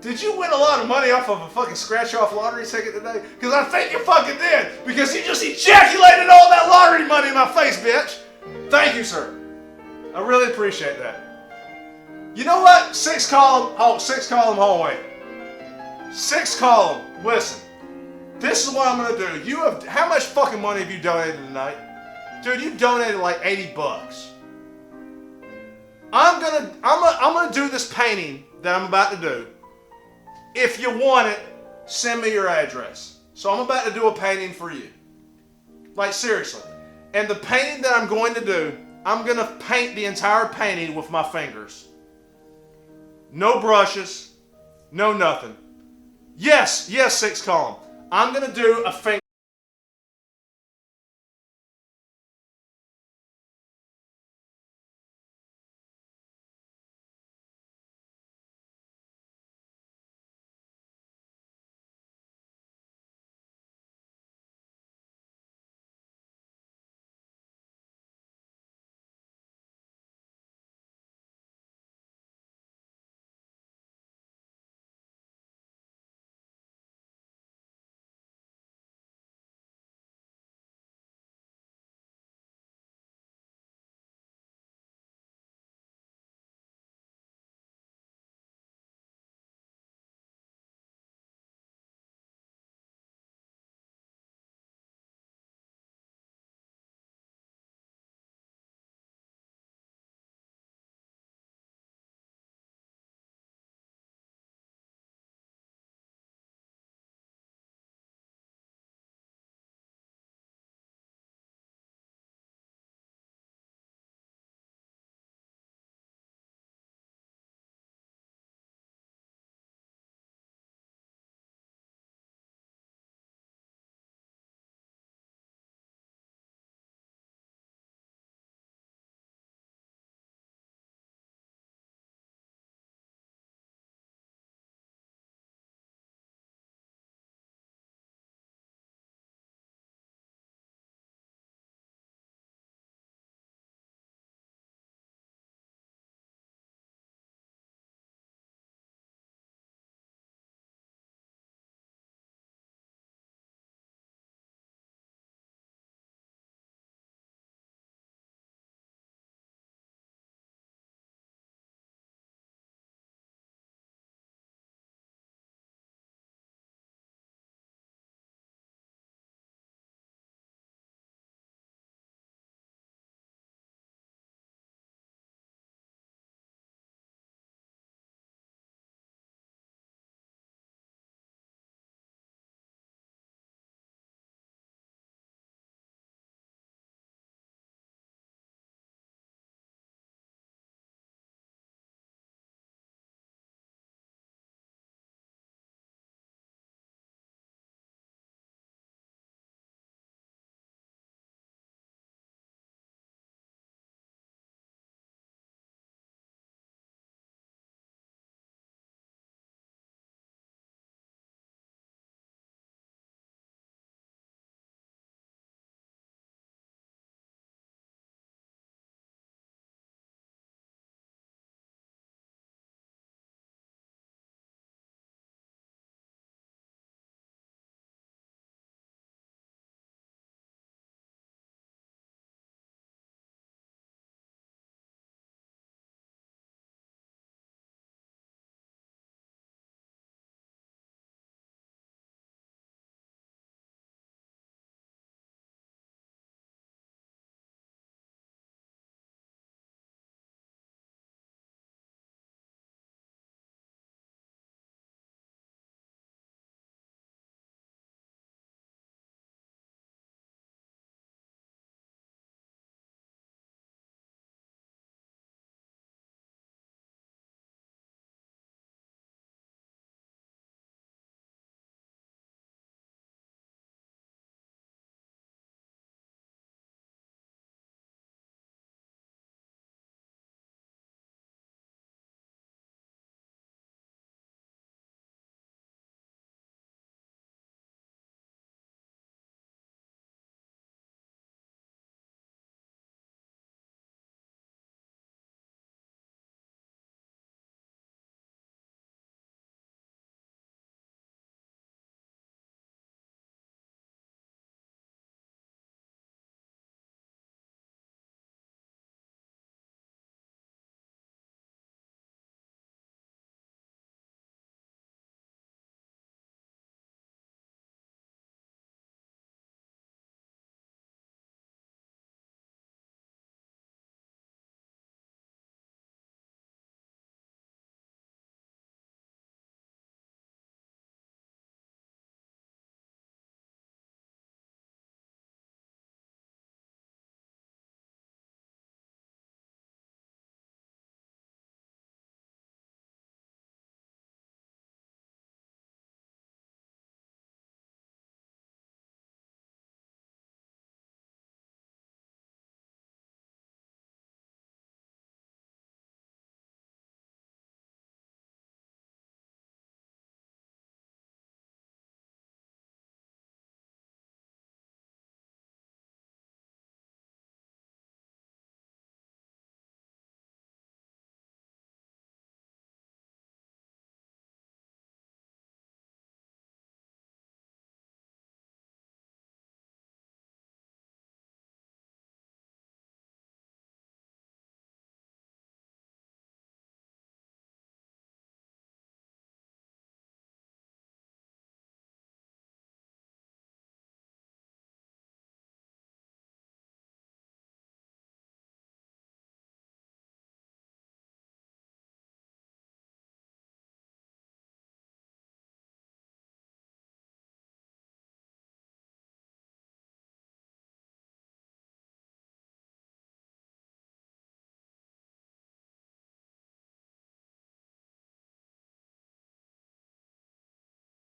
Did you win a lot of money off of a fucking scratch-off lottery ticket today? Because I think you fucking did. Because you just ejaculated all that lottery money in my face, bitch. Thank you, sir. I really appreciate that. You know what? 6 column, 6 column hallway. 6 column. Listen. This is what I'm gonna do. How much fucking money have you donated tonight? Dude, you donated like $80. I'm gonna do this painting that I'm about to do. If you want it, send me your address. So I'm about to do a painting for you. Like seriously. And the painting that I'm going to do, I'm gonna paint the entire painting with my fingers. No brushes, no nothing. Yes, 6 column. I'm gonna do a finger.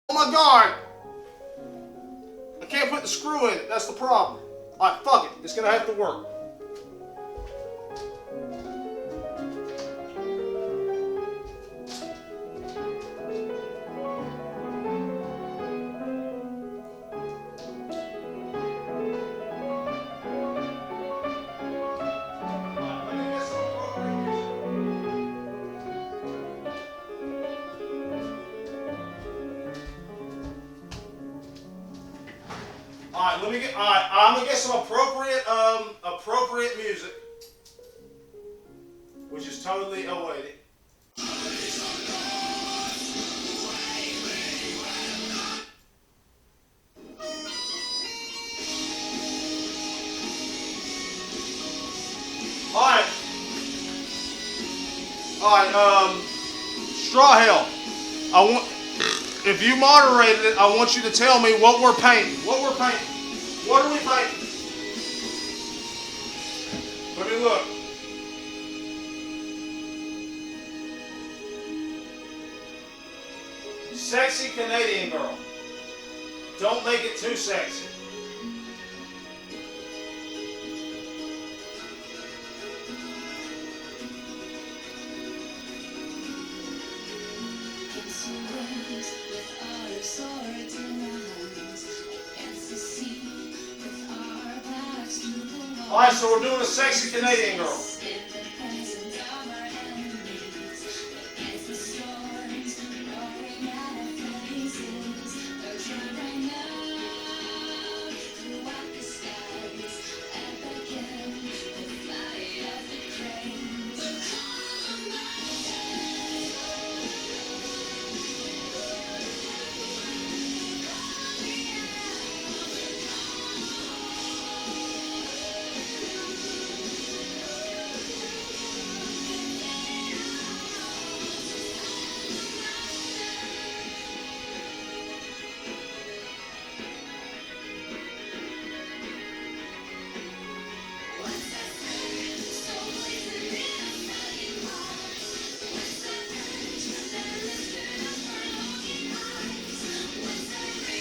Oh my God! I can't put the screw in it. That's the problem. All right, fuck it. It's gonna have to work. Alright, I'm gonna get some appropriate music, which is totally awaited. Alright, Straw Hell. If you moderated it, I want you to tell me what we're painting. What are we painting? Let me look. Sexy Canadian girl. Don't make it too sexy. Alright, so we're doing a sexy Canadian girl.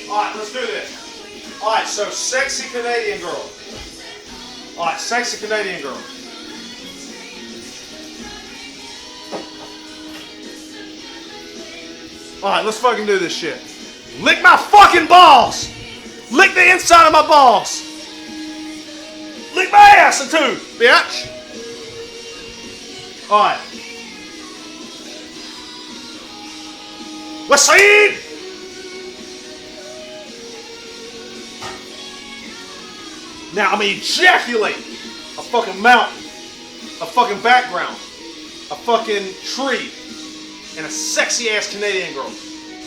Alright, let's do this. Alright, so sexy Canadian girl. Alright, sexy Canadian girl. Alright, let's fucking do this shit. Lick my fucking balls! Lick the inside of my balls! Lick my ass too, bitch! Alright. Waseed! Now I'm gonna ejaculate a fucking mountain, a fucking background, a fucking tree, and a sexy ass Canadian girl.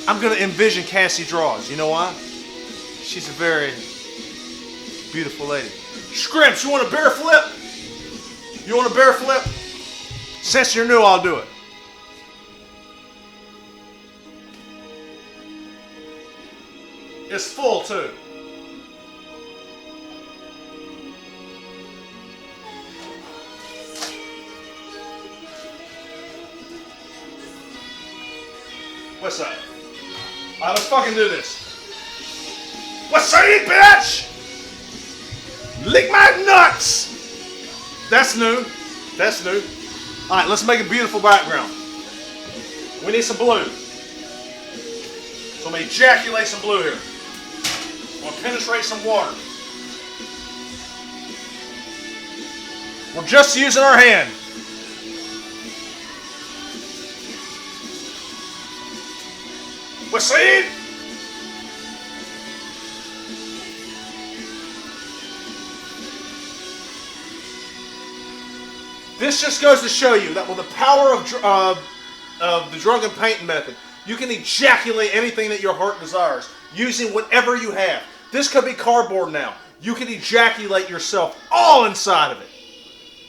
I'm gonna envision Cassie Draws. You know why? She's a very beautiful lady. Scrimps, you want a bear flip? You want a bear flip? Since you're new, I'll do it. It's full too. What's that? Alright, let's fucking do this. What's that, bitch? Lick my nuts! That's new. That's new. Alright, let's make a beautiful background. We need some blue. So I'm going to ejaculate some blue here. I'm going to penetrate some water. We're just using our hand. Waseed! This just goes to show you that with the power of the drunken painting method, you can ejaculate anything that your heart desires using whatever you have. This could be cardboard now. You can ejaculate yourself all inside of it.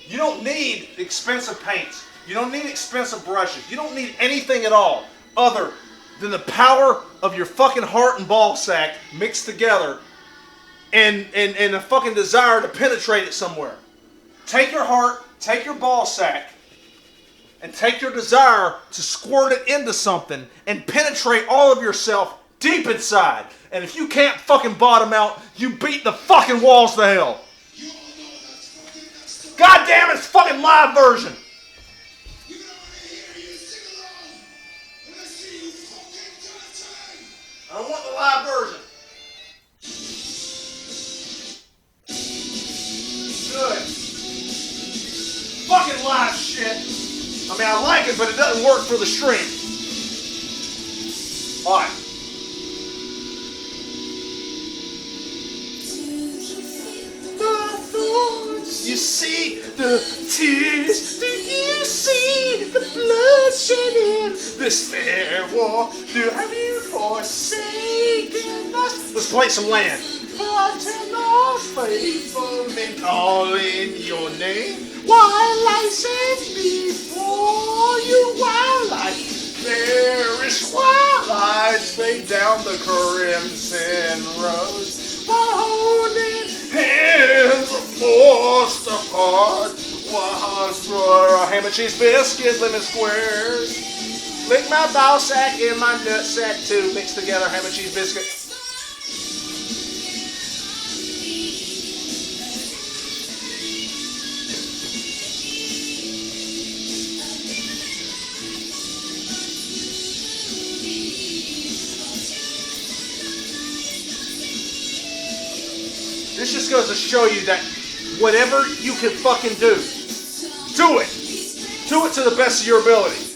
You don't need expensive paints. You don't need expensive brushes. You don't need anything at all other than the power of your fucking heart and ball sack mixed together and a fucking desire to penetrate it somewhere. Take your heart, take your ball sack, and take your desire to squirt it into something and penetrate all of yourself deep inside. And if you can't fucking bottom out, you beat the fucking walls to hell. God damn it, it's fucking live version. I want the live version. Good. Fucking live shit. I mean, I like it, but it doesn't work for the stream. Alright. You see the tears, do you see the bloodshed in this fair war? Have you forsaken us? Let's play some Land. Fighting our faithful men, calling your name. While I stand before you, while I perish, while I fade down the crimson rose, while holding hands are forced apart. Was for a ham and cheese biscuit, lemon squares. Lick my ball sack and my nut sack too. Mix together ham and cheese biscuit. This just goes to show you that whatever you can fucking do it. Do it to the best of your ability.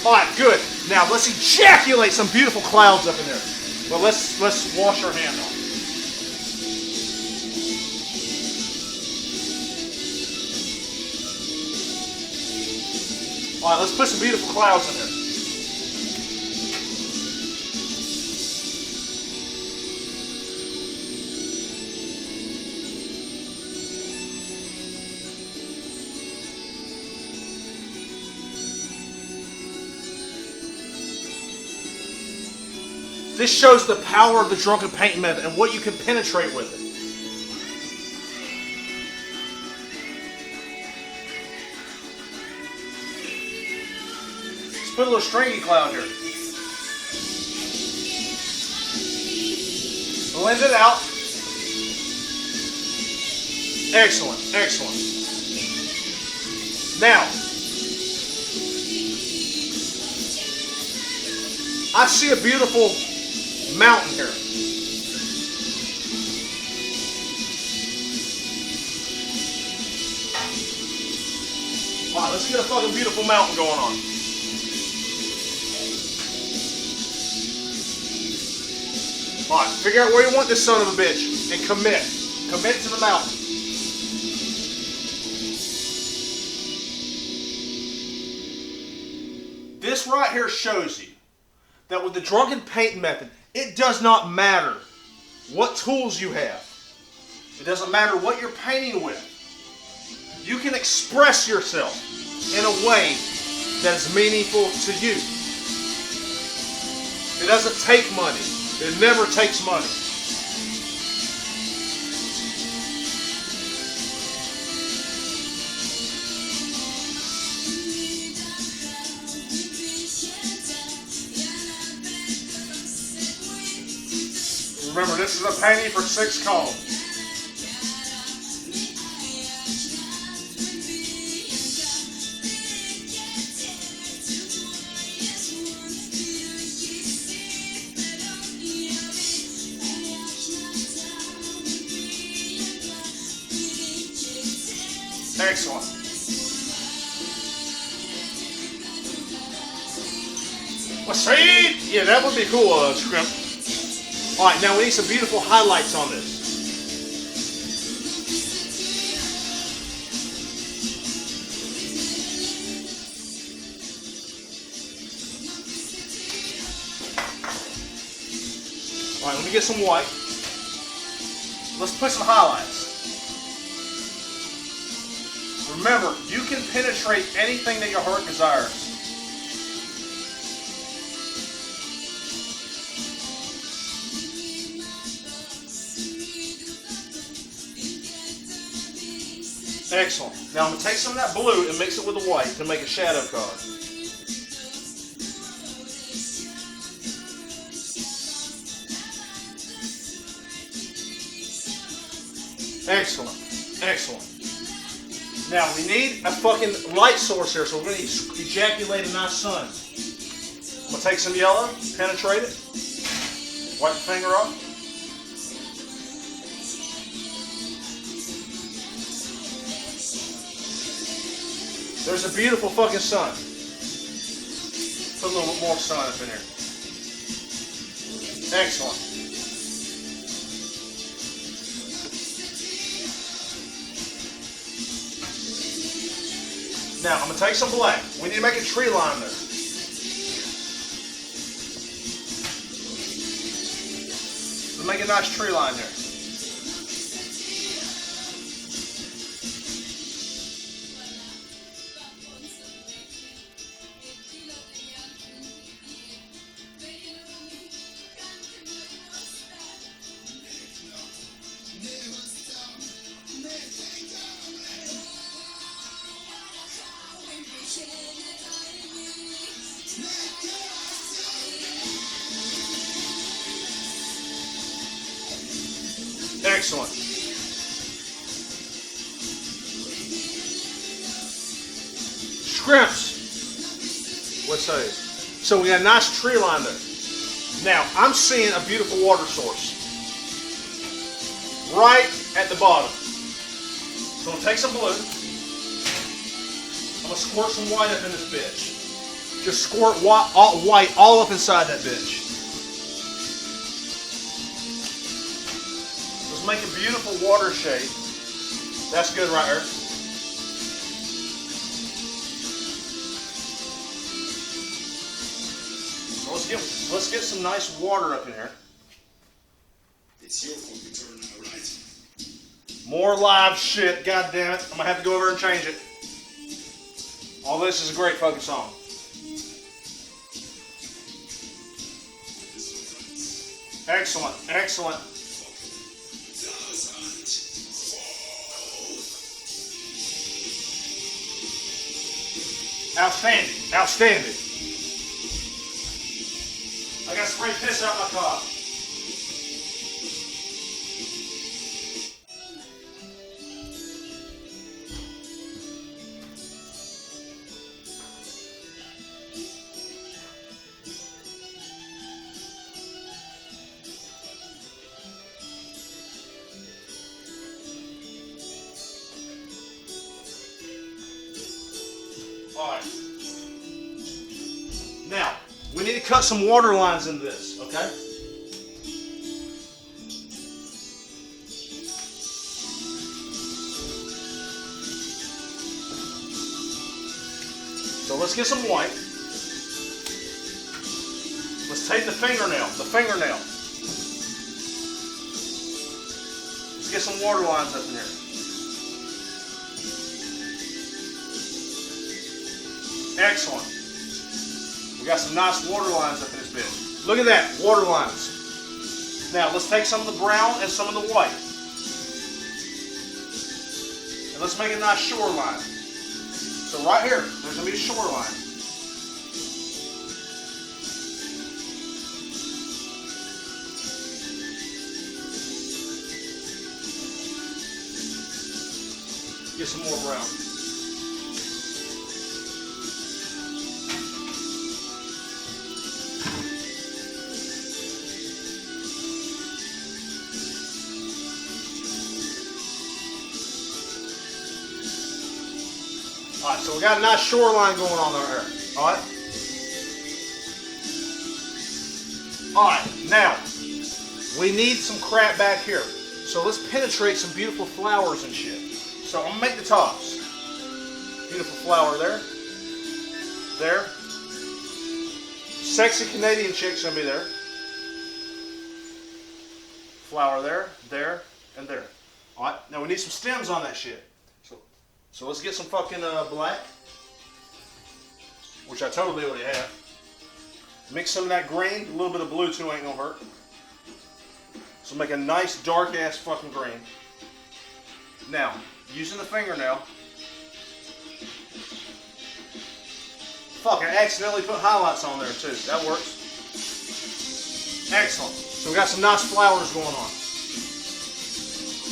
Alright, good. Now let's ejaculate some beautiful clouds up in there. But let's wash our hand off. Alright, let's put some beautiful clouds in there. This shows the power of the drunken painting method and what you can penetrate with it. Let's put a little stringy cloud here. Blend it out. Excellent, excellent. Now, I see a beautiful mountain here. Wow, let's get a fucking beautiful mountain going on. Alright, figure out where you want this son of a bitch and commit. Commit to the mountain. This right here shows you that with the drunken painting method, it does not matter what tools you have. It doesn't matter what you're painting with. You can express yourself in a way that is meaningful to you. It doesn't take money. It never takes money. Remember, this is a painting for 6 cones. Excellent. Well, see? Yeah, that would be cool, Scrimp. Alright, now we need some beautiful highlights on this. Alright, let me get some white. Let's put some highlights. Remember, you can penetrate anything that your heart desires. Excellent. Now I'm going to take some of that blue and mix it with the white to make a shadow card. Excellent. Excellent. Now we need a fucking light source here, so we're going to ejaculate a nice sun. I'm going to take some yellow, penetrate it, wipe the finger off. There's a beautiful fucking sun. Put a little bit more sun up in here. Excellent. Now, I'm going to take some black. We need to make a tree line there. Let's make a nice tree line here. Excellent. Scrimps. Let's say. So we got a nice tree line there. Now, I'm seeing a beautiful water source. Right at the bottom. So I'm going to take some blue. I'm going to squirt some white up in this bitch. Just squirt white all up inside that bitch. Make a beautiful water shape. That's good right there. So let's get some nice water up in here. It's your computer now, right? More live shit. God damn it! I'm gonna have to go over and change it. All this is a great fucking song. Excellent, excellent. Outstanding, outstanding. I got spray piss out my car. Alright. Now, we need to cut some water lines in this, okay? So let's get some white. Let's take the fingernail. Let's get some water lines up in here. Excellent. We got some nice water lines up in this bit. Look at that, water lines. Now let's take some of the brown and some of the white. And let's make a nice shoreline. So right here, there's going to be a shoreline. Get some more brown. so we got a nice shoreline going on there. Alright? Alright, now, we need some crap back here. So let's penetrate some beautiful flowers and shit. So I'm gonna make the tops. Beautiful flower there. There. Sexy Canadian chick's gonna be there. Flower there, there, and there. Alright, now we need some stems on that shit. So let's get some fucking black, which I totally already have. Mix some of that green, a little bit of blue too ain't gonna hurt. So make a nice dark ass fucking green. Now, using the fingernail. Fuck, I accidentally put highlights on there too. That works. Excellent. So we got some nice flowers going on.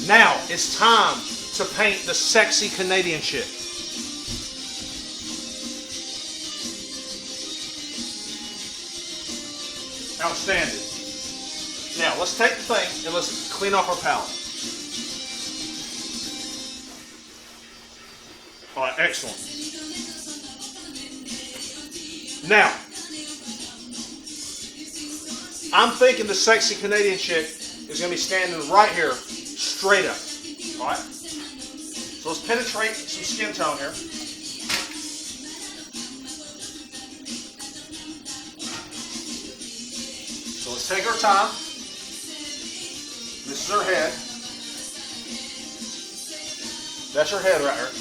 Now, it's time to paint the sexy Canadian chick. Outstanding. Now, let's take the thing and let's clean off our palette. Alright, excellent. Now, I'm thinking the sexy Canadian chick is going to be standing right here, straight up. Alright? So let's penetrate some skin tone here. So let's take our time. This is her head. That's her head right here.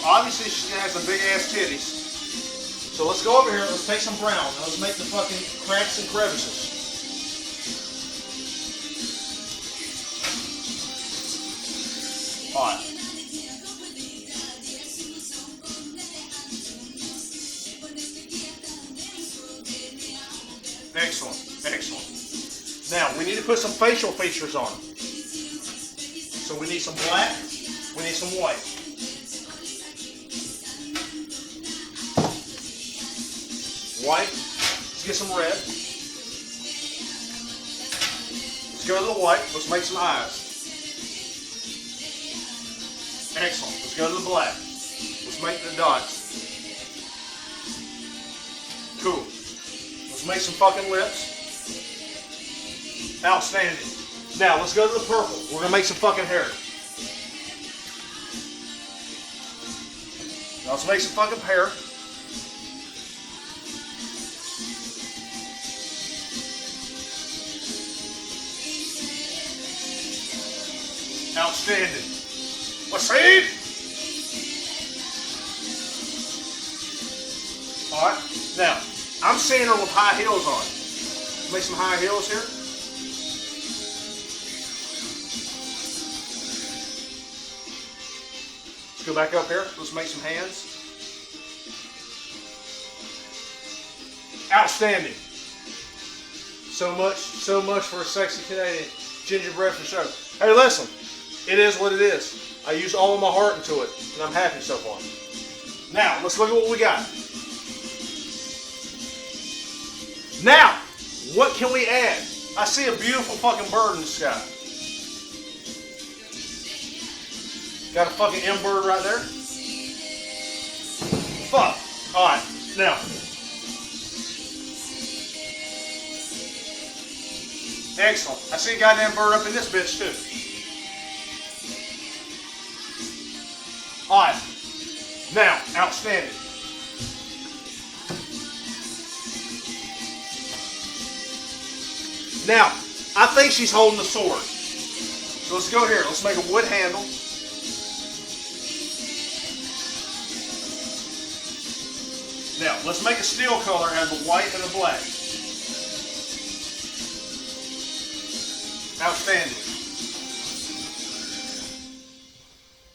Obviously, she's going to have some big ass titties. So let's go over here, let's take some brown, and let's make the fucking cracks and crevices. Alright. Excellent, excellent. Now, we need to put some facial features on them. So we need some black, we need some white. White, let's get some red. Let's go to the white, let's make some eyes. Excellent, let's go to the black. Let's make the dots. Cool. Let's make some fucking lips. Outstanding. Now, let's go to the purple. We're going to make some fucking hair. Now, let's make some fucking hair. Outstanding. Let's see. Alright, now, I'm seeing her with high heels on. Make some high heels here. Let's go back up here. Let's make some hands. Outstanding. So much for a sexy Canadian gingerbread for show. Hey, listen. It is what it is. I use all of my heart into it, and I'm happy so far. Now, let's look at what we got. Now, what can we add? I see a beautiful fucking bird in the sky. Got a fucking M bird right there. Fuck. Alright, now. Excellent. I see a goddamn bird up in this bitch too. Alright. Now, outstanding. Now, I think she's holding the sword. So let's go here. Let's make a wood handle. Now, let's make a steel color out of the white and the black. Outstanding.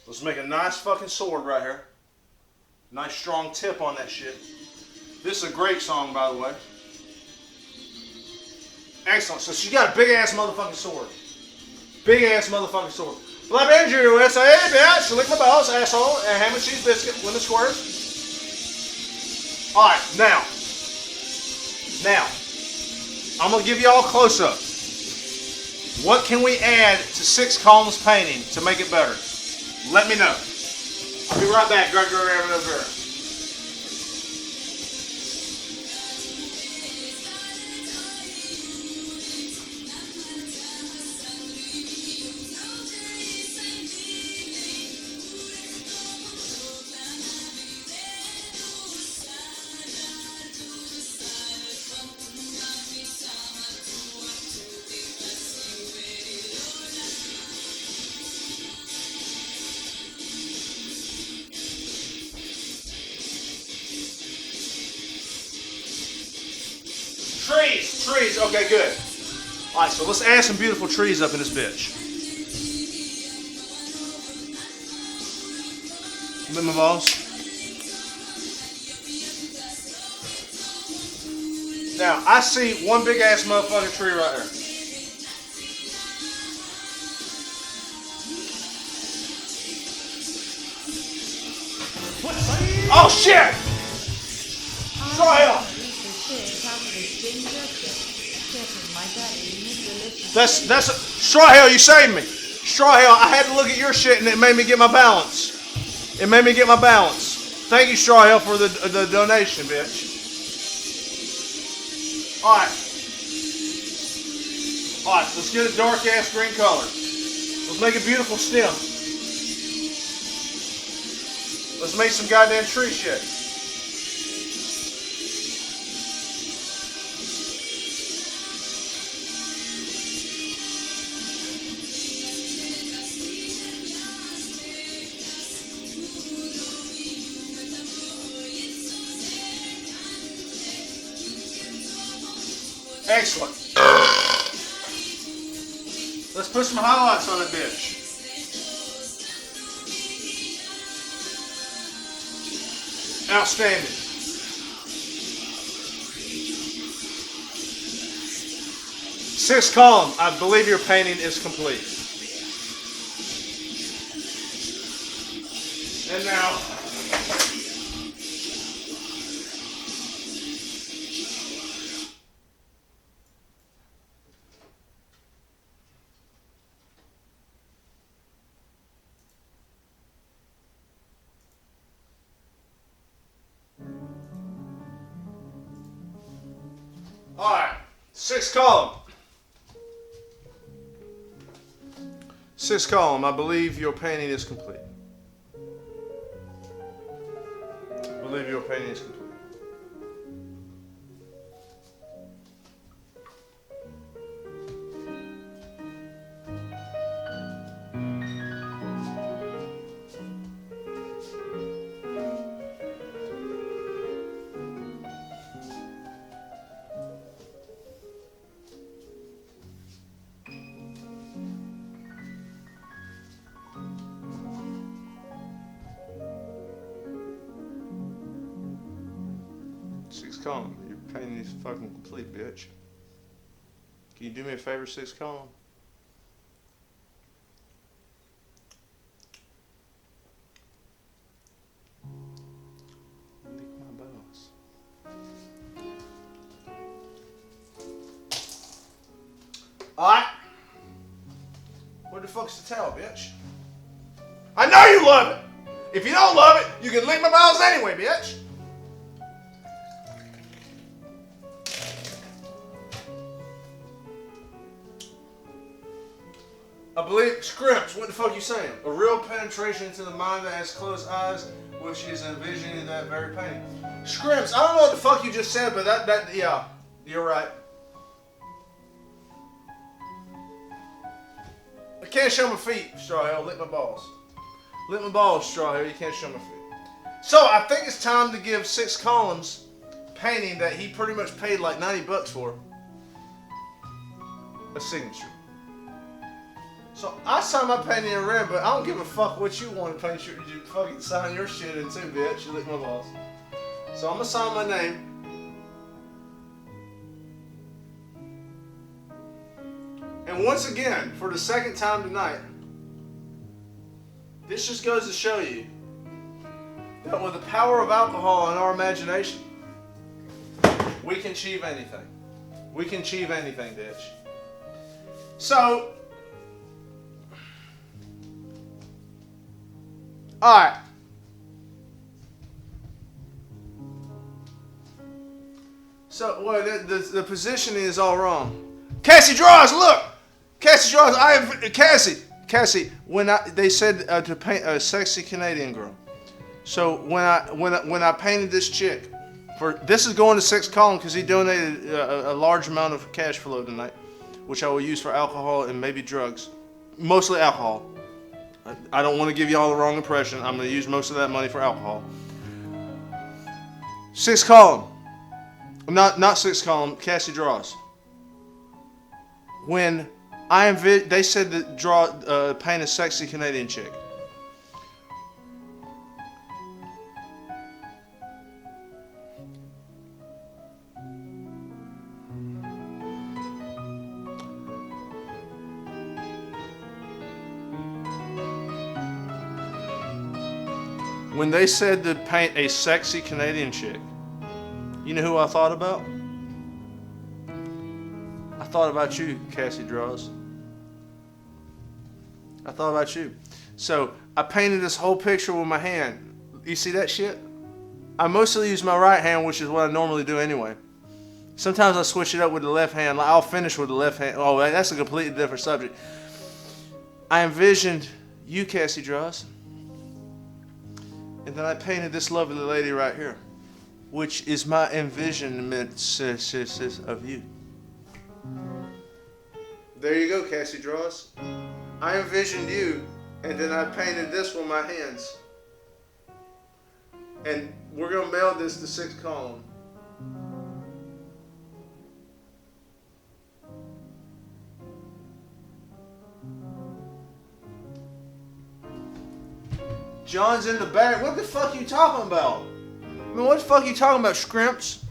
Let's make a nice fucking sword right here. Nice strong tip on that shit. This is a great song, by the way. Excellent. So she's got a big ass motherfucking sword. Big ass motherfucking sword. Black Man Jr. USA, bitch. Lick my balls, asshole. And ham and cheese biscuit, lemon squares. Alright, now, I'm going to give you all a close-up. What can we add to 6 columns painting to make it better? Let me know. I'll be right back, Gregory Rivera. Trees, okay, good. Alright, so let's add some beautiful trees up in this bitch. Lick my balls. Now, I see one big ass motherfucking tree right here. Oh shit! Trial! That's Straw Hell, you saved me. Straw Hell, I had to look at your shit and it made me get my balance. It made me get my balance. Thank you, Straw Hell, for the donation, bitch. Alright. Alright, let's get a dark ass green color. Let's make a beautiful stem. Let's make some goddamn tree shit. Excellent. Let's put some highlights on it, bitch. Outstanding. Sixth column. I believe your painting is complete. And now, alright, sixth column. Sixth column, I believe your painting is complete. I believe your painting is complete. Sixth column, your painting is fucking complete, bitch. Can you do me a favor, sixth column? Lick my balls. Alright. Where the fuck's the towel, bitch? I know you love it! If you don't love it, you can lick my balls anyway, bitch! I believe, Scrimps, what the fuck you saying? A real penetration into the mind that has closed eyes, which is envisioning that very painting. Scrimps, I don't know what the fuck you just said, but yeah, you're right. I can't show my feet, Straw Hell, lick my balls. Lick my balls, Straw Hell, you can't show my feet. So, I think it's time to give Six Columns painting that he pretty much paid like 90 bucks for a signature. So I signed my painting in red, but I don't give a fuck what you want to paint. You fucking sign your shit in too, bitch. You lick my balls. So I'm gonna sign my name. once again, for the second time tonight, this just goes to show you that with the power of alcohol and our imagination, we can achieve anything. We can achieve anything, bitch. So, alright. So, well, the positioning is all wrong. Cassie Draws, look! Cassie Draws, Cassie, they said to paint a sexy Canadian girl. So when I painted this chick, this is going to Sixth Column because he donated a large amount of cash flow tonight, which I will use for alcohol and maybe drugs, mostly alcohol. I don't want to give y'all the wrong impression. I'm going to use most of that money for alcohol. Sixth Column, not Sixth Column. Cassie Draws. When they said to paint a sexy Canadian chick. When they said to paint a sexy Canadian chick, you know who I thought about? I thought about you, Cassie Draws. I thought about you. So I painted this whole picture with my hand. You see that shit? I mostly use my right hand, which is what I normally do anyway. Sometimes I switch it up with the left hand. Like I'll finish with the left hand. Oh, that's a completely different subject. I envisioned you, Cassie Draws. And then I painted this lovely lady right here, which is my envisionment of you. There you go, Cassie Draws. I envisioned you, and then I painted this with my hands. And we're going to mail this to Sixth Column. John's in the back. What the fuck are you talking about? I mean, what the fuck are you talking about, scrimps?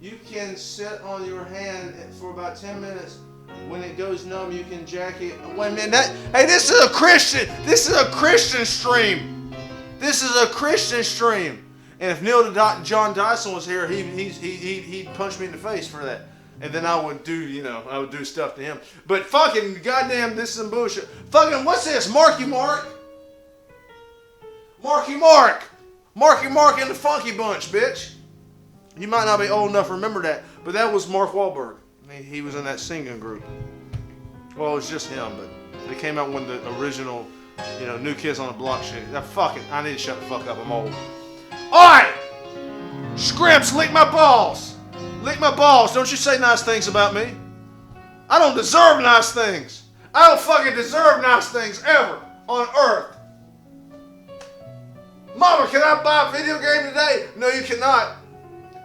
You can sit on your hand for about 10 minutes. When it goes numb, you can jack it. Wait a minute. Hey, this is a Christian. This is a Christian stream. This is a Christian stream. And if John Dyson was here, he'd punch me in the face for that. And then I would do stuff to him. But fucking goddamn, this is some bullshit. Fucking, what's this? Marky Mark and the Funky Bunch, bitch. You might not be old enough to remember that, but that was Mark Wahlberg. He was in that singing group. Well, it was just him, but they came out when the original, New Kids on the Block shit. Now, fuck it. I need to shut the fuck up. I'm old. Alright! Scrimps, lick my balls. Lick my balls. Don't you say nice things about me. I don't deserve nice things. I don't fucking deserve nice things ever on earth. Mama, can I buy a video game today? No, you cannot.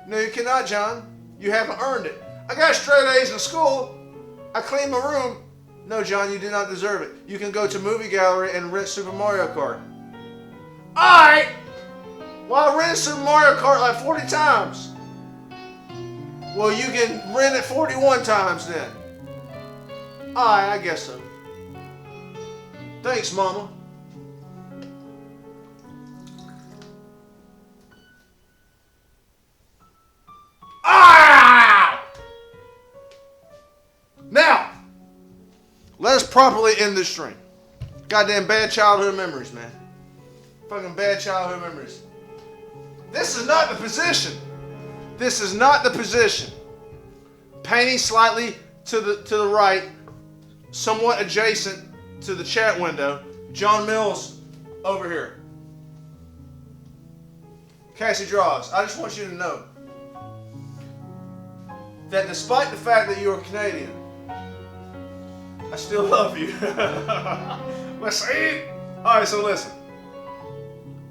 No, you cannot, John. You haven't earned it. I got straight A's in school. I cleaned my room. No, John, you do not deserve it. You can go to Movie Gallery and rent Super Mario Kart. Alright! Well, I rented Super Mario Kart like 40 times. Well, you can rent it 41 times then. Alright, I guess so. Thanks, Mama. Now, let us properly end this stream. Goddamn bad childhood memories, man. Fucking bad childhood memories. This is not the position. This is not the position. Painting slightly to the right, somewhat adjacent to the chat window. John Mills over here. Cassie Draws, I just want you to know that despite the fact that you're Canadian, I still love you. Let's eat. Alright, so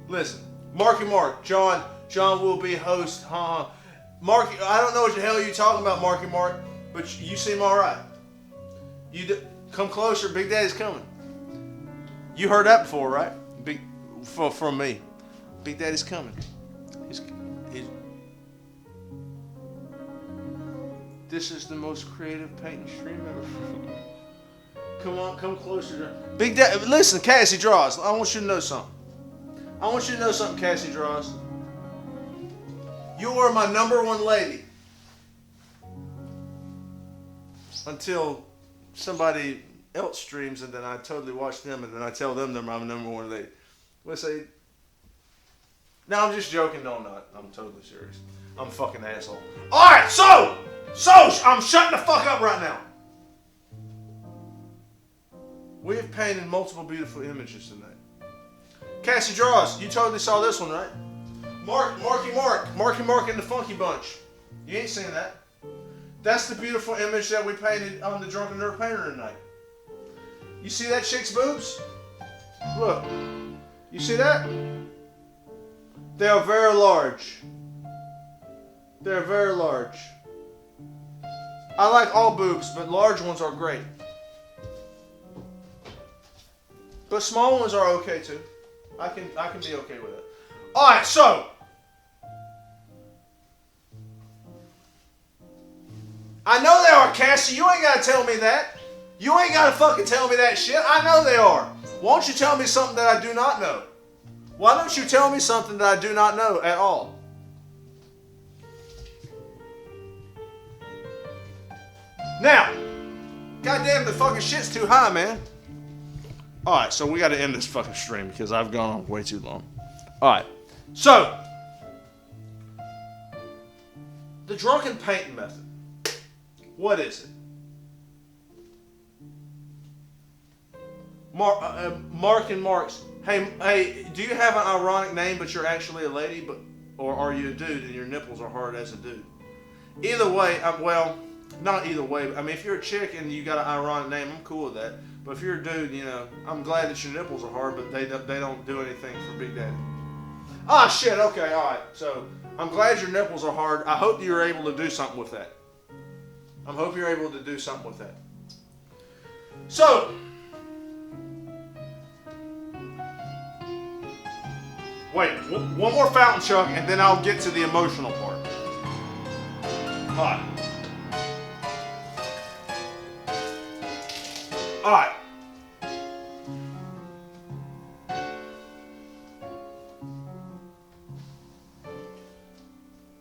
listen. Marky Mark, John will be host. Marky, I don't know what the hell you're talking about, Marky Mark, but you seem alright. Come closer, Big Daddy's coming. You heard that before, right? From me. Big Daddy's coming. This is the most creative painting stream ever. Come on, come closer. Big Daddy, listen, Cassie Draws. I want you to know something. I want you to know something, Cassie Draws. You are my #1 lady. Until somebody else streams and then I totally watch them and then I tell them they're my #1 lady. Let's say, no, I'm just joking. No, I'm not. I'm totally serious. I'm a fucking asshole. Alright, so I'm shutting the fuck up right now. We have painted multiple beautiful images tonight. Cassie Draws, you totally saw this one, right? Marky Mark and the Funky Bunch. You ain't seen that. That's the beautiful image that we painted on the Drunken Nerd Painter tonight. You see that chick's boobs? Look. You see that? They are very large. They're very large. I like all boobs, but large ones are great. But small ones are okay too. I can be okay with it. Alright, so I know they are, Cassie. You ain't gotta tell me that. You ain't gotta fucking tell me that shit. I know they are. Why don't you tell me something that I do not know? Why don't you tell me something that I do not know at all? Now, goddamn, the fucking shit's too high, man. Alright, so we gotta end this fucking stream because I've gone on way too long. Alright, so the drunken painting method. What is it? Mark and Marks. Hey, do you have an ironic name but you're actually a lady, or are you a dude and your nipples are hard as a dude? Either way, well, not either way. I mean, if you're a chick and you got an ironic name, I'm cool with that. But if you're a dude, you know, I'm glad that your nipples are hard, but they don't do anything for Big Daddy. Ah, shit. Okay, all right. So I'm glad your nipples are hard. I hope you're able to do something with that. I hope you're able to do something with that. So, wait, one more fountain chuck, and then I'll get to the emotional part. Alright. Alright.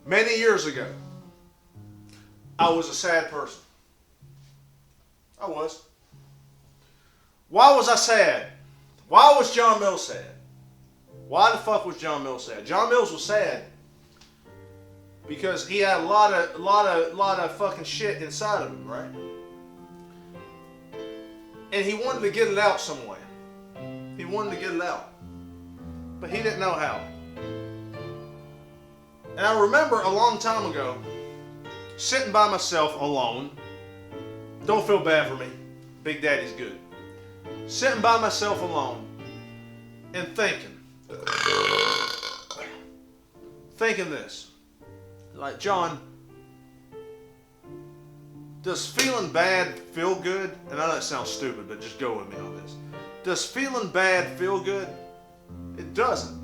Many years ago, I was a sad person. I was. Why was I sad? Why was John Mills sad? Why the fuck was John Mills sad? John Mills was sad because he had a lot of fucking shit inside of him, right? And he wanted to get it out some way. He wanted to get it out, but he didn't know how. And I remember a long time ago, sitting by myself alone. Don't feel bad for me. Big Daddy's good. Sitting by myself alone and thinking this. Like, John, does feeling bad feel good? And I know that sounds stupid, but just go with me on this. Does feeling bad feel good? It doesn't.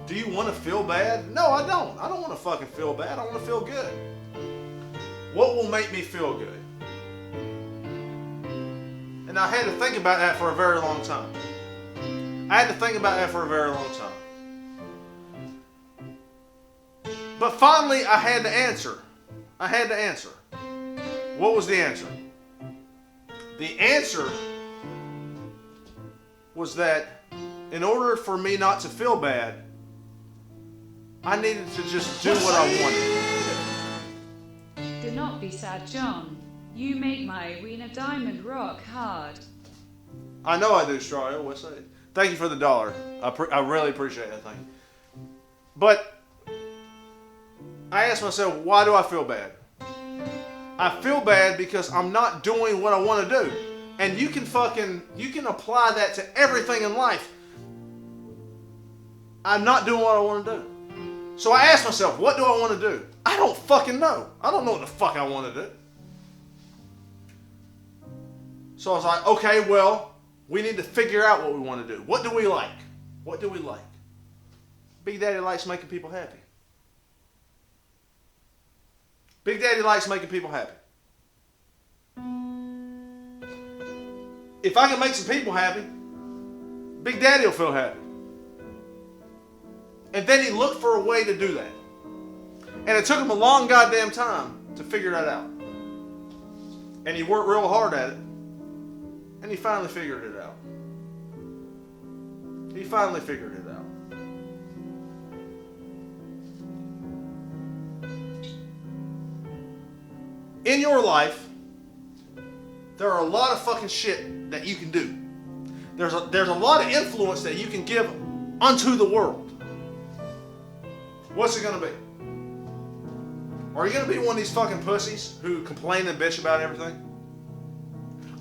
Do you want to feel bad? No, I don't. I don't want to fucking feel bad. I want to feel good. What will make me feel good? And I had to think about that for a very long time. But finally, I had to answer. What was the answer? The answer was that in order for me not to feel bad, I needed to just do what I wanted. Do not be sad, John. You make my arena diamond rock hard. I know I do, Straw. What's that? Thank you for the $1. I really appreciate that thing. But I asked myself, why do I feel bad? I feel bad because I'm not doing what I want to do. And you can apply that to everything in life. I'm not doing what I want to do. So I asked myself, what do I want to do? I don't fucking know. I don't know what the fuck I want to do. So I was like, okay, well, we need to figure out what we want to do. What do we like? Big Daddy likes making people happy. If I can make some people happy, Big Daddy will feel happy. And then he looked for a way to do that. And it took him a long goddamn time to figure that out. And he worked real hard at it. And he finally figured it out. He finally figured it out. In your life, there are a lot of fucking shit that you can do. There's a lot of influence that you can give unto the world. What's it gonna be? Are you gonna be one of these fucking pussies who complain and bitch about everything?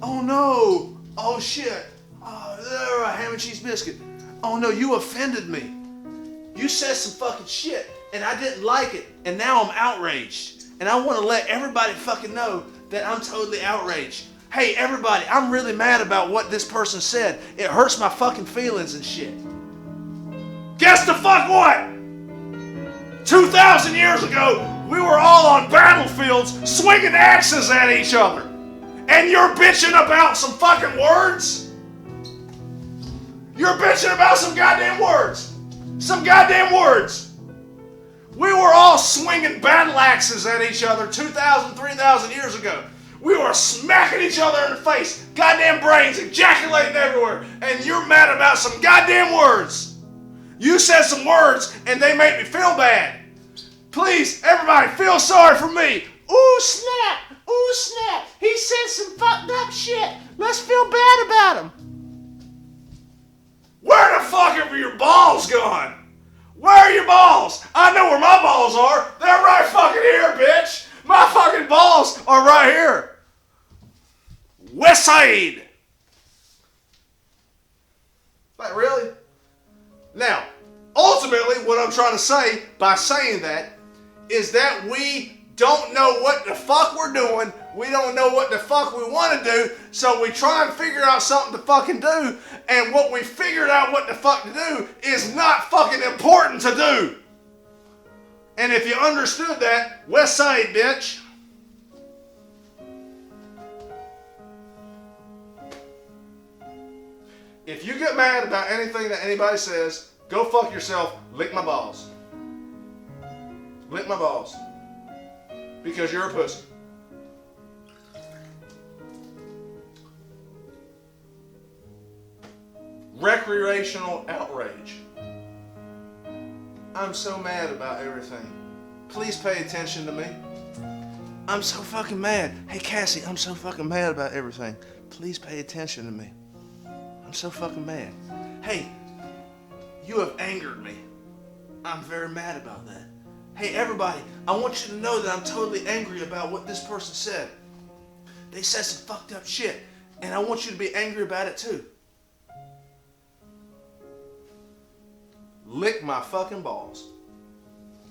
Oh no! Oh shit! Oh, a ham and cheese biscuit. Oh no, you offended me. You said some fucking shit and I didn't like it and now I'm outraged. And I want to let everybody fucking know that I'm totally outraged. Hey everybody, I'm really mad about what this person said. It hurts my fucking feelings and shit. Guess the fuck what? 2,000 years ago, we were all on battlefields swinging axes at each other. And you're bitching about some fucking words? You're bitching about some goddamn words. Some goddamn words. We were all swinging battle axes at each other 2,000, 3,000 years ago. We were smacking each other in the face. Goddamn brains ejaculating everywhere. And you're mad about some goddamn words. You said some words and they make me feel bad. Please, everybody, feel sorry for me. Ooh, snap. Ooh, snap. He said some fucked up shit. Let's feel bad about him. Where the fuck have your balls gone? Where are your balls? I know where my balls are. They're right fucking here, bitch. My fucking balls are right here. West Side. Like, really? Now, ultimately, what I'm trying to say by saying that is that we don't know what the fuck we're doing. We don't know what the fuck we want to do. So we try and figure out something to fucking do. And what we figured out what the fuck to do is not fucking important to do. And if you understood that, West Side, bitch. If you get mad about anything that anybody says, go fuck yourself, lick my balls. Lick my balls. Because you're a pussy. Recreational outrage. I'm so mad about everything. Please pay attention to me. I'm so fucking mad. Hey Cassie, I'm so fucking mad about everything. Please pay attention to me. I'm so fucking mad. Hey, you have angered me. I'm very mad about that. Hey everybody, I want you to know that I'm totally angry about what this person said. They said some fucked up shit, and I want you to be angry about it too. Lick my fucking balls.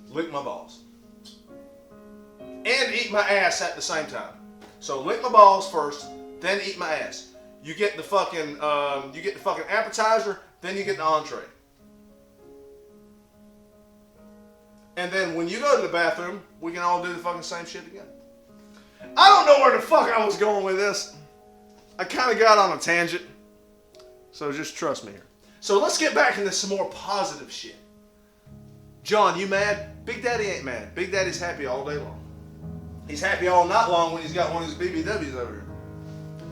Lick my balls. And eat my ass at the same time. So lick my balls first, then eat my ass. You get the fucking appetizer, then you get the entree. And then when you go to the bathroom, we can all do the fucking same shit again. I don't know where the fuck I was going with this. I kind of got on a tangent. So just trust me here. So let's get back into some more positive shit. John, you mad? Big Daddy ain't mad. Big Daddy's happy all day long. He's happy all night long when he's got one of his BBWs over here.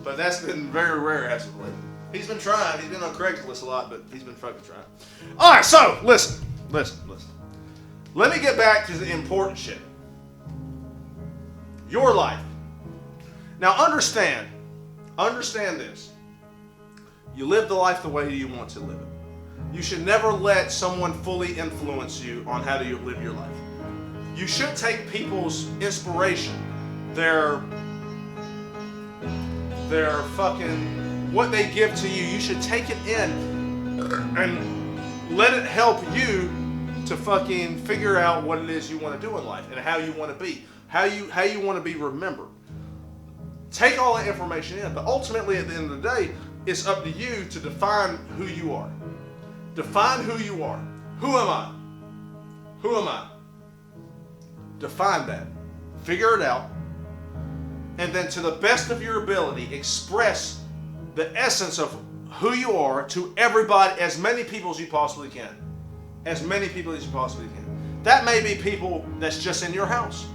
But that's been very rare as of late. He's been trying. He's been on Craigslist a lot, but he's been fucking trying. All right, so listen. Let me get back to the important shit. Your life. Now understand this. You live the life the way you want to live it. You should never let someone fully influence you on how to live your life. You should take people's inspiration, their fucking, what they give to you. You should take it in and let it help you to fucking figure out what it is you want to do in life and how you want to be, how you want to be remembered. Take all that information in, but ultimately at the end of the day, it's up to you to define who you are. Define who you are. Who am I? Who am I? Define that. Figure it out. and then to the best of your ability, express the essence of who you are to everybody, as many people as you possibly can. As many people as you possibly can. That may be people that's just in your house.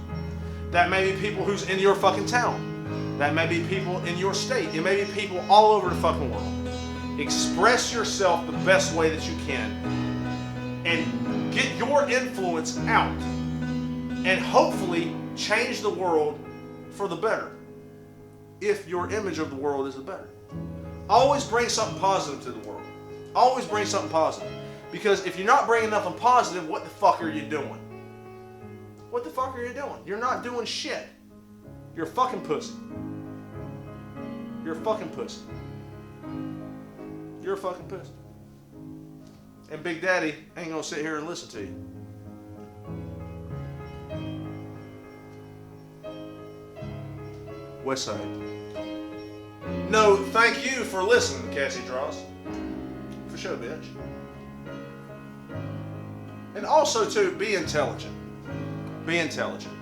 That may be people who's in your fucking town. That may be people in your state. It may be people all over the fucking world. Express yourself the best way that you can and get your influence out and hopefully change the world for the better. If your image of the world is the better. Always bring something positive to the world. Always bring something positive. Because if you're not bringing nothing positive, what the fuck are you doing? What the fuck are you doing? You're not doing shit. You're a fucking pussy. You're a fucking pussy. You're a fucking pussy. And Big Daddy ain't gonna sit here and listen to you. West Side. No, thank you for listening, Cassie Dross. For sure, bitch. And also, too, be intelligent. Be intelligent.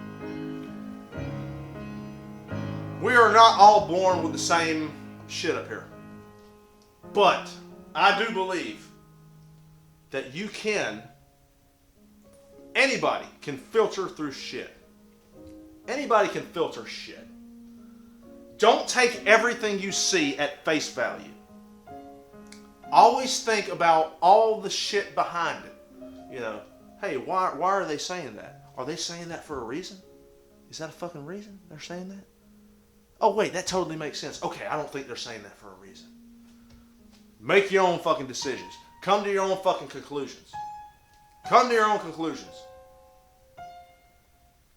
We are not all born with the same shit up here. But I do believe that anybody can filter through shit. Anybody can filter shit. Don't take everything you see at face value. Always think about all the shit behind it. You know, hey, why are they saying that? Are they saying that for a reason? Is that a fucking reason they're saying that? Oh, wait, that totally makes sense. Okay, I don't think they're saying that for a reason. Make your own fucking decisions. Come to your own fucking conclusions. Come to your own conclusions.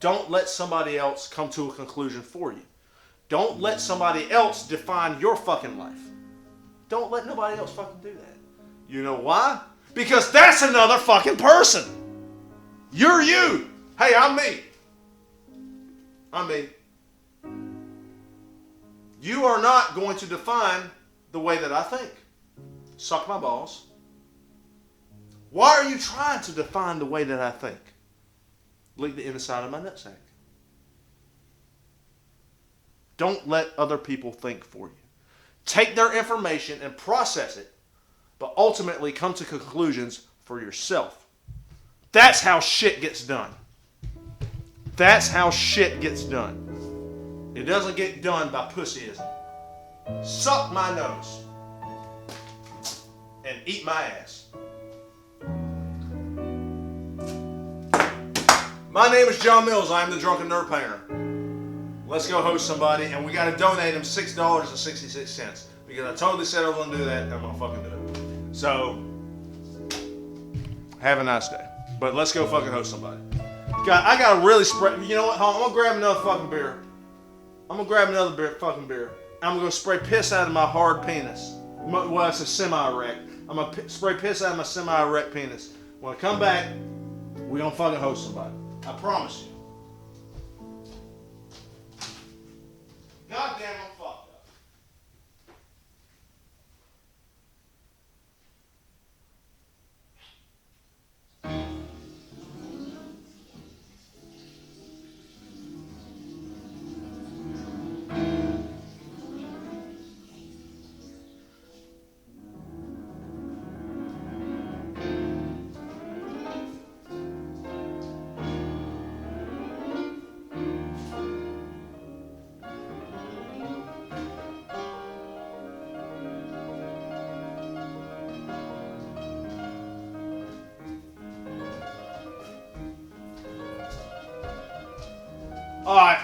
Don't let somebody else come to a conclusion for you. Don't let somebody else define your fucking life. Don't let nobody else fucking do that. You know why? Because that's another fucking person. You're you. Hey, I'm me. I'm me. You are not going to define the way that I think. Suck my balls. Why are you trying to define the way that I think? Lick the inside of my nutsack. Don't let other people think for you. Take their information and process it, but ultimately come to conclusions for yourself. That's how shit gets done. That's how shit gets done. It doesn't get done by pussyism. Suck my nose and eat my ass. My name is John Mills. I am the Drunken Nerd Painter. Let's go host somebody, and we got to donate them $6.66 because I totally said I was going to do that, and I'm going to fucking do it. So, have a nice day. But let's go fucking host somebody. God, I got to really spray. You know what? Hold on, I'm going to grab another fucking beer. I'm going to grab another fucking beer. I'm going to spray piss out of my hard penis. Well, it's a semi-erect. I'm going to spray piss out of my semi-erect penis. When I come back, we're going to fucking host somebody. I promise you. God damn, I'm fucked up. Alright.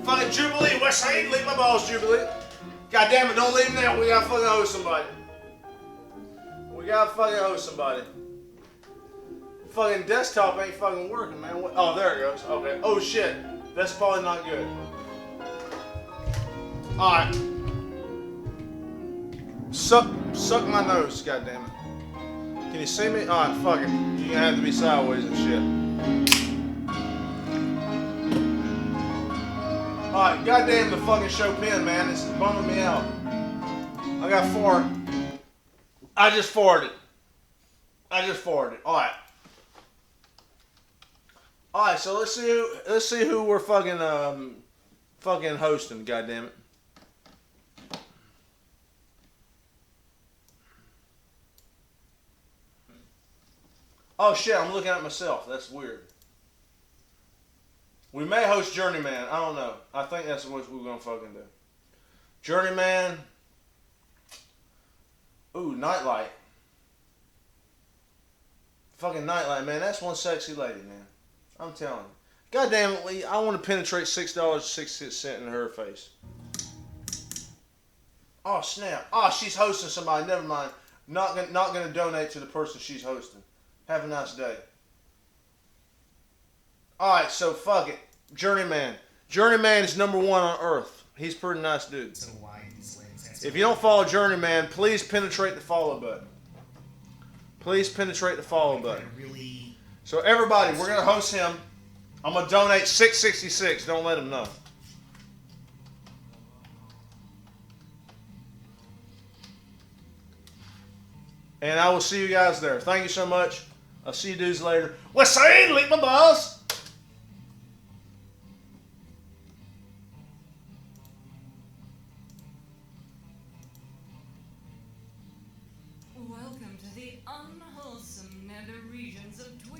Fucking Jubilee, West Side, leave my balls, Jubilee. God damn it, don't leave them now. We gotta fucking host somebody. We gotta fucking host somebody. Fucking desktop ain't fucking working, man. Oh, there it goes. Okay. Oh shit. That's probably not good. Alright. Suck my nose, god damn it. Can you see me? Alright, fuck it. You're gonna have to be sideways and shit. Alright, goddamn the fucking show pin, man. It's bumming me out. I got 4. I just farted. Alright. All right, so let's see who we're fucking hosting. Goddamn it. Oh shit, I'm looking at myself. That's weird. We may host Journeyman. I don't know. I think that's what we're gonna fucking do. Journeyman. Ooh, Nightlight. Fucking Nightlight, man. That's one sexy lady, man. I'm telling you. God damn it, Lee. I want to penetrate $6.66 in her face. Oh snap. Oh, she's hosting somebody. Never mind. Not gonna donate to the person she's hosting. Have a nice day. Alright, so fuck it. Journeyman. Journeyman is number 1 on Earth. He's a pretty nice dude. So why these legs have If you don't follow Journeyman, please penetrate the follow button. Please penetrate the follow button. really So everybody, we're gonna host him. I'm gonna donate $6.66. Don't let him know. And I will see you guys there. Thank you so much. I'll see you dudes later. What's saying? Lick my balls. Welcome to the unwholesome nether regions of Twitch